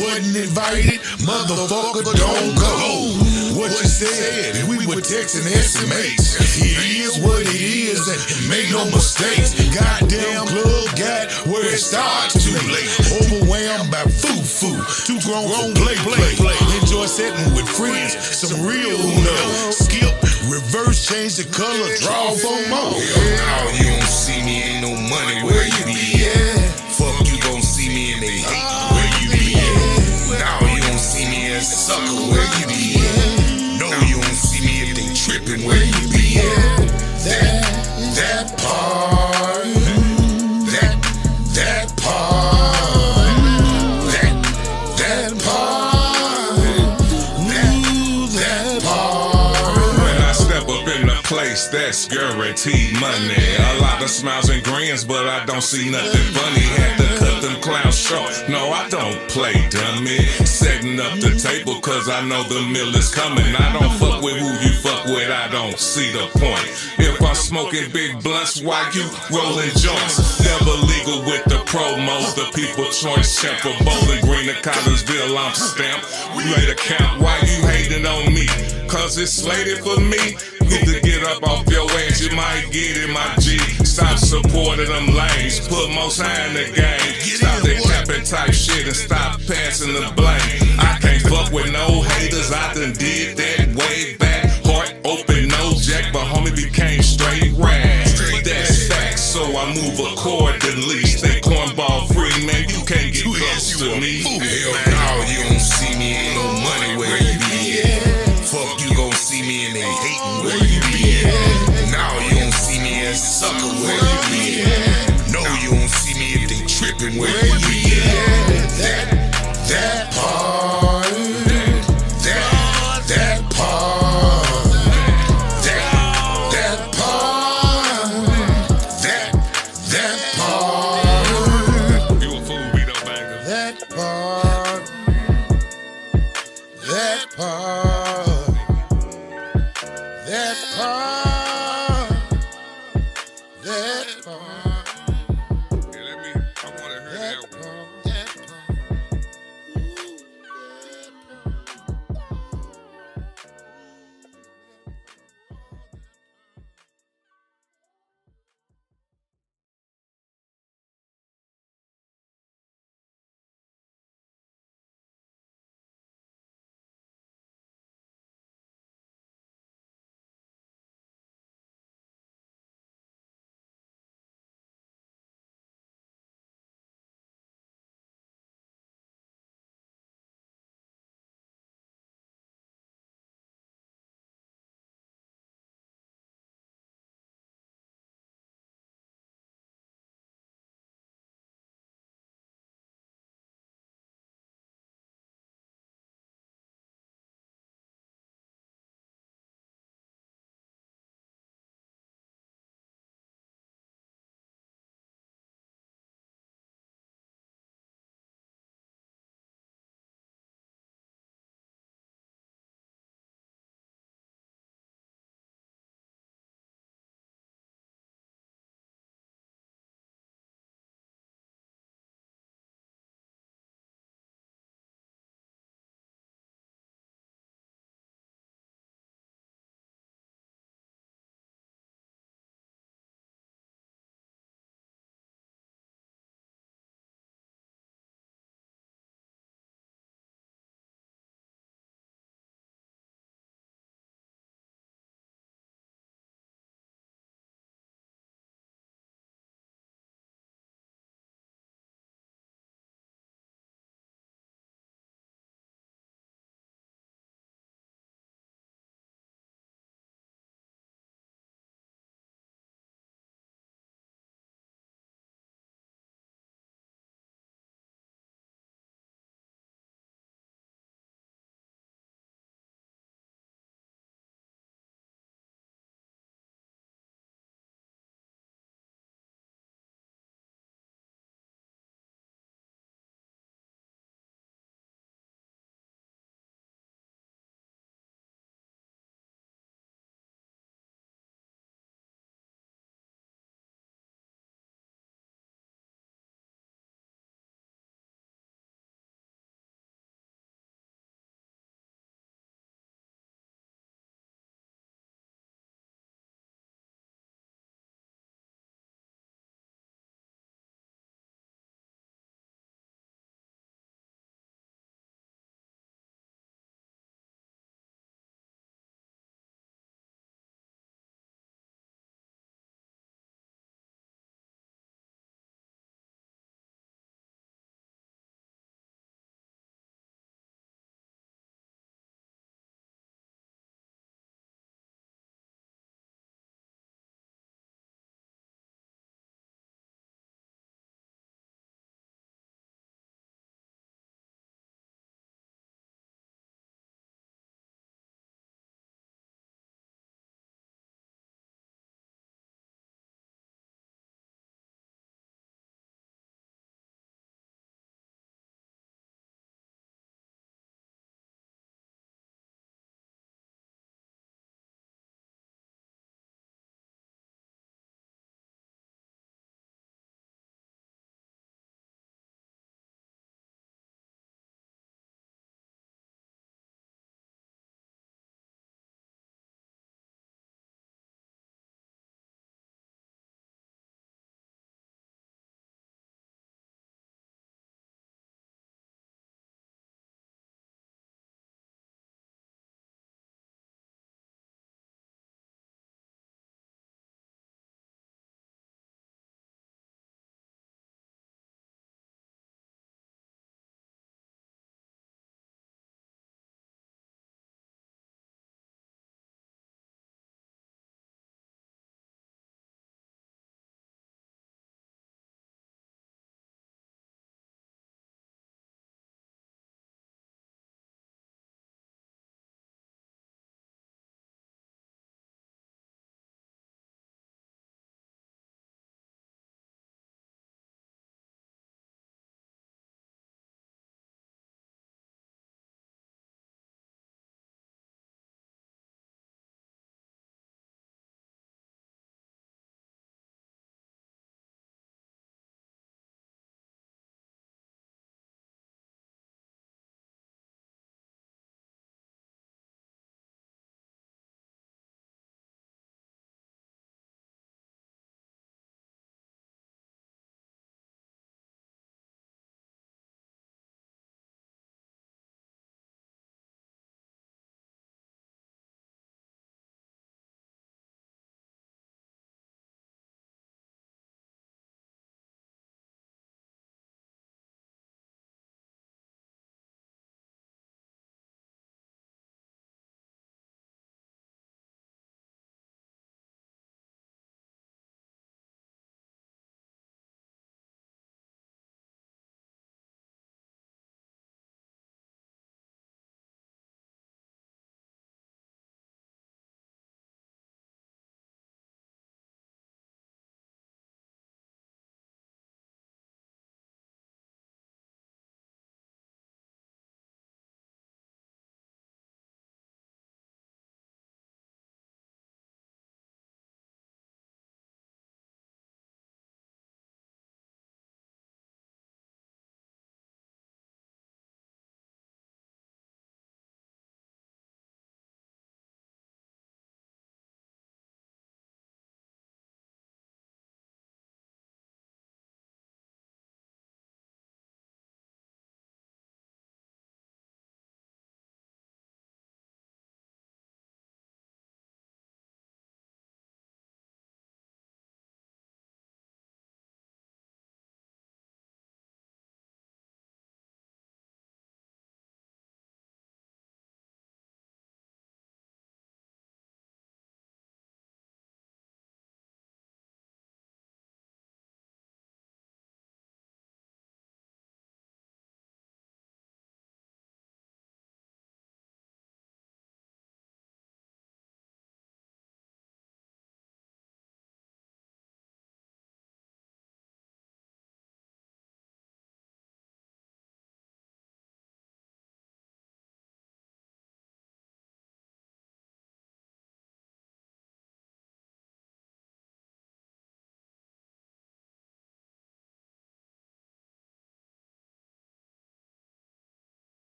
S5: Wasn't invited, motherfucker, don't go. What you said, we were texting SMH. It is what it is, and make no mistakes. Goddamn club got where it started too late. Overwhelmed by foo-foo. Too grown for play. Enjoy setting with friends, some real Uno. Skip, reverse, change the color, draw for more. Now you don't see me, ain't no money where you be at. Fuck, you gon' see me and they hate where you be at. Now you don't see me as a sucker where you be at. No, you don't see me if they trippin' where you be at. That part. That part. That part. That part. When I step up in the place, that's guaranteed money. A lot of smiles and grins, but I don't see nothing funny. Had to cut them clowns short. No, I don't play dummy. Setting up the table cause I know the meal is coming. I don't fuck with who you fuck with, I don't see the point. If I'm smoking big blunts, why you rolling joints? Never legal with the promos, the people choice champ for Bowling Green and Collinsville, I'm stamped. We ready to count, why you hating on me? Cause it's slated for me. Need to get up off your ass, you might get in my G. Stop supporting them lanes, put most high in the game. Stop that capping type shit and stop passing the blame. I can't fuck with no haters, I done did that way back. Heart open, no jack, but homie became straight rag. That's facts, so I move accordingly. Stay cornball free, man, you can't get close to me. Hell no, you don't see me, ain't no money where you be at. Fuck, you gon' see me and they hatin' where you be at. Now you don't see me as a sucker where you be at. No, you don't see me if they trippin' where you be at. That part. That part. That part. That part. You a fool, we don't bang us. That part. That part. That part. That part.